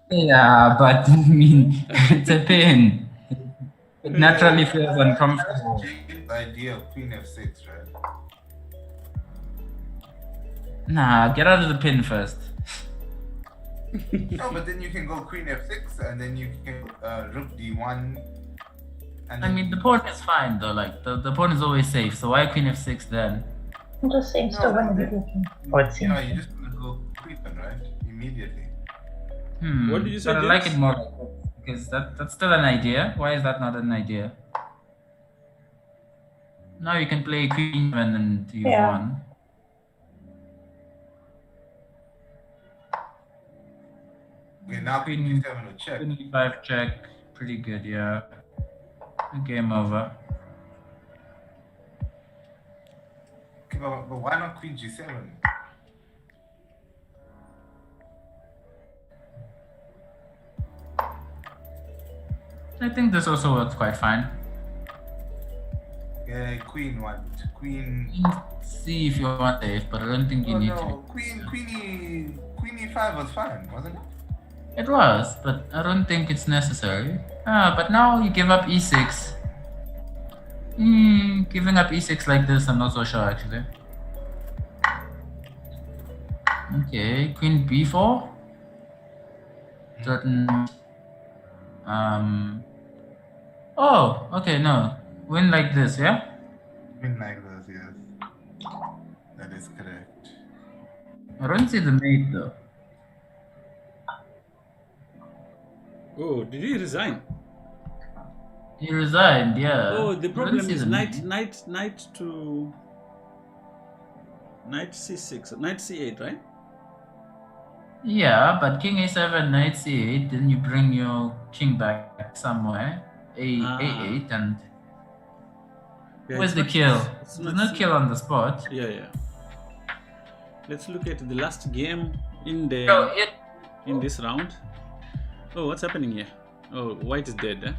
Yeah, but I mean, it's a pin. It naturally feels uncomfortable. The idea of queen f6, right? Nah, get out of the pin first. No, but then you can go queen f6 and then you can rook d1. And I mean, the pawn is fine though. Like the pawn is always safe. So why queen f6 then? It just seems to win immediately. Or it seems you just want to go creeping, right? Immediately. What did you say? But I like it more like this, because that's still an idea. Why is that not an idea? Now you can play queen and you've won. Okay, now queen e7 will check. Queen e5 check. Pretty good, yeah. Game over. Okay, but why not queen g7? I think this also works quite fine. Yeah, queen what? Queen. See if you want safe, but I don't think you need to. Queen e5 was fine, wasn't it? It was, but I don't think it's necessary. But now you give up e6. Giving up e6 like this, I'm not so sure actually. Okay, queen b4. Certain. Oh, okay, no. Win like this, yeah? Win like this, yes. That is correct. I don't see the mate though. Oh, did he resign? He resigned, yeah. Oh, the problem is knight c6, knight c8, right? Yeah, but king a7, knight c8, then you bring your king back somewhere. A8 and where's the kill? There's no kill on the spot. Yeah. Let's look at the last game in the in this round. Oh, what's happening here? Oh, white is dead, eh?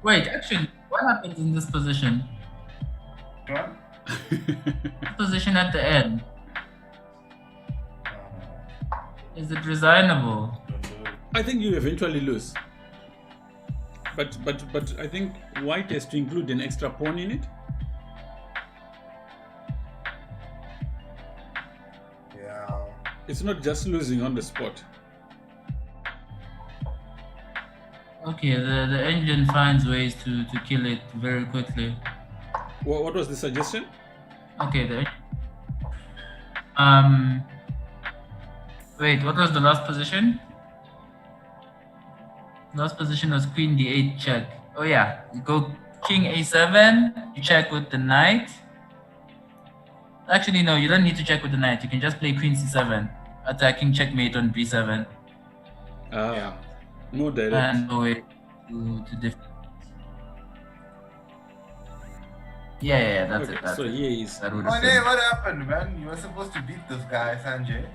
Wait, actually, what happens in this position? What? Position at the end. Is it resignable? I think you eventually lose. But I think white has to include an extra pawn in it. Yeah. It's not just losing on the spot. Okay, the engine finds ways to kill it very quickly. What was the suggestion? Okay, wait, what was the last position? Last position was queen d8 check. Oh yeah, you go king a7, you check with the knight. Actually, no, you don't need to check with the knight. You can just play queen c7, attacking checkmate on b7. More direct. And go away to different. Yeah, that's okay, it. That's so it. here is. Oh, hey, what happened, man? You were supposed to beat this guy, Sanjay.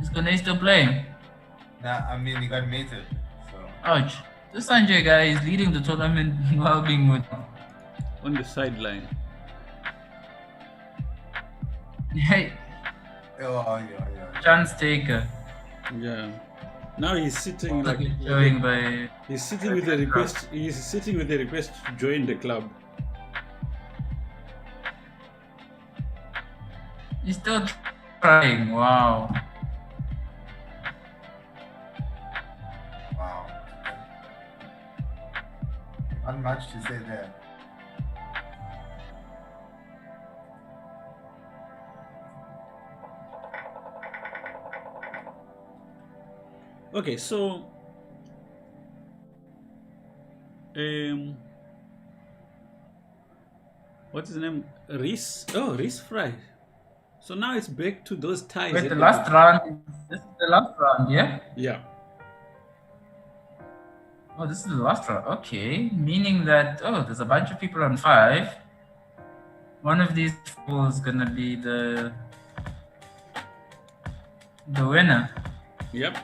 Is Gunay still playing? Nah, I mean, he got mated, so. Ouch. This Sanjay guy is leading the tournament while being with. On the sideline. Hey. Oh, yeah. Chance taker. Yeah. Now he's sitting like showing by. He's sitting with a request. He's sitting with a request to join the club. He's still trying. Wow. Not much to say there. Okay, so what's his name? Reese? Oh, Reese Fry. So now it's back to those ties. Wait, the last round. This is the last round, yeah? Yeah. Oh, this is the last round. Okay, meaning that there's a bunch of people on 5. One of these people is gonna be the winner. Yep.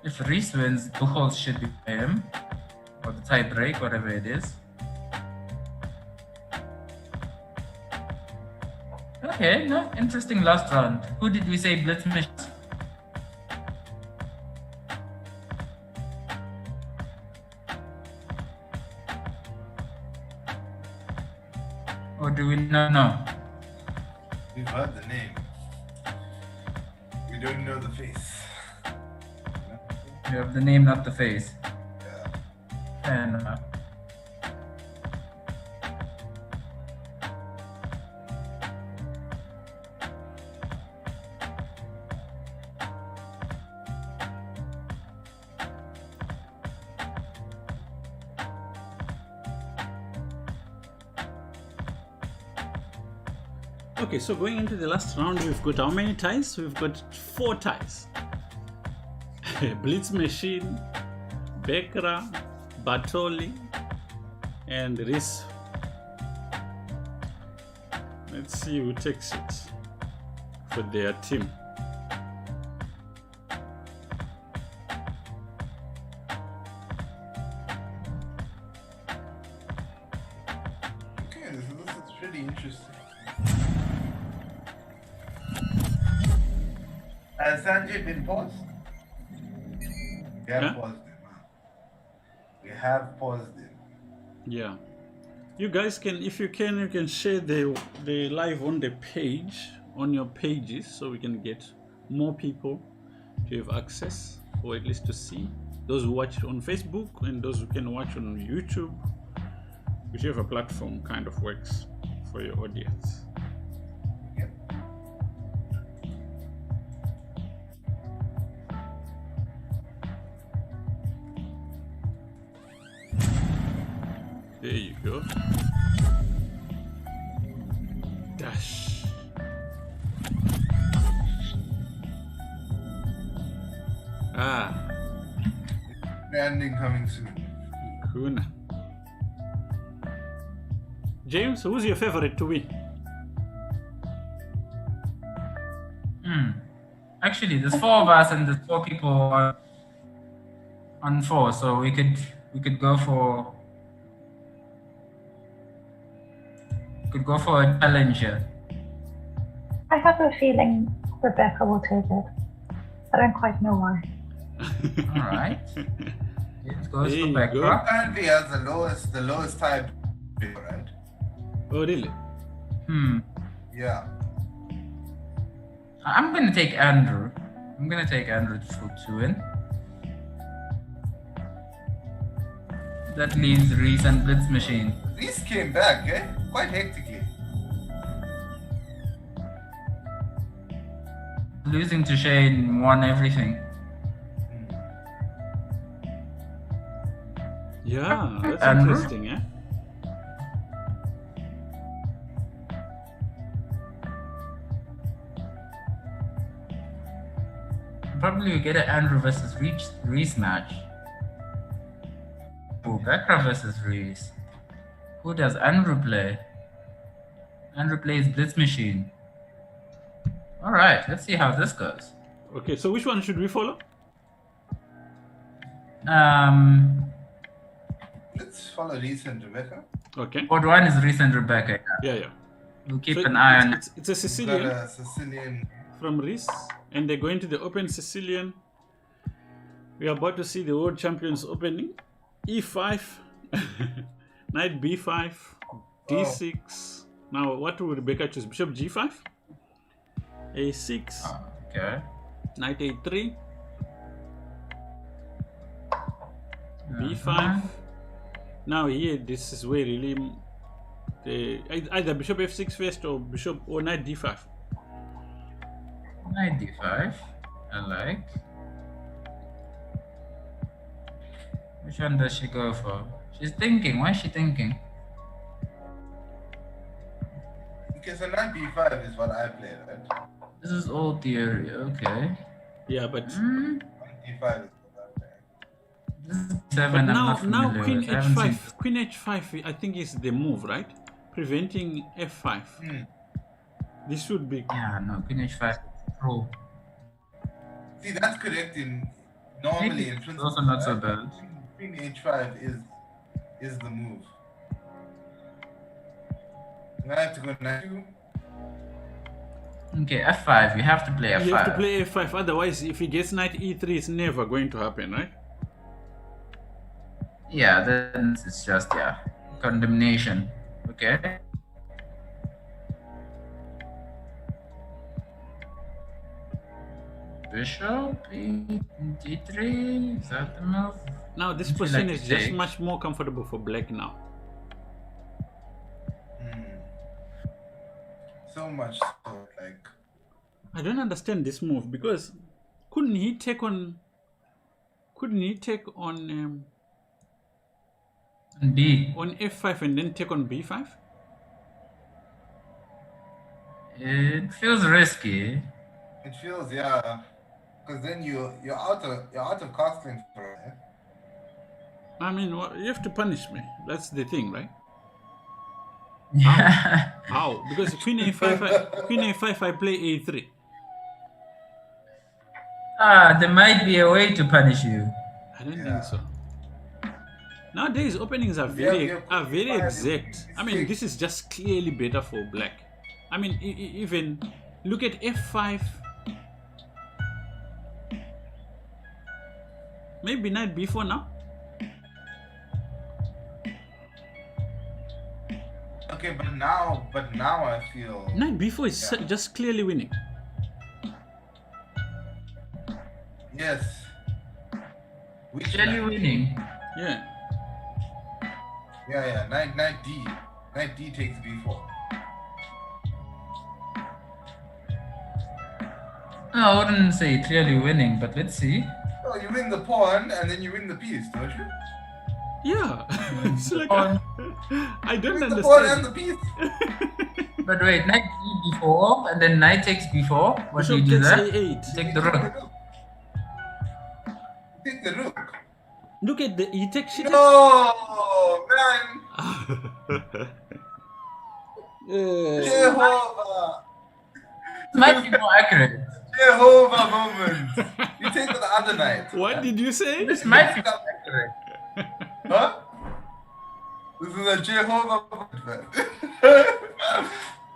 If Reese wins, Tuchel should be by him, or the tie break, whatever it is. Okay, no, interesting last round. Who did we say blitz missions? Or do we not know? We've heard the name. We don't know the face. You have the name, not the face. Yeah. Fair enough. Okay, so going into the last round, we've got how many ties? We've got 4 ties. Blitz Machine, Bekra, Bartoli, and Reese. Let's see who takes it for their team. Okay, this is pretty interesting. Has Sanjay been paused? We have Huh? paused him. We have paused him. Yeah. You guys can, if you can share the live on the page, on your pages, so we can get more people to have access, or at least to see. Those who watch on Facebook and those who can watch on YouTube, whichever platform kind of works for your audience. Yep. There you go. Dash. Ah, Branding coming soon. Kuna. James, who's your favorite to win? Actually, there's 4 of us and there's 4 people on 4, so we could go for a challenger. I have a feeling Rebecca will take it. I don't quite know why. All right. It goes There for you Bekra. go. Apparently has the lowest type, right? Oh, really? Yeah. I'm gonna take Andrew. I'm gonna take Andrew to win. That leaves Reese and Blitz Machine. Reese came back, eh? Quite hectically. Losing to Shane won everything. Yeah, that's Andrew? interesting, eh? Probably we get an Andrew versus Reese match. Oh, Bekra versus Reese. Who does Andrew play? Andrew plays Blitz Machine. All right, let's see how this goes. Okay, so which one should we follow? Let's follow Reese and Rebecca. Okay. Board 1 is Reese and Rebecca. Yeah. We'll keep So an eye on. it's a Got Sicilian a Sicilian. from Reese, and they're going to the Open Sicilian. We are about to see the World Champions opening. E5, Knight B5, D6. Now, what will Rebecca choose? Bishop G5, A6, Okay. Knight A3, B5. Uh-huh. Now here, this is where really either Bishop F6 first or Bishop or Knight D5. Knight D5. I like. Which one does she go for? She's thinking. Why is she thinking? Okay, so Knight B5 is what I play, right? This is old theory. Okay. Yeah, but Knight D5 is what I play. This is 7. I'm not now familiar Queen with. I haven't seen H5. Queen H5, I think is the move, right? Preventing F5. This should be. Yeah, no, Queen H5 pro. See, that's correct normally Maybe in it's principle. also not so right? bad. Queen H5 is the move. Now I have to go Knight 2. Okay, F5. You have to play F5. You have to play F5, otherwise, if he gets Knight E3, it's never going to happen, right? Yeah, then it's just, condemnation. Okay. Bishop d3. Is that the move? Now this Would you position like is to just take? much more comfortable for black now. So much so, like. I don't understand this move because couldn't he take on B. on f5 and then take on b5? It feels risky. It feels, yeah, because then you're out of casting for it. I mean, you have to punish me. That's the thing, right? Yeah. How? Because queen a5, I play a3. There might be a way to punish you. I don't think so. Nowadays, openings are very exact. I mean, this is just clearly better for black. I mean, even look at f5. Maybe knight b4 now. Okay, but now I feel Knight b4 is just clearly winning. yes. Which Clearly knight? winning. Yeah. Yeah. Knight D. Knight D takes b4. No, I wouldn't say clearly winning, but let's see. Oh, you win the pawn and then you win the piece, don't you? Yeah. It's like Pawn. I don't You win the pawn and understand. the piece. But wait, knight b4, and then knight takes b4. What do you Bishop do takes there? a8. Take the rook. Take the rook. Look at the he takes. No, man. Jehovah. Might be more accurate. Jehovah moment. You take the other knight. What did you say? This might be more accurate. Huh? This is a Jehovah moment, man.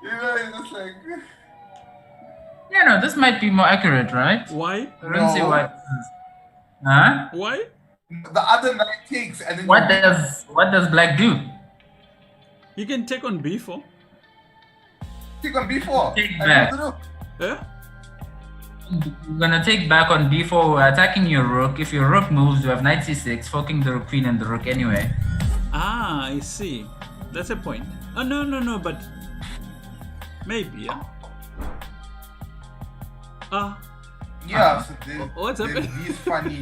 You know, it's just like. Yeah, no, this might be more accurate, right? Why? I don't see No. why this is. Huh? Why? The other knight takes and then What you does black do? You can take on b4. take on b4. Take and back. win the rook. Yeah? You're gonna take back on b4. We're attacking your rook. If your rook moves, you have knight c6, forking the rook queen and the rook anyway. Ah, I see. That's a point. Oh no, but maybe, yeah. Yeah, so What's there's happening? these funny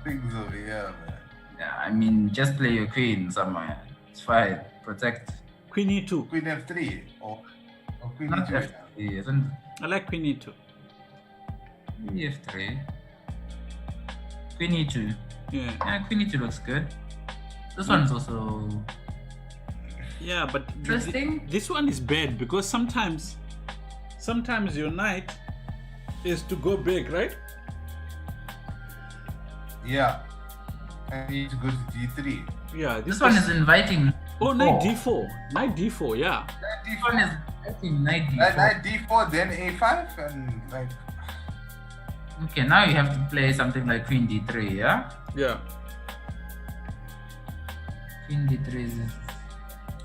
things over here, man. Yeah, I mean, just play your queen somewhere. It's fine. Protect. Queen e2. Queen f3 or queen Not e2. f3, isn't I like queen e2. it? f3. Queen e2. Yeah. Yeah, queen e2 looks good. This one's also Yeah, but interesting. this one is bad because sometimes your knight is to go big, right? Yeah. I need to go to d3. Yeah. This one is inviting. Oh, knight d4. d4. Knight d4. Yeah. This one is inviting knight d4. Knight d4, then a5, and like. Okay, now you have to play something like queen d3, yeah? Yeah. Queen d3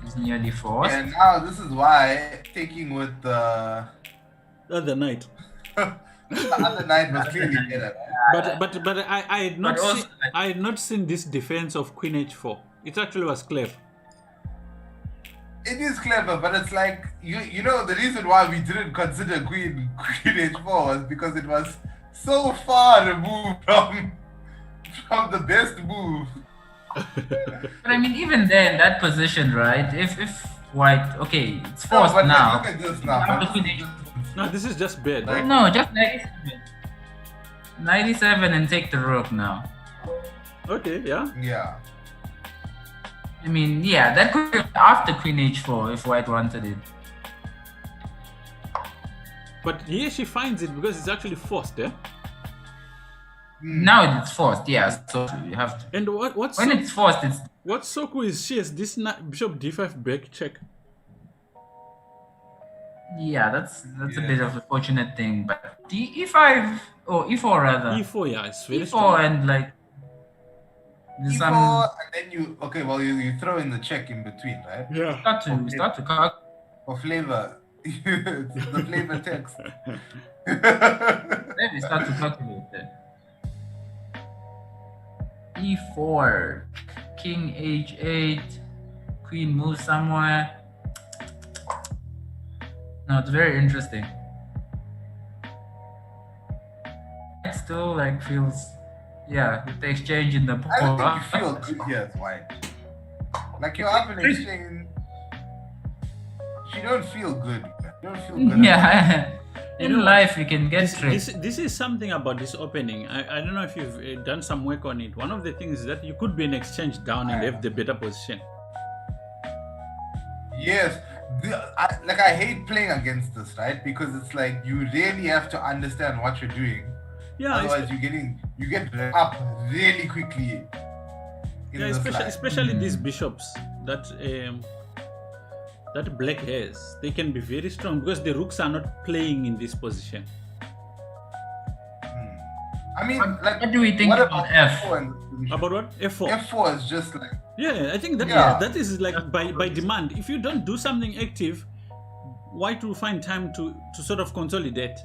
is nearly forced. And now this is why taking with the Other knight. other knight was clearly better. Right? But I had not But also, seen I had not seen this defense of queen h4. It actually was clever. It is clever, but it's like you know the reason why we didn't consider queen h4 was because it was so far removed from the best move. But I mean, even then, that position, right? If white, okay, it's No, forced but now. look at this now. Now the But queen this- No, this is just bad, right? No, just 97. 97 and take the rook now. Okay, yeah. Yeah. I mean, yeah, that could be after queen h4 if white wanted it. But here she finds it because it's actually forced, yeah? Now it's forced, yeah. So you have to. And what's When it's forced, it's what's so cool is she has this bishop d5 back check. yeah. That's a bit of a fortunate thing, but e5 or e4 rather. e4, yeah, it's very e4 strong. and like there's E4, some and then you throw in the check in between, right? Yeah. start to calc. For flavor, It's the flavor text. Let me start to calculate it. E4, king h8, queen moves somewhere. No, it's very interesting. It still like feels, yeah, with the exchange in the I don't think you feel good here as white. Like you're up in exchange. You don't feel good. You don't feel good. Yeah, in life you can get tricked. This is something about this opening. I don't know if you've done some work on it. One of the things is that you could be in exchange down and have the better position. Yes. I hate playing against this, right? Because it's like you really have to understand what you're doing. Yeah. Otherwise, you get up really quickly. Yeah, especially these bishops that that black has. They can be very strong because the rooks are not playing in this position. I mean, what do we think about F? About what? F4. F4 is just like. Yeah, I think that is like by demand. If you don't do something active, white will find time to sort of consolidate.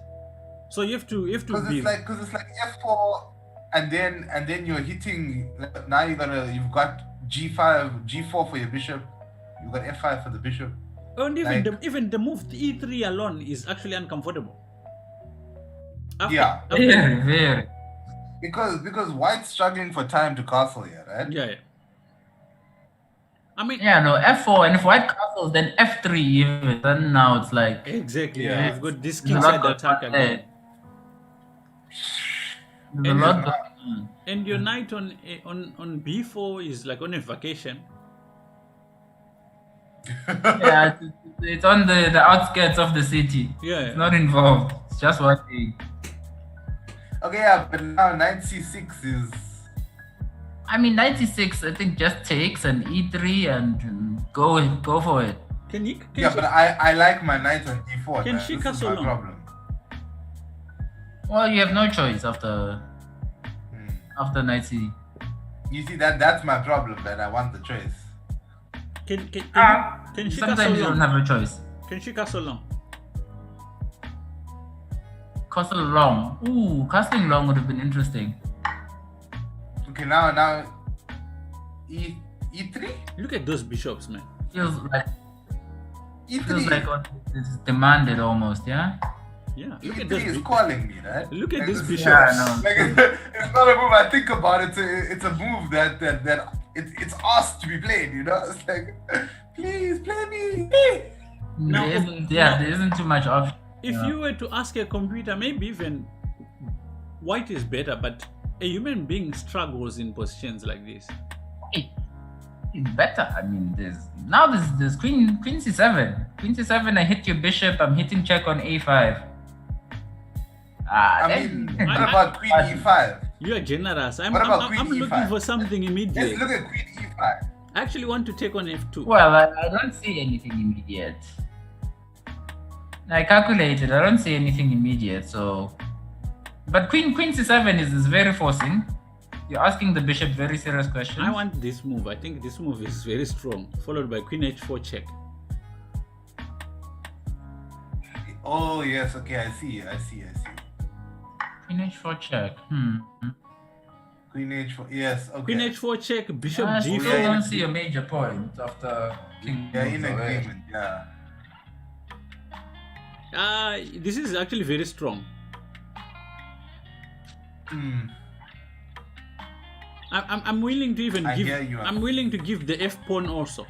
So you have to because it's like F4, and then you're hitting. Now you've got G5, G4 for your bishop. You've got F5 for the bishop. And even the move E3 alone is actually uncomfortable. Very. Because white's struggling for time to castle here, right? Yeah. I mean, yeah, no, F4, and if white castles, then F3 even. Then now it's like exactly. Yeah. You've got this kingside attack again. And your knight on B4 is like on a vacation. Yeah, it's on the outskirts of the city. Yeah, it's not involved. It's just working. Okay, yeah, but now knight c6 is. I mean, knight c6, I think just takes and e3 and go for it. But I like my knight on d4. Can she castle long? Problem. Well, you have no choice after knight c. You see that's my problem. That I want the choice. Can she sometimes you don't have a choice. Can she castle long? Castle long. Ooh, castling long would have been interesting. Okay, now E3? Look at those bishops, man. Feels like E3 it's demanded almost, yeah? Yeah. Look at this. E3 is calling me, right? Look at these bishops. Yeah, no. It's not a move I think about. It's a move that it's asked to be played, you know? It's like, please play me. There isn't too much option. If you were to ask a computer, maybe even white is better, but a human being struggles in positions like this. It's better. I mean, there's queen c7. Queen c7, I hit your bishop, I'm hitting check on a5. What about queen e5? You are generous. I'm queen looking e5? for something immediate. Let's look at queen e5. I actually want to take on f2. Well, I don't see anything immediate. I calculated, I don't see anything immediate, so. But queen c7 is very forcing. You're asking the bishop very serious questions. I want this move. I think this move is very strong, followed by queen h4 check. Oh yes, okay, I see. Queen h4 check. Queen h4, yes, okay. Queen h4 check, bishop I g4. still don't see a major point after king. Yeah, in agreement, yeah. This is actually very strong. I'm willing to even I'm willing to give the f pawn also.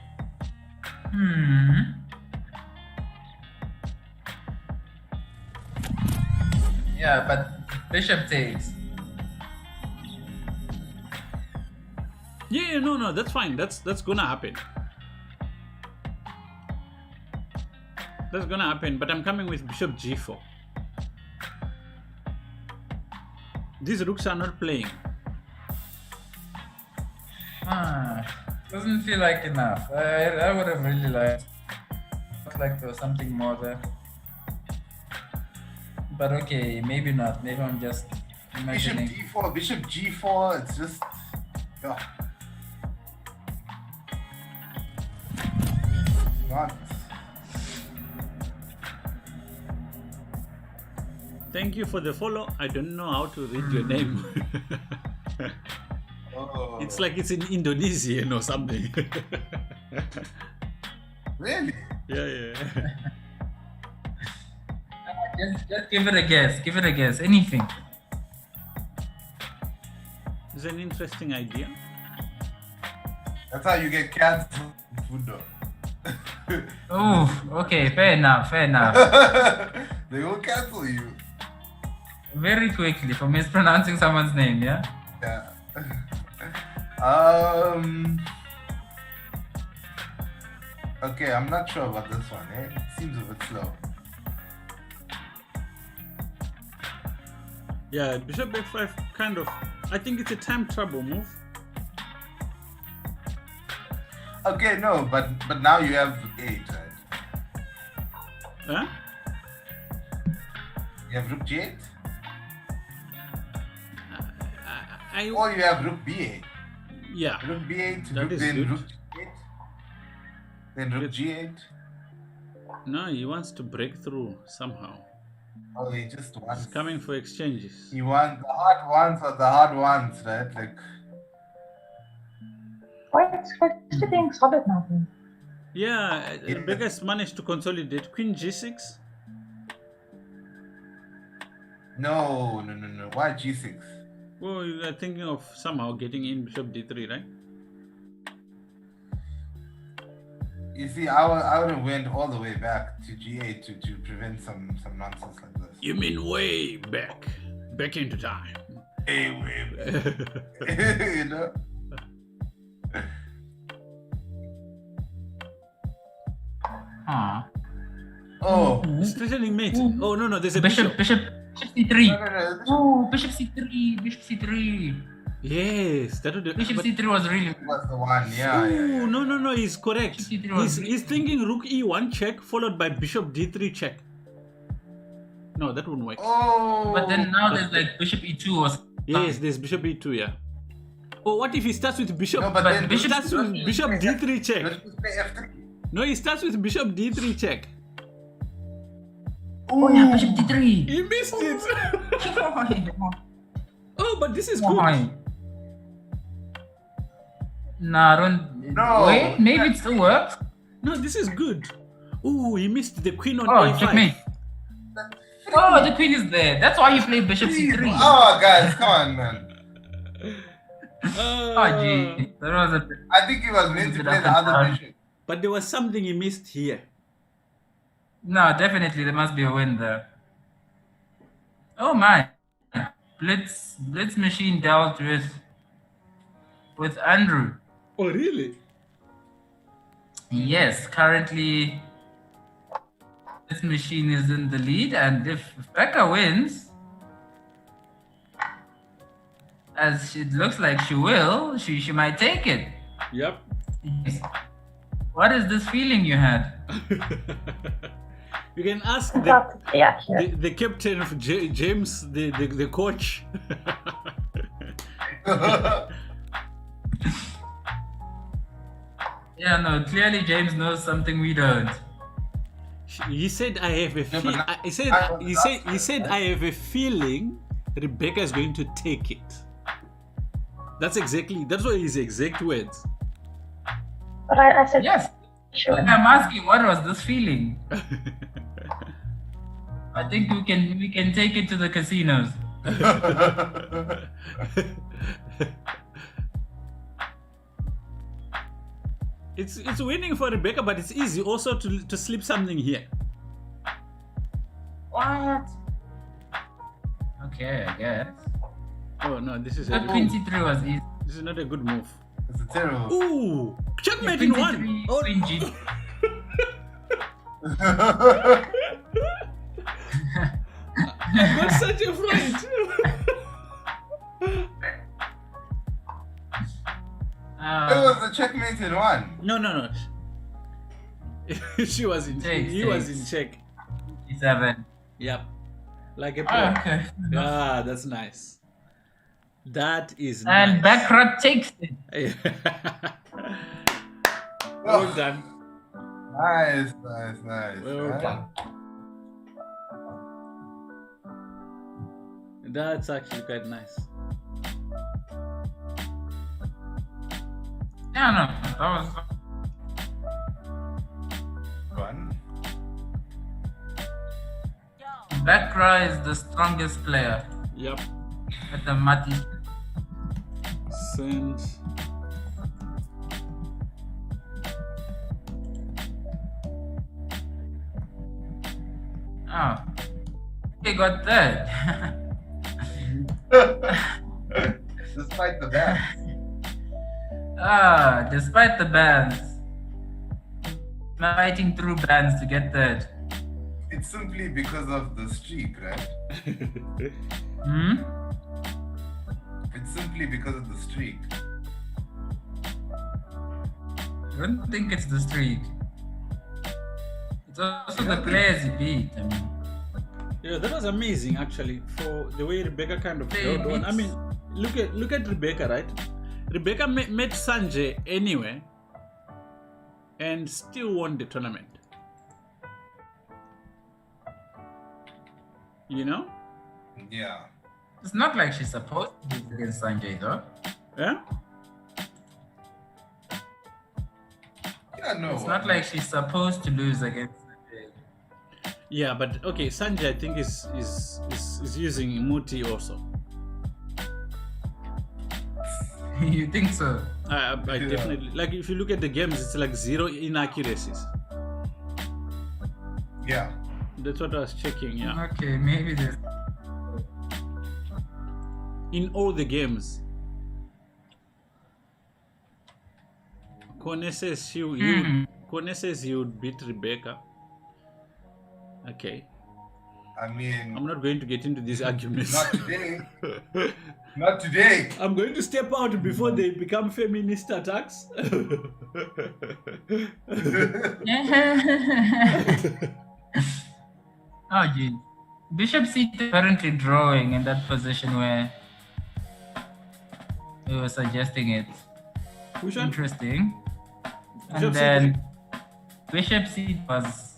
Yeah, but bishop takes. Yeah, no, that's fine. That's gonna happen. That's gonna happen, but I'm coming with bishop g4. These rooks are not playing. Doesn't feel like enough. I would have really liked there was something more there. But okay, maybe not. Maybe I'm just imagining. Bishop g4, it's just. Oh. God. Thank you for the follow. I don't know how to read your name. Oh. It's like it's in Indonesian or something. Really? Yeah. Just give it a guess. Give it a guess. Anything. It's an interesting idea. That's how you get cats food though. Oh, okay. Fair enough. Fair enough. They will cancel you. Very quickly for mispronouncing someone's name. Yeah. Yeah. Okay, I'm not sure about this one. It seems a bit slow. Yeah, bishop f5 kind of. I think it's a time trouble move. Okay, no, but now you have eight, right? Huh? You have rook g8, I or you have rook b8. yeah. Rook b8, That rook, is then good. rook g8, then rook g8. No, he wants to break through somehow. Oh, he just wants. He's coming for exchanges. You want the hard ones or the hard ones, right? Like. Why is Christy being solid now? Then? Yeah, Rebecca's managed to consolidate. Queen g6. No. Why g6? Well, you are thinking of somehow getting in bishop d3, right? You see, I would have went all the way back to g8 to prevent some nonsense like this. You mean way back into time? Hey, way back. You know. Huh. Oh. Threatening mate. Oh no, there's a Bishop c3. No. Oh, bishop c3. Bishop c3. Yes, that would. Bishop But, c3 was really. Was the one? Yeah. oh no, he's correct. Bishop c3 was He's thinking rook e1 check followed by bishop d3 check. No, that wouldn't work. Oh. But then now there's like bishop e2 or something. Yes, there's bishop e2, yeah. Oh, what if he starts with bishop? No, but But then bishop starts with bishop d3 check. Let's play f3. No, he starts with bishop d3 check. Oh yeah, bishop d3. He missed it. Why? Oh, but this is good. Why? Nah, don't. No. Wait, maybe it still works. No, this is good. Oh, he missed the queen on Oh, a5. checkmate. Oh, the queen is there. That's why you play bishop c3. Oh, guys, come on, man. Oh, gee. That was a bit. I think he was meant to play the other bishop. But there was something he missed here. No, definitely there must be a win there. Oh my. Blitz machine dealt with Andrew. Oh, really? Yes, currently this machine is in the lead, and if Becca wins, as it looks like she will, she might take it. Yep. Yes. What is this feeling you had? You can ask About the accurate. the captain of James, the coach. Yeah, no, clearly James knows something we don't. He said, "I have a Yeah, but now- he said, I have a feeling Rebecca is going to take it." That's what his exact words. But I said, Yes, sure. I'm asking, what was this feeling? I think we can take it to the casinos. It's winning for Rebecca, but it's easy also to slip something here. What? Okay, I guess. Oh no, this is But queen c3 was easy. this is not a good move. It's a terrible. Ooh, checkmate Queen in one. c3, Oh, queen g. I got such a fright. It was a checkmate in one. No. She was in. Takes, He was in takes. check. e7. Yep, like a Oh, player. okay. Ah, that's nice. That is And nice. Baccarat takes it. Well done. Nice. Well man. done. That's actually quite nice. Yeah, no, that was Fun. Bekra is the strongest player Yep. at the Mati. Send. Oh, he got that. Despite the ban. Despite the bans, fighting through bans to get that. It's simply because of the streak, right? Hmm? It's simply because of the streak. I don't think it's the streak. It's also the players he beat. I mean, Yeah, that was amazing actually for the way Rebecca kind of held on. I mean, look at Rebecca, right? Rebecca met Sanjay anyway and still won the tournament. You know? Yeah. it's not like she's supposed to lose against Sanjay, though. Yeah? Yeah, no. It's not like she's supposed to lose against Sanjay. Yeah, but okay, Sanjay I think is using Muti also. You think so? I definitely, like, if you look at the games, it's like 0 inaccuracies. Yeah. That's what I was checking. Yeah, Okay, maybe this. in all the games. Kone says Kone says you would beat Rebecca. Okay, I mean, I'm not going to get into these arguments. not today. Not today. I'm going to step out before they become feminist attacks. Oh, gee. Bishop C2 currently drawing in that position where we were suggesting it. Which one? Interesting. Bishop And then Bishop C was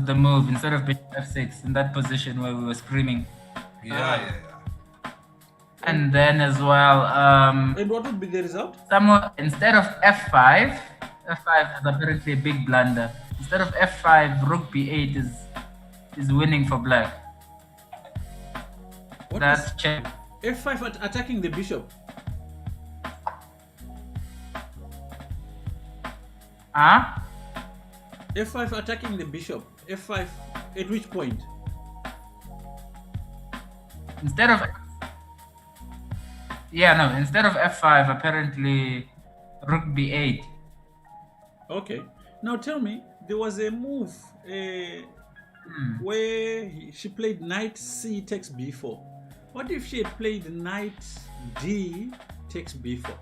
the move instead of Bishop F6 in that position where we were screaming. Yeah. And then as well, And what would be the result? somewhere instead of F5 is apparently a big blunder. Instead of F5, Rook B8 is winning for black. What That's check. F5 attacking the bishop. Huh? F5 attacking the bishop. F5 at which point? Instead of F5, apparently Rook B8. Okay. Now tell me, there was a move where she played knight C takes B4. What if she had played knight D takes B4?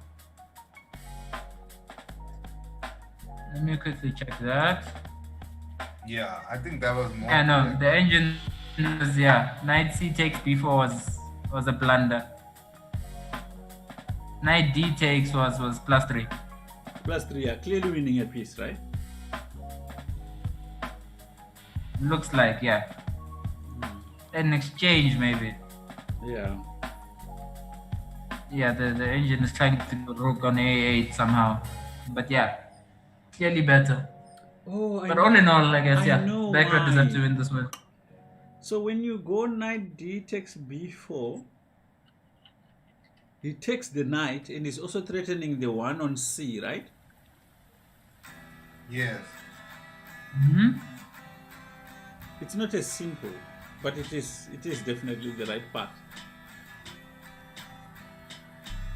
Let me quickly check that. Yeah, I think that was more. Yeah, no, the engine was, knight C takes B4 was a blunder. Knight D takes was +3. +3, yeah, clearly winning a piece, right? Looks like, yeah. An exchange maybe. Yeah. Yeah, the engine is trying to do rook on A8 somehow. But yeah, clearly better. Oh, But all in all, I guess, I know Bekra why. deserves to win this one. So when you go knight D takes B4, he takes the knight and is also threatening the one on C, right? Yes. Mm-hmm. It's not as simple, but it is definitely the right path.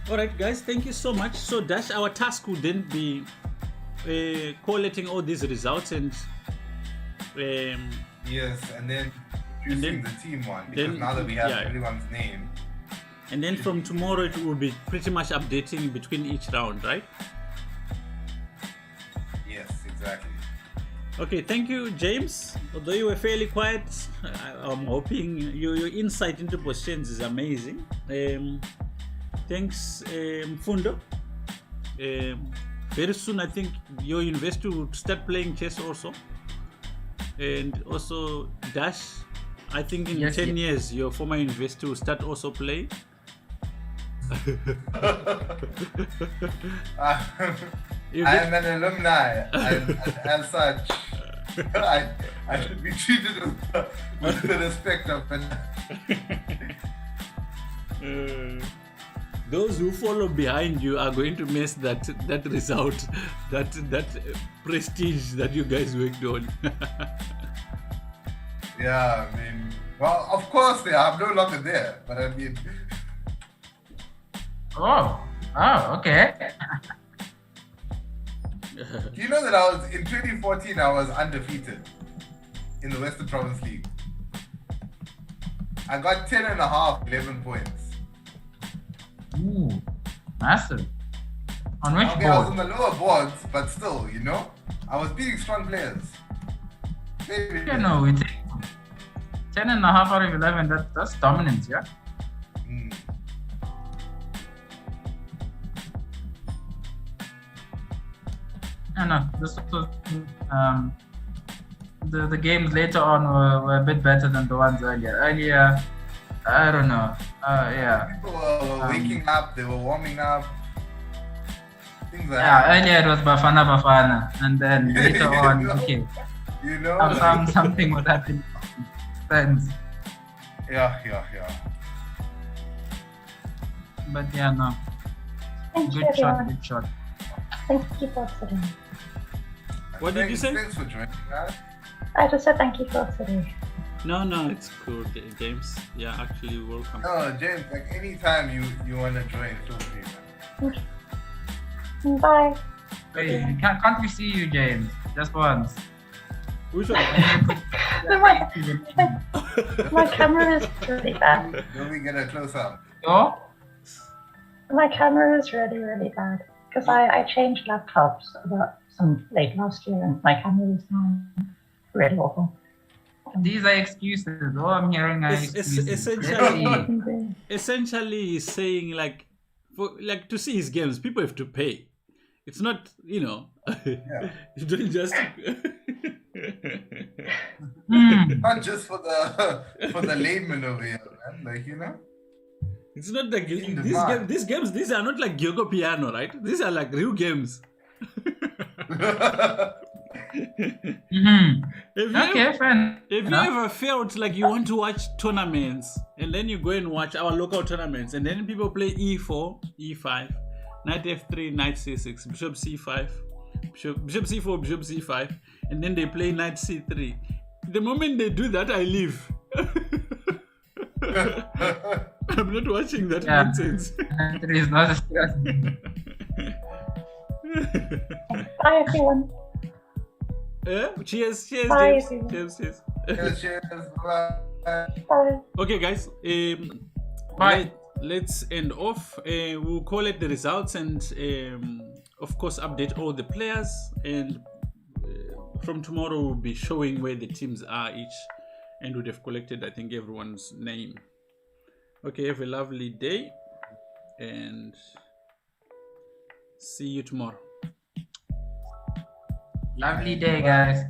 All right, guys, thank you so much. So Dash, our task would then be collating all these results and Yes, and then choosing the team one, because now that we have everyone's name. And then from tomorrow it will be pretty much updating between each round, right? Yes, exactly. Okay, thank you, James. Although you were fairly quiet, I'm hoping your insight into positions is amazing. Thanks, Fundo. Very soon, I think your university will start playing chess also. And also, Dash, I think in Yes, 10 yes. years, your former university will start also playing. You I get- am an alumni, and as such, I should be treated with the respect of an. Those who follow behind you are going to miss that result, that prestige that you guys worked on. Yeah, I mean, well, of course they are. I'm no longer there, but I mean, Oh, okay. do you know that in 2014 I was undefeated in the Western Province League. I got 10 and a half, 11 points. Ooh, massive. On which Okay, I was on board? the lower boards, but still, I was beating strong players. Maybe. You know, it's 10 and a half out of 11. That's dominance, yeah. Mm. No. This was the games later on were a bit better than the ones earlier. Earlier, I don't know. Yeah. People were waking up, they were warming up. Things like Yeah, that. earlier it was Bafana, and then later on, okay, something would happen. Friends. Yeah. But yeah, no. Thank you, Good shot, everyone. good shot. Thank you for today. What did you say? Thanks for joining us. I just said thank you for today. No, it's cool, James. Yeah, actually, welcome. No, James, like anytime you want to join, feel free, man. Bye. Wait, can't we see you, James? Just once. Which one? My camera is really bad. Then we get a close up. Yo? My camera is really, really bad. Because I changed laptops about late last year and my camera is now really awful. These are excuses. All I'm hearing are excuses. Essentially, essentially, he's saying to see his games, people have to pay. It's not, you don't just. Not just for the layman over here, man. It's not like In the these games. These are not like Gyogo Piano, right? These are like real games. Okay, fine. If you ever felt like you want to watch tournaments and then you go and watch our local tournaments and then people play E4, E5, knight F3, knight C6, bishop C5, bishop C4, bishop C5, and then they play knight C3. The moment they do that, I leave. I'm not watching that nonsense. There is not a stress. Bye, everyone. Cheers, Bye, James. everyone. Cheers. Cheers. Bye. Bye. Okay, guys. Bye. Let's end off. We'll collect the results and, of course, update all the players. And from tomorrow, we'll be showing where the teams are each, and would have collected, I think, everyone's name. Okay, have a lovely day, and see you tomorrow. Lovely day, guys.